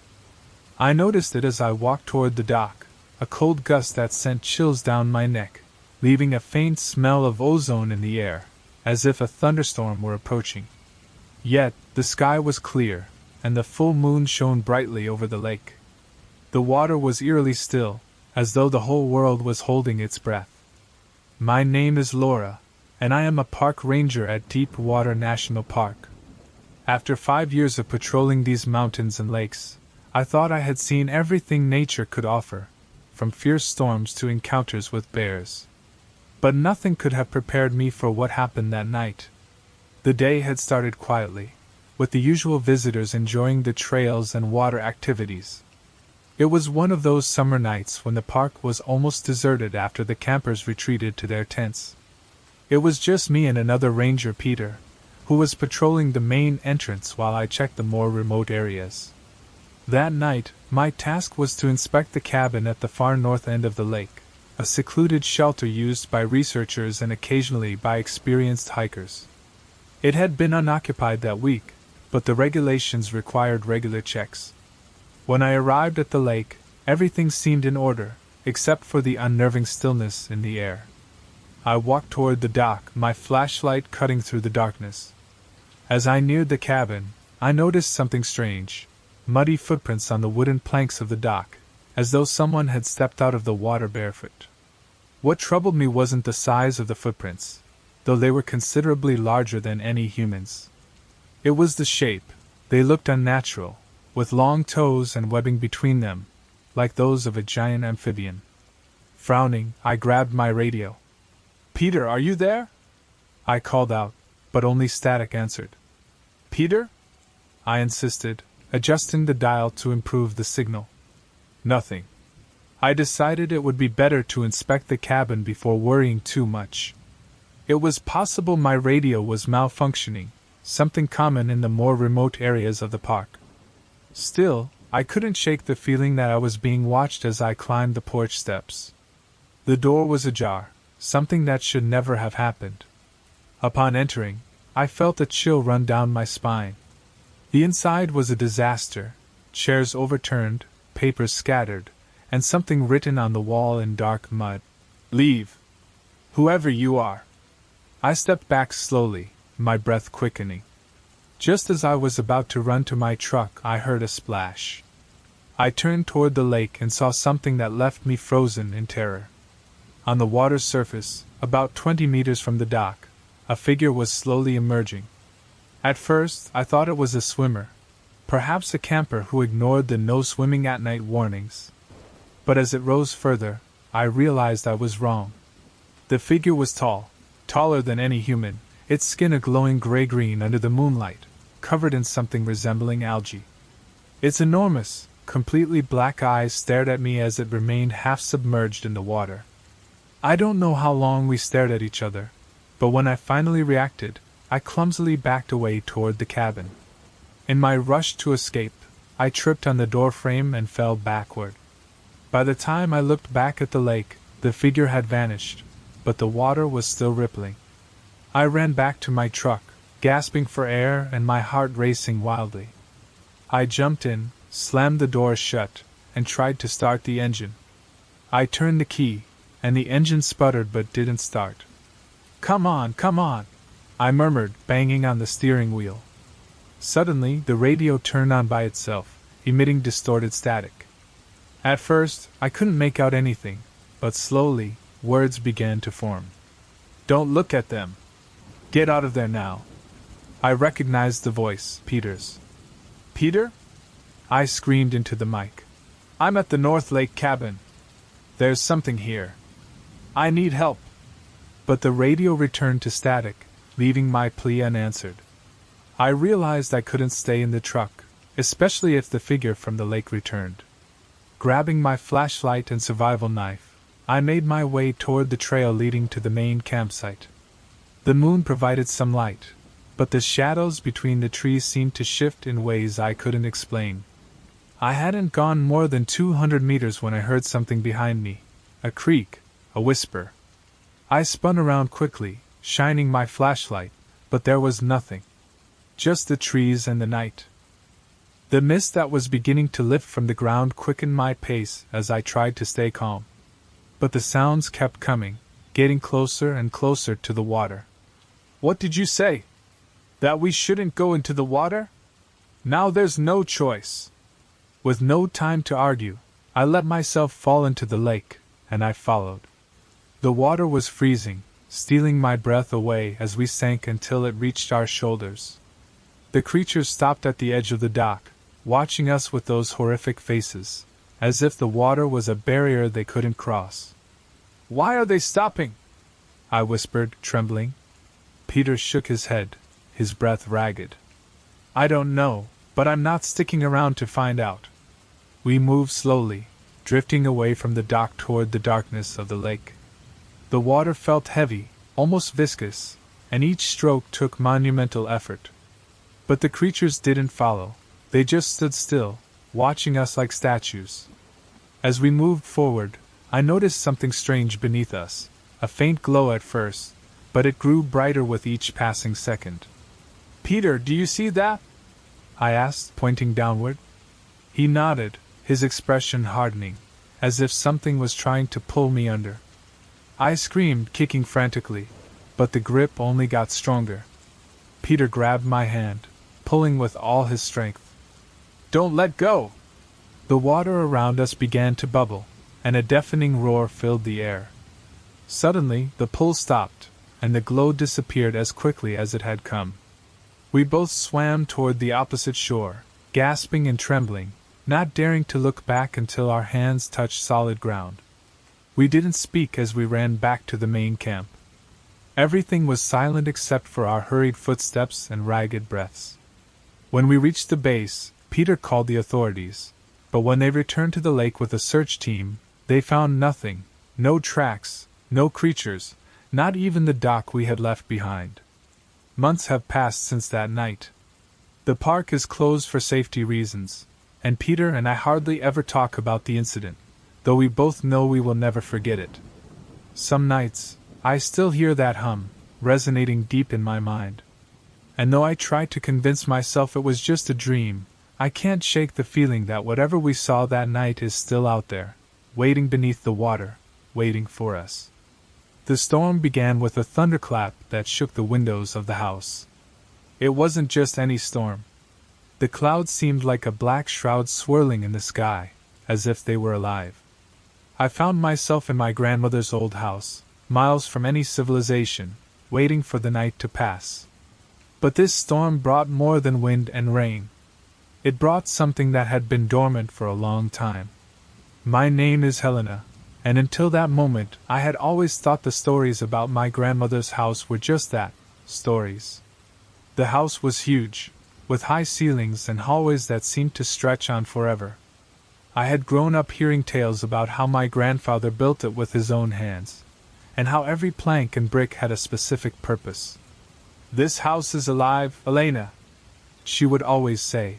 Speaker 1: I noticed it as I walked toward the dock, a cold gust that sent chills down my neck, leaving a faint smell of ozone in the air, as if a thunderstorm were approaching. Yet, the sky was clear, and the full moon shone brightly over the lake. The water was eerily still, as though the whole world was holding its breath. My name is Laura, and I am a park ranger at Deepwater National Park. After 5 years of patrolling these mountains and lakes, I thought I had seen everything nature could offer, from fierce storms to encounters with bears. But nothing could have prepared me for what happened that night. The day had started quietly, with the usual visitors enjoying the trails and water activities. It was one of those summer nights when the park was almost deserted after the campers retreated to their tents. It was just me and another ranger, Peter, who was patrolling the main entrance while I checked the more remote areas. That night, my task was to inspect the cabin at the far north end of the lake, a secluded shelter used by researchers and occasionally by experienced hikers. It had been unoccupied that week, but the regulations required regular checks. When I arrived at the lake, everything seemed in order, except for the unnerving stillness in the air. I walked toward the dock, my flashlight cutting through the darkness. As I neared the cabin, I noticed something strange: muddy footprints on the wooden planks of the dock, as though someone had stepped out of the water barefoot. What troubled me wasn't the size of the footprints, though they were considerably larger than any humans. It was the shape. They looked unnatural, with long toes and webbing between them, like those of a giant amphibian. Frowning, I grabbed my radio. "Peter, are you there?" I called out, but only static answered. "Peter?" I insisted, adjusting the dial to improve the signal. Nothing. I decided it would be better to inspect the cabin before worrying too much. It was possible my radio was malfunctioning, something common in the more remote areas of the park. Still, I couldn't shake the feeling that I was being watched as I climbed the porch steps. The door was ajar, something that should never have happened. Upon entering, I felt a chill run down my spine. The inside was a disaster: chairs overturned, papers scattered, and something written on the wall in dark mud. "Leave! Whoever you are!" I stepped back slowly, my breath quickening. Just as I was about to run to my truck, I heard a splash. I turned toward the lake and saw something that left me frozen in terror. On the water's surface, about 20 meters from the dock, a figure was slowly emerging. At first, I thought it was a swimmer, perhaps a camper who ignored the no swimming at night warnings. But as it rose further, I realized I was wrong. The figure was tall, taller than any human, its skin a glowing gray-green under the moonlight, covered in something resembling algae. Its enormous, completely black eyes stared at me as it remained half submerged in the water. I don't know how long we stared at each other, but when I finally reacted, I clumsily backed away toward the cabin. In my rush to escape, I tripped on the doorframe and fell backward. By the time I looked back at the lake, the figure had vanished, but the water was still rippling. I ran back to my truck, gasping for air and my heart racing wildly. I jumped in, slammed the door shut, and tried to start the engine. I turned the key, and the engine sputtered but didn't start. Come on, I murmured, banging on the steering wheel. Suddenly, the radio turned on by itself, emitting distorted static. At first, I couldn't make out anything, but slowly, words began to form. "Don't look at them. Get out of there now." I recognized the voice, Peter's. "Peter?" I screamed into the mic. "I'm at the North Lake cabin. There's something here. I need help." But the radio returned to static, leaving my plea unanswered. I realized I couldn't stay in the truck, especially if the figure from the lake returned. Grabbing my flashlight and survival knife, I made my way toward the trail leading to the main campsite. The moon provided some light, but the shadows between the trees seemed to shift in ways I couldn't explain. I hadn't gone more than 200 meters when I heard something behind me, a creak, a whisper. I spun around quickly, shining my flashlight, but there was nothing. Just the trees and the night. The mist that was beginning to lift from the ground quickened my pace as I tried to stay calm. But the sounds kept coming, getting closer and closer to the water. "What did you say? That we shouldn't go into the water? Now there's no choice." With no time to argue, I let myself fall into the lake, and I followed. The water was freezing, stealing my breath away as we sank until it reached our shoulders. The creatures stopped at the edge of the dock, watching us with those horrific faces. as if the water was a barrier they couldn't cross. "Why are they stopping?" I whispered, trembling. Peter shook his head, his breath ragged. "I don't know, but I'm not sticking around to find out." We moved slowly, drifting away from the dock toward the darkness of the lake. The water felt heavy, almost viscous, and each stroke took monumental effort. But the creatures didn't follow, they just stood still, watching us like statues. As we moved forward, I noticed something strange beneath us, a faint glow at first, but it grew brighter with each passing second. "Peter, do you see that?" I asked, pointing downward. He nodded, his expression hardening, as if something was trying to pull me under. I screamed, kicking frantically, but the grip only got stronger. Peter grabbed my hand, pulling with all his strength. "Don't let go!" The water around us began to bubble, and a deafening roar filled the air. Suddenly, the pull stopped, and the glow disappeared as quickly as it had come. We both swam toward the opposite shore, gasping and trembling, not daring to look back until our hands touched solid ground. We didn't speak as we ran back to the main camp. Everything was silent except for our hurried footsteps and ragged breaths. When we reached the base, Peter called the authorities, but when they returned to the lake with a search team, they found nothing, no tracks, no creatures, not even the dock we had left behind. Months have passed since that night. The park is closed for safety reasons, and Peter and I hardly ever talk about the incident, though we both know we will never forget it. Some nights, I still hear that hum, resonating deep in my mind. And though I try to convince myself it was just a dream, I can't shake the feeling that whatever we saw that night is still out there, waiting beneath the water, waiting for us. The storm began with a thunderclap that shook the windows of the house. It wasn't just any storm. The clouds seemed like a black shroud swirling in the sky, as if they were alive. I found myself in my grandmother's old house, miles from any civilization, waiting for the night to pass. But this storm brought more than wind and rain. It brought something that had been dormant for a long time. My name is Helena, and until that moment I had always thought the stories about my grandmother's house were just that, stories. The house was huge, with high ceilings and hallways that seemed to stretch on forever. I had grown up hearing tales about how my grandfather built it with his own hands, and how every plank and brick had a specific purpose. "This house is alive, Elena," she would always say.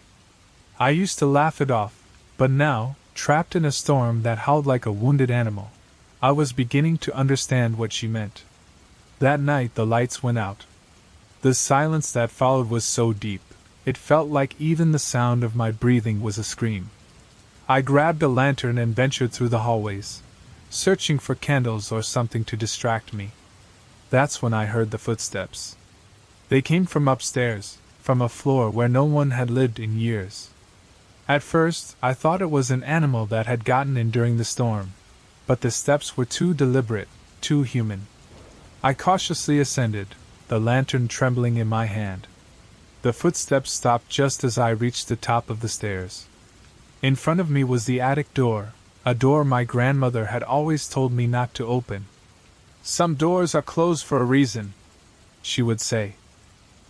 Speaker 1: I used to laugh it off, but now, trapped in a storm that howled like a wounded animal, I was beginning to understand what she meant. That night the lights went out. The silence that followed was so deep, it felt like even the sound of my breathing was a scream. I grabbed a lantern and ventured through the hallways, searching for candles or something to distract me. That's when I heard the footsteps. They came from upstairs, from a floor where no one had lived in years. At first, I thought it was an animal that had gotten in during the storm, but the steps were too deliberate, too human. I cautiously ascended, the lantern trembling in my hand. The footsteps stopped just as I reached the top of the stairs. In front of me was the attic door, a door my grandmother had always told me not to open. "Some doors are closed for a reason," she would say.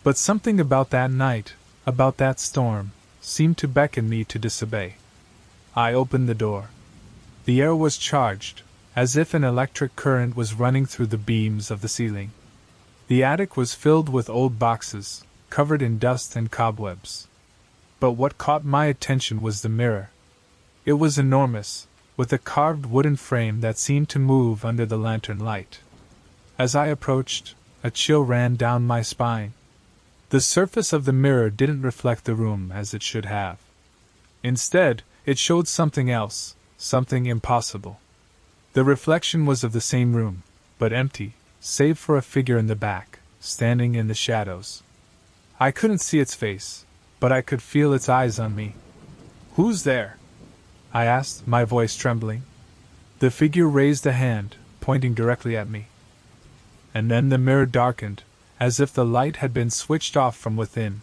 Speaker 1: But something about that night, about that storm, seemed to beckon me to disobey. I opened the door. The air was charged, as if an electric current was running through the beams of the ceiling. The attic was filled with old boxes, covered in dust and cobwebs. But what caught my attention was the mirror. It was enormous, with a carved wooden frame that seemed to move under the lantern light. As I approached, a chill ran down my spine. The surface of the mirror didn't reflect the room as it should have. Instead, it showed something else, something impossible. The reflection was of the same room, but empty, save for a figure in the back, standing in the shadows. I couldn't see its face, but I could feel its eyes on me. "Who's there?" I asked, my voice trembling. The figure raised a hand, pointing directly at me. And then the mirror darkened, as if the light had been switched off from within.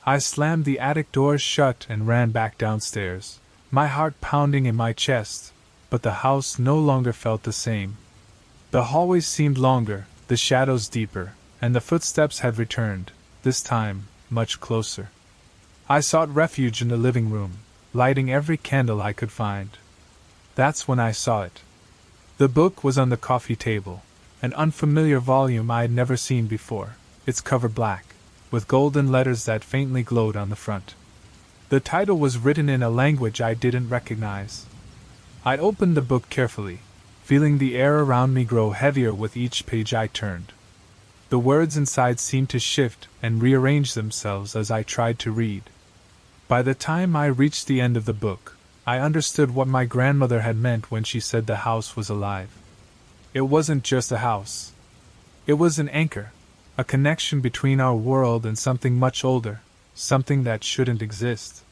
Speaker 1: I slammed the attic doors shut and ran back downstairs, my heart pounding in my chest, but the house no longer felt the same. The hallways seemed longer, the shadows deeper, and the footsteps had returned, this time, much closer. I sought refuge in the living room, lighting every candle I could find. That's when I saw it. The book was on the coffee table, an unfamiliar volume I had never seen before, its cover black, with golden letters that faintly glowed on the front. The title was written in a language I didn't recognize. I opened the book carefully, feeling the air around me grow heavier with each page I turned. The words inside seemed to shift and rearrange themselves as I tried to read. By the time I reached the end of the book, I understood what my grandmother had meant when she said the house was alive. It wasn't just a house. It was an anchor, a connection between our world and something much older, something that shouldn't exist.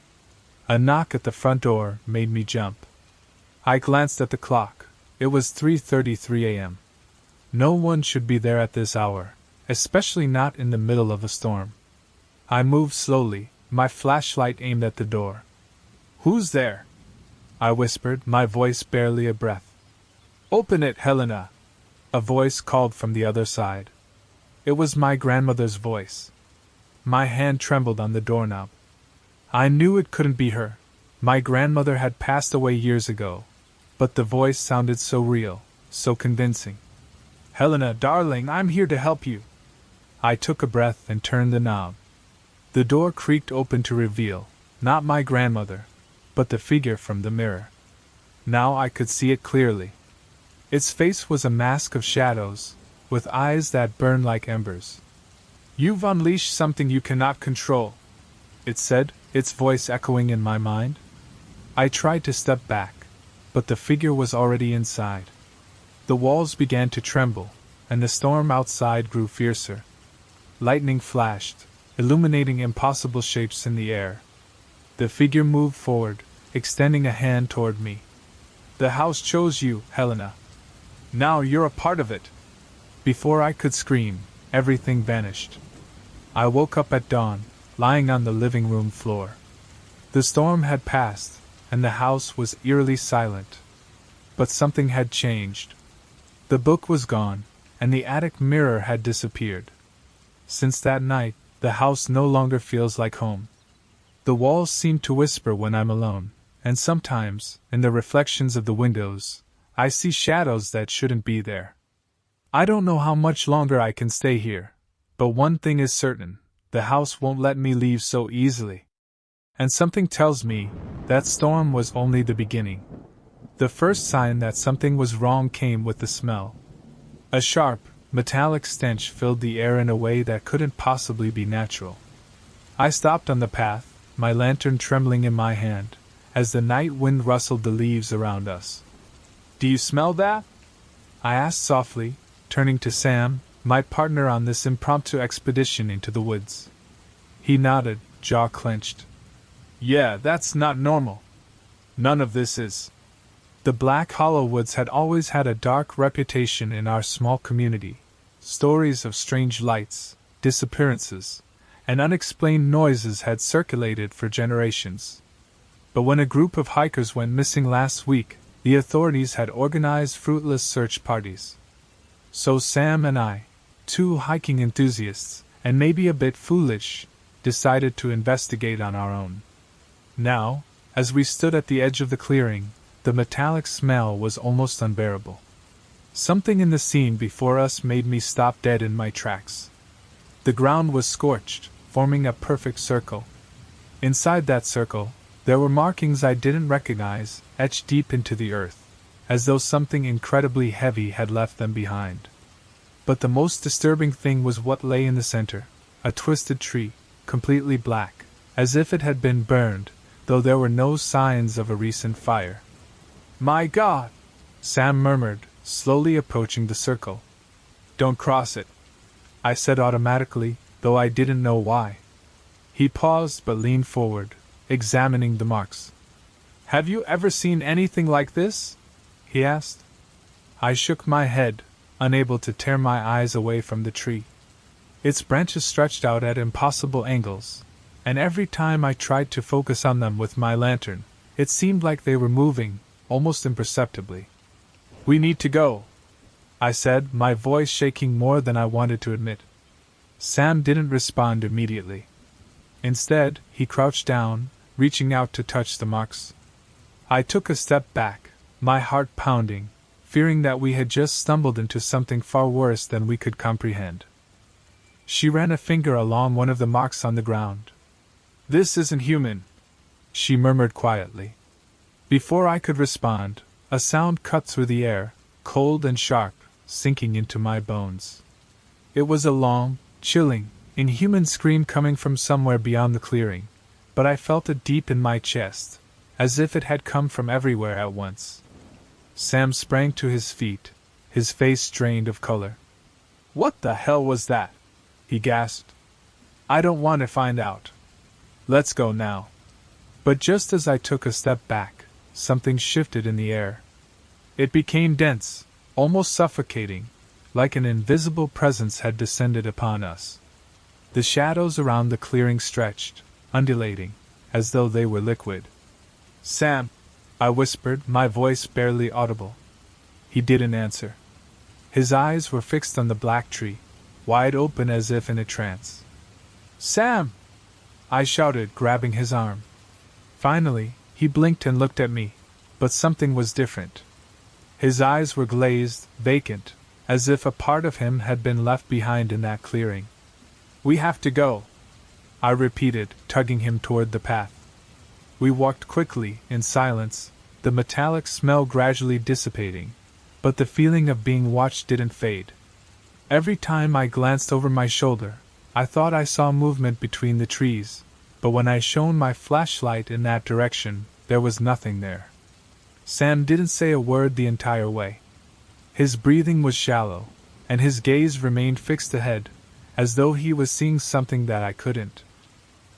Speaker 1: A knock at the front door made me jump. I glanced at the clock. It was 3:33 a.m. No one should be there at this hour, especially not in the middle of a storm. I moved slowly, my flashlight aimed at the door. "Who's there?" I whispered, my voice barely a breath. "Open it, Helena!" a voice called from the other side. It was my grandmother's voice. My hand trembled on the doorknob. I knew it couldn't be her. My grandmother had passed away years ago, but the voice sounded so real, so convincing. "Helena, darling, I'm here to help you." I took a breath and turned the knob. The door creaked open to reveal, not my grandmother, but the figure from the mirror. Now I could see it clearly. Its face was a mask of shadows, with eyes that burned like embers. "You've unleashed something you cannot control," it said, its voice echoing in my mind. I tried to step back, but the figure was already inside. The walls began to tremble, and the storm outside grew fiercer. Lightning flashed, illuminating impossible shapes in the air. The figure moved forward, extending a hand toward me. "The house chose you, Helena. Now you're a part of it." Before I could scream, everything vanished. I woke up at dawn, lying on the living room floor. The storm had passed, and the house was eerily silent. But something had changed. The book was gone, and the attic mirror had disappeared. Since that night, the house no longer feels like home. The walls seem to whisper when I'm alone, and sometimes, in the reflections of the windows, I see shadows that shouldn't be there. I don't know how much longer I can stay here, but one thing is certain, the house won't let me leave so easily. And something tells me that storm was only the beginning. The first sign that something was wrong came with the smell. A sharp, metallic stench filled the air in a way that couldn't possibly be natural. I stopped on the path, my lantern trembling in my hand, as the night wind rustled the leaves around us. "Do you smell that?" I asked softly, turning to Sam, my partner on this impromptu expedition into the woods. He nodded, jaw clenched. "Yeah, that's not normal. None of this is." The Black Hollow Woods had always had a dark reputation in our small community. Stories of strange lights, disappearances, and unexplained noises had circulated for generations. But when a group of hikers went missing last week, the authorities had organized fruitless search parties. So Sam and I, two hiking enthusiasts, and maybe a bit foolish, decided to investigate on our own. Now, as we stood at the edge of the clearing, the metallic smell was almost unbearable. Something in the scene before us made me stop dead in my tracks. The ground was scorched, forming a perfect circle. Inside that circle, there were markings I didn't recognize, etched deep into the earth, as though something incredibly heavy had left them behind. But the most disturbing thing was what lay in the center, a twisted tree, completely black, as if it had been burned, though there were no signs of a recent fire. "My God!" Sam murmured, slowly approaching the circle. "Don't cross it," I said automatically, though I didn't know why. He paused but leaned forward, examining the marks. "Have you ever seen anything like this?" he asked. I shook my head, unable to tear my eyes away from the tree. Its branches stretched out at impossible angles, and every time I tried to focus on them with my lantern, It seemed like they were moving, almost imperceptibly. "We need to go," I said, my voice shaking more than I wanted to admit. Sam didn't respond immediately. Instead, he crouched down, reaching out to touch the marks. I took a step back, my heart pounding, fearing that we had just stumbled into something far worse than we could comprehend. She ran a finger along one of the marks on the ground. "This isn't human," she murmured quietly. Before I could respond, a sound cut through the air, cold and sharp, sinking into my bones. It was a long, chilling, inhuman scream coming from somewhere beyond the clearing, but I felt it deep in my chest, as if it had come from everywhere at once. Sam sprang to his feet, his face drained of color. "What the hell was that?" he gasped. "I don't want to find out. Let's go now." But just as I took a step back, something shifted in the air. It became dense, almost suffocating, like an invisible presence had descended upon us. The shadows around the clearing stretched, undulating, as though they were liquid. "Sam," I whispered, my voice barely audible. He didn't answer. His eyes were fixed on the black tree, wide open as if in a trance. "Sam!" I shouted, grabbing his arm. Finally, he blinked and looked at me, but something was different. His eyes were glazed, vacant, as if a part of him had been left behind in that clearing. "We have to go," I repeated, tugging him toward the path. We walked quickly, in silence, the metallic smell gradually dissipating, but the feeling of being watched didn't fade. Every time I glanced over my shoulder, I thought I saw movement between the trees, but when I shone my flashlight in that direction, there was nothing there. Sam didn't say a word the entire way. His breathing was shallow, and his gaze remained fixed ahead, as though he was seeing something that I couldn't.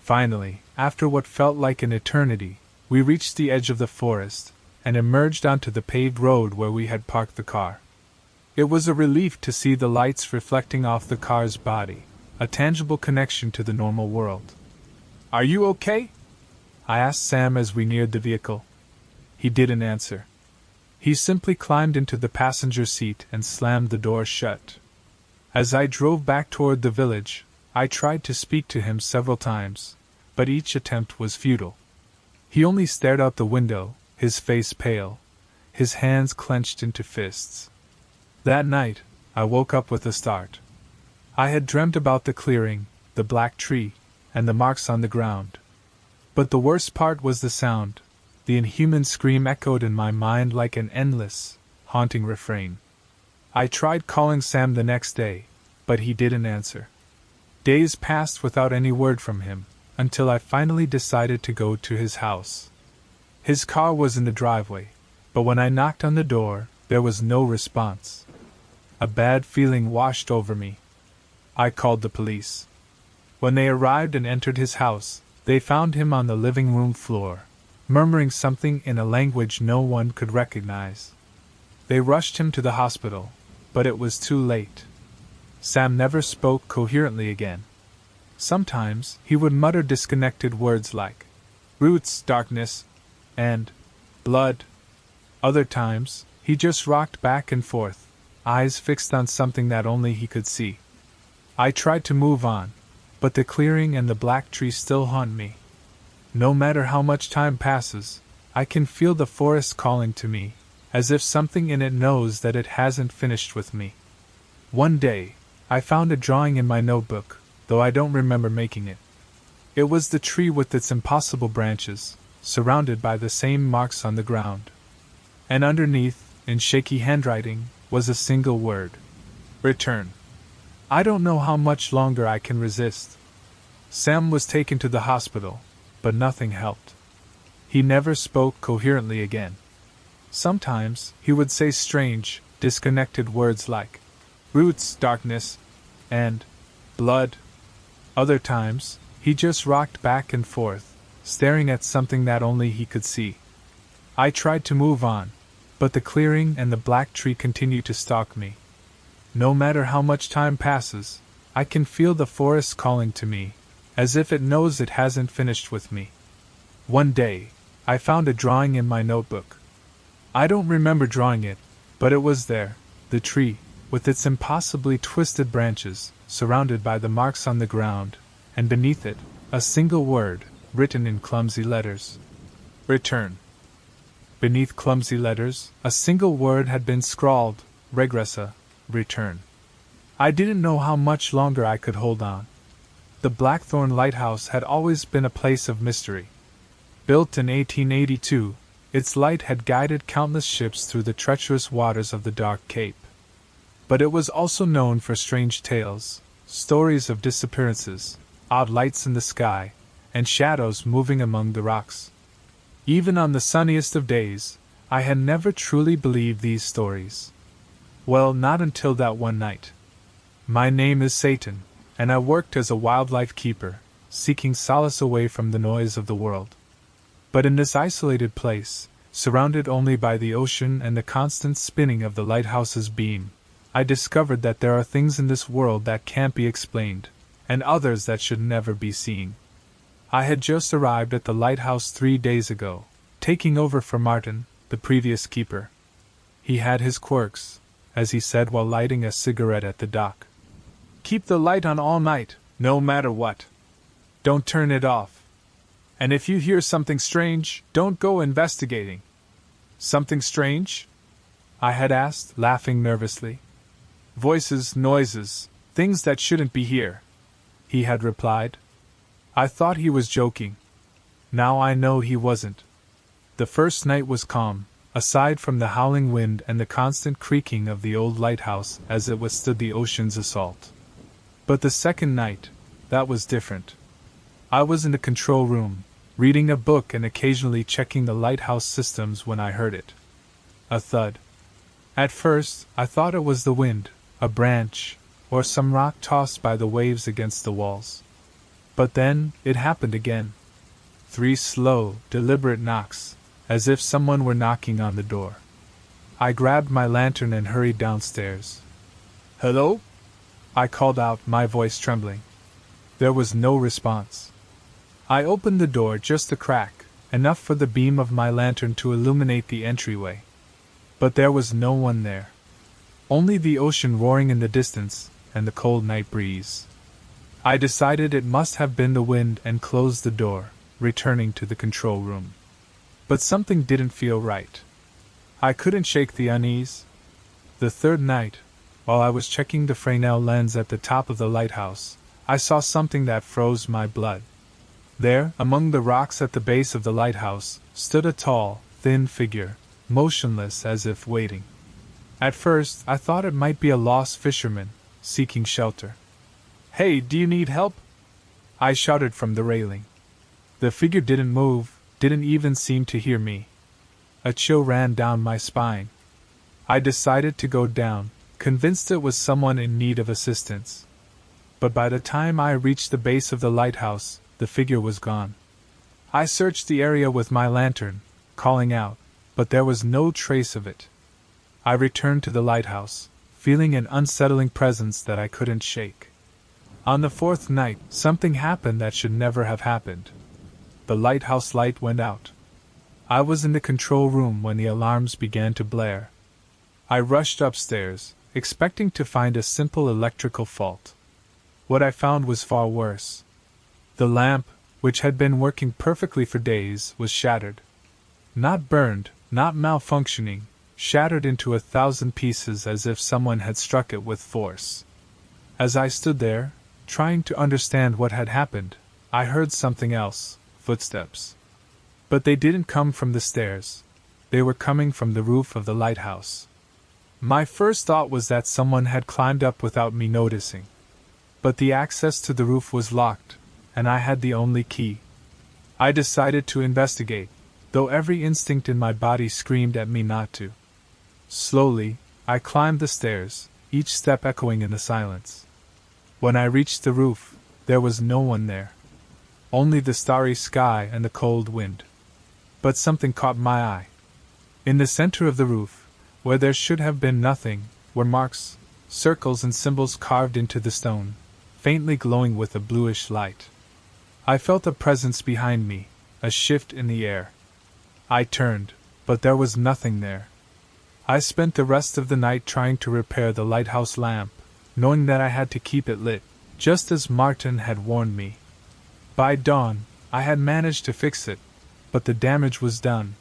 Speaker 1: Finally, after what felt like an eternity, we reached the edge of the forest, and emerged onto the paved road where we had parked the car. It was a relief to see the lights reflecting off the car's body, a tangible connection to the normal world. "Are you okay?" I asked Sam as we neared the vehicle. He didn't answer. He simply climbed into the passenger seat and slammed the door shut. As I drove back toward the village, I tried to speak to him several times, but each attempt was futile. He only stared out the window, his face pale, his hands clenched into fists. That night, I woke up with a start. I had dreamt about the clearing, the black tree, and the marks on the ground. But the worst part was the sound. The inhuman scream echoed in my mind like an endless, haunting refrain. I tried calling Sam the next day, but he didn't answer. Days passed without any word from him, until I finally decided to go to his house. His car was in the driveway, but when I knocked on the door, there was no response. A bad feeling washed over me. I called the police. When they arrived and entered his house, they found him on the living room floor, murmuring something in a language no one could recognize. They rushed him to the hospital, but it was too late. Sam never spoke coherently again. Sometimes he would mutter disconnected words like roots, darkness, and blood. Other times, he just rocked back and forth, eyes fixed on something that only he could see. I tried to move on, but the clearing and the black tree still haunt me. No matter how much time passes, I can feel the forest calling to me, as if something in it knows that it hasn't finished with me. One day, I found a drawing in my notebook, though I don't remember making it. It was the tree with its impossible branches, surrounded by the same marks on the ground. And underneath, in shaky handwriting, was a single word: return. I don't know how much longer I can resist. Sam was taken to the hospital, but nothing helped. He never spoke coherently again. Sometimes he would say strange, disconnected words like roots, darkness, and blood. Other times, he just rocked back and forth, staring at something that only he could see. I tried to move on, but the clearing and the black tree continued to stalk me. No matter how much time passes, I can feel the forest calling to me, as if it knows it hasn't finished with me. One day, I found a drawing in my notebook. I don't remember drawing it, but it was there, the tree, with its impossibly twisted branches, surrounded by the marks on the ground, and beneath it, a single word, written in clumsy letters. Return. Beneath clumsy letters, a single word had been scrawled, regressa, return. I didn't know how much longer I could hold on. The Blackthorn Lighthouse had always been a place of mystery. Built in 1882, its light had guided countless ships through the treacherous waters of the Dark Cape. But it was also known for strange tales, stories of disappearances, odd lights in the sky, and shadows moving among the rocks. Even on the sunniest of days, I had never truly believed these stories. Well, not until that one night. My name is Satan, and I worked as a wildlife keeper, seeking solace away from the noise of the world. But in this isolated place, surrounded only by the ocean and the constant spinning of the lighthouse's beam, I discovered that there are things in this world that can't be explained, and others that should never be seen. I had just arrived at the lighthouse 3 days ago, taking over for Martin, the previous keeper. He had his quirks, as he said while lighting a cigarette at the dock. Keep the light on all night, no matter what. Don't turn it off. And if you hear something strange, don't go investigating. Something strange? I had asked, laughing nervously. Voices, noises, things that shouldn't be here, he had replied. I thought he was joking. Now I know he wasn't. The first night was calm, aside from the howling wind and the constant creaking of the old lighthouse as it withstood the ocean's assault. But the second night, that was different. I was in the control room, reading a book and occasionally checking the lighthouse systems when I heard it. A thud. At first, I thought it was the wind, a branch, or some rock tossed by the waves against the walls. But then, it happened again. 3 slow, deliberate knocks, as if someone were knocking on the door. I grabbed my lantern and hurried downstairs. Hello? I called out, my voice trembling. There was no response. I opened the door just a crack, enough for the beam of my lantern to illuminate the entryway. But there was no one there. Only the ocean roaring in the distance, and the cold night breeze. I decided it must have been the wind and closed the door, returning to the control room. But something didn't feel right. I couldn't shake the unease. The third night, while I was checking the Fresnel lens at the top of the lighthouse, I saw something that froze my blood. There, among the rocks at the base of the lighthouse, stood a tall, thin figure, motionless as if waiting. At first, I thought it might be a lost fisherman, seeking shelter. Hey, do you need help? I shouted from the railing. The figure didn't move, didn't even seem to hear me. A chill ran down my spine. I decided to go down, convinced it was someone in need of assistance. But by the time I reached the base of the lighthouse, the figure was gone. I searched the area with my lantern, calling out, but there was no trace of it. I returned to the lighthouse, feeling an unsettling presence that I couldn't shake. On the 4th night, something happened that should never have happened. The lighthouse light went out. I was in the control room when the alarms began to blare. I rushed upstairs, expecting to find a simple electrical fault. What I found was far worse. The lamp, which had been working perfectly for days, was shattered. Not burned, not malfunctioning, shattered into 1,000 pieces as if someone had struck it with force. As I stood there, trying to understand what had happened, I heard something else, footsteps. But they didn't come from the stairs. They were coming from the roof of the lighthouse. My first thought was that someone had climbed up without me noticing. But the access to the roof was locked, and I had the only key. I decided to investigate, though every instinct in my body screamed at me not to. Slowly, I climbed the stairs, each step echoing in the silence. When I reached the roof, there was no one there. Only the starry sky and the cold wind. But something caught my eye. In the center of the roof, where there should have been nothing, were marks, circles and symbols carved into the stone, faintly glowing with a bluish light. I felt a presence behind me, a shift in the air. I turned, but there was nothing there. I spent the rest of the night trying to repair the lighthouse lamp, knowing that I had to keep it lit, just as Martin had warned me. By dawn, I had managed to fix it, but the damage was done.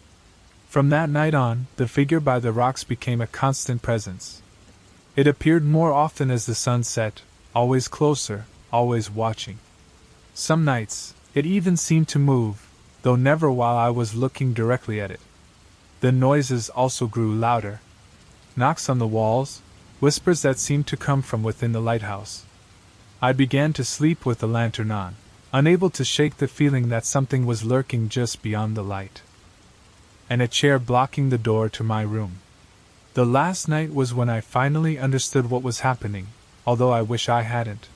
Speaker 1: From that night on, the figure by the rocks became a constant presence. It appeared more often as the sun set, always closer, always watching. Some nights, it even seemed to move, though never while I was looking directly at it. The noises also grew louder. Knocks on the walls, whispers that seemed to come from within the lighthouse. I began to sleep with the lantern on, unable to shake the feeling that something was lurking just beyond the light. And a chair blocking the door to my room. The last night was when I finally understood what was happening, although I wish I hadn't.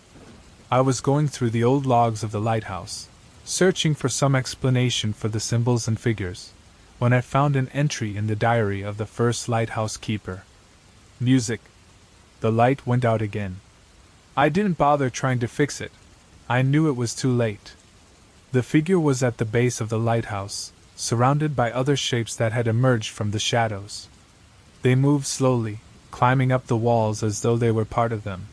Speaker 1: I was going through the old logs of the lighthouse, searching for some explanation for the symbols and figures, when I found an entry in the diary of the first lighthouse keeper. Music. The light went out again. I didn't bother trying to fix it. I knew it was too late. The figure was at the base of the lighthouse, surrounded by other shapes that had emerged from the shadows. They moved slowly, climbing up the walls as though they were part of them.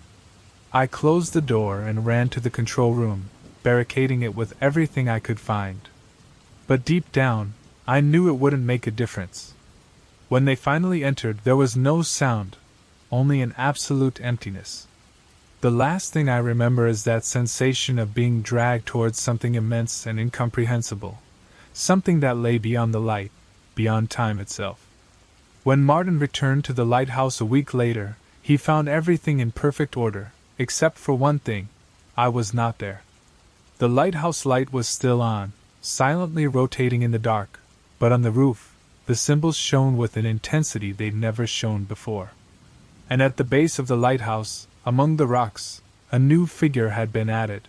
Speaker 1: I closed the door and ran to the control room, barricading it with everything I could find. But deep down, I knew it wouldn't make a difference. When they finally entered, there was no sound, only an absolute emptiness. The last thing I remember is that sensation of being dragged towards something immense and incomprehensible, something that lay beyond the light, beyond time itself. When Martin returned to the lighthouse a week later, he found everything in perfect order, except for one thing: I was not there. The lighthouse light was still on, silently rotating in the dark, but on the roof, the symbols shone with an intensity they'd never shone before. And at the base of the lighthouse, among the rocks, a new figure had been added.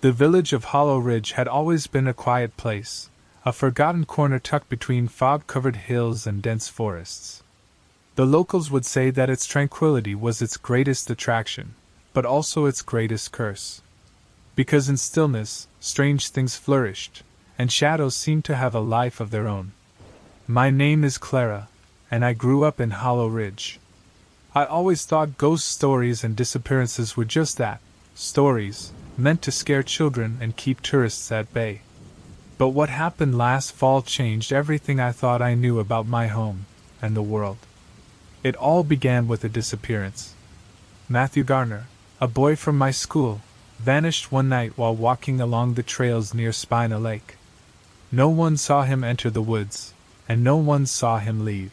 Speaker 1: The village of Hollow Ridge had always been a quiet place, a forgotten corner tucked between fog-covered hills and dense forests. The locals would say that its tranquility was its greatest attraction, but also its greatest curse. Because in stillness, strange things flourished, and shadows seemed to have a life of their own. My name is Clara, and I grew up in Hollow Ridge. I always thought ghost stories and disappearances were just that, stories, meant to scare children and keep tourists at bay. But what happened last fall changed everything I thought I knew about my home and the world. It all began with a disappearance. Matthew Garner, a boy from my school, vanished one night while walking along the trails near Spina Lake. No one saw him enter the woods, and no one saw him leave.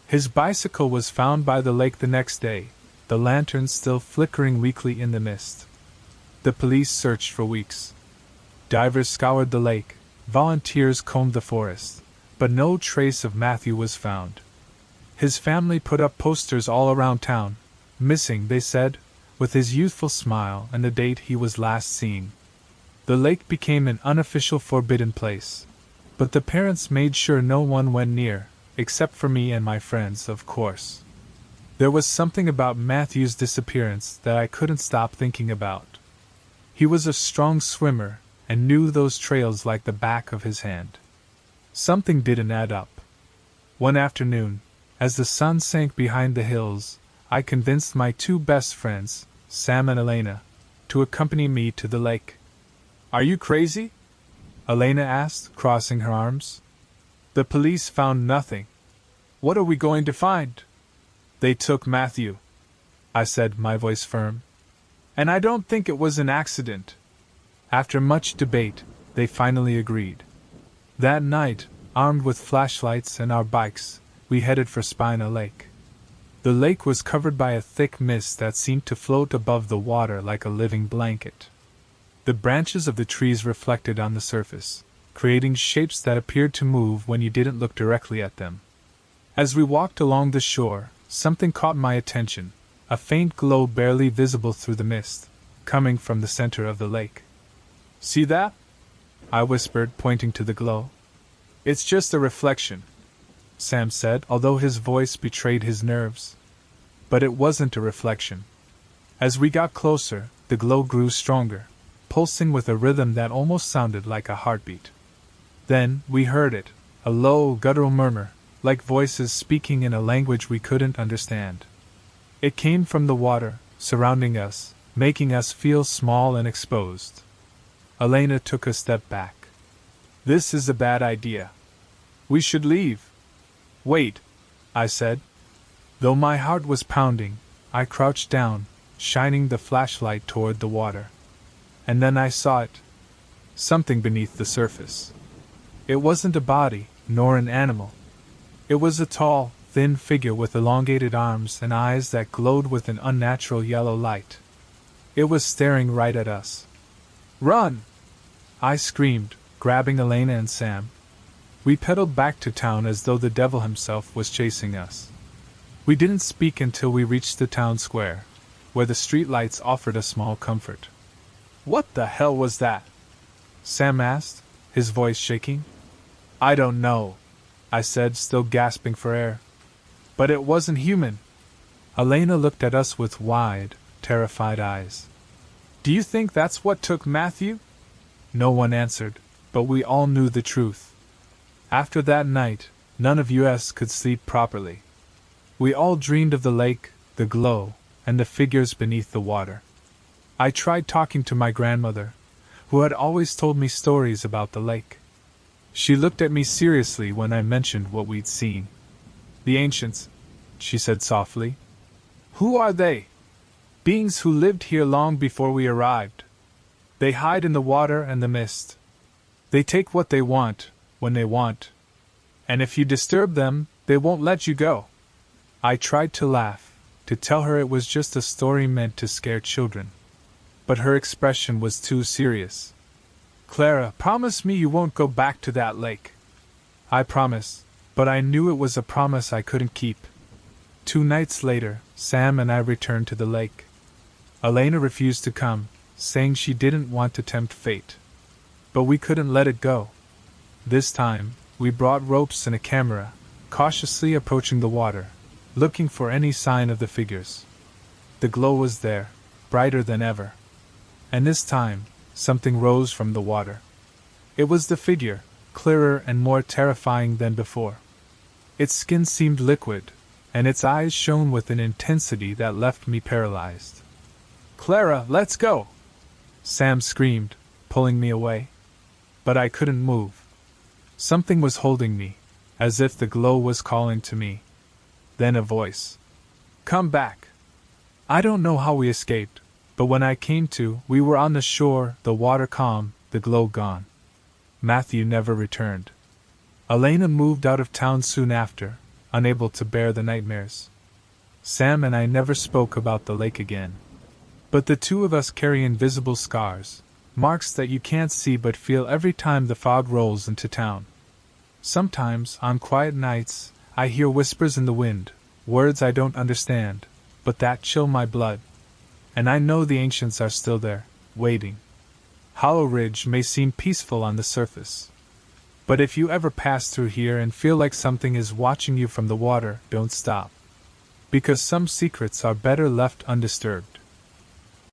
Speaker 1: His bicycle was found by the lake the next day, the lantern still flickering weakly in the mist. The police searched for weeks. Divers scoured the lake, volunteers combed the forest, but no trace of Matthew was found. His family put up posters all around town. Missing, they said, with his youthful smile and the date he was last seen. The lake became an unofficial forbidden place, but the parents made sure no one went near, except for me and my friends, of course. There was something about Matthew's disappearance that I couldn't stop thinking about. He was a strong swimmer, and knew those trails like the back of his hand. Something didn't add up. One afternoon, as the sun sank behind the hills, I convinced my two best friends, Sam and Elena, to accompany me to the lake. "Are you crazy?" Elena asked, crossing her arms. "The police found nothing. What are we going to find?" "They took Matthew," I said, my voice firm. "And I don't think it was an accident." After much debate, they finally agreed. That night, armed with flashlights and our bikes, we headed for Spina Lake. The lake was covered by a thick mist that seemed to float above the water like a living blanket. The branches of the trees reflected on the surface, creating shapes that appeared to move when you didn't look directly at them. As we walked along the shore, something caught my attention, a faint glow barely visible through the mist, coming from the center of the lake. "See that?" I whispered, pointing to the glow. "It's just a reflection," Sam said, although his voice betrayed his nerves. But it wasn't a reflection. As we got closer, the glow grew stronger, pulsing with a rhythm that almost sounded like a heartbeat. Then we heard it, a low, guttural murmur, like voices speaking in a language we couldn't understand. It came from the water, surrounding us, making us feel small and exposed. Elena took a step back. "This is a bad idea. We should leave." "Wait," I said. Though my heart was pounding, I crouched down, shining the flashlight toward the water. And then I saw it. Something beneath the surface. It wasn't a body, nor an animal. It was a tall, thin figure with elongated arms and eyes that glowed with an unnatural yellow light. It was staring right at us. "Run!" I screamed, grabbing Elena and Sam. We pedaled back to town as though the devil himself was chasing us. We didn't speak until we reached the town square, where the street lights offered a small comfort. "What the hell was that?" Sam asked, his voice shaking. "I don't know," I said, still gasping for air. "But it wasn't human." Elena looked at us with wide, terrified eyes. "Do you think that's what took Matthew?" No one answered, but we all knew the truth. After that night, none of us could sleep properly. We all dreamed of the lake, the glow, and the figures beneath the water. I tried talking to my grandmother, who had always told me stories about the lake. She looked at me seriously when I mentioned what we'd seen. "The ancients," she said softly. "Who are they?" "Beings who lived here long before we arrived. They hide in the water and the mist. They take what they want, when they want. And if you disturb them, they won't let you go." I tried to laugh, to tell her it was just a story meant to scare children. But her expression was too serious. "Clara, promise me you won't go back to that lake." I promised, but I knew it was a promise I couldn't keep. 2 nights later, Sam and I returned to the lake. Elena refused to come, saying she didn't want to tempt fate. But we couldn't let it go. This time, we brought ropes and a camera, cautiously approaching the water, looking for any sign of the figures. The glow was there, brighter than ever. And this time, something rose from the water. It was the figure, clearer and more terrifying than before. Its skin seemed liquid, and its eyes shone with an intensity that left me paralyzed. "Clara, let's go!" Sam screamed, pulling me away. But I couldn't move. Something was holding me, as if the glow was calling to me. Then a voice. "Come back!" I don't know how we escaped, but when I came to, we were on the shore, the water calm, the glow gone. Matthew never returned. Elena moved out of town soon after, unable to bear the nightmares. Sam and I never spoke about the lake again. But the two of us carry invisible scars, marks that you can't see but feel every time the fog rolls into town. Sometimes, on quiet nights, I hear whispers in the wind, words I don't understand, but that chill my blood. And I know the ancients are still there, waiting. Hollow Ridge may seem peaceful on the surface. But if you ever pass through here and feel like something is watching you from the water, don't stop. Because some secrets are better left undisturbed.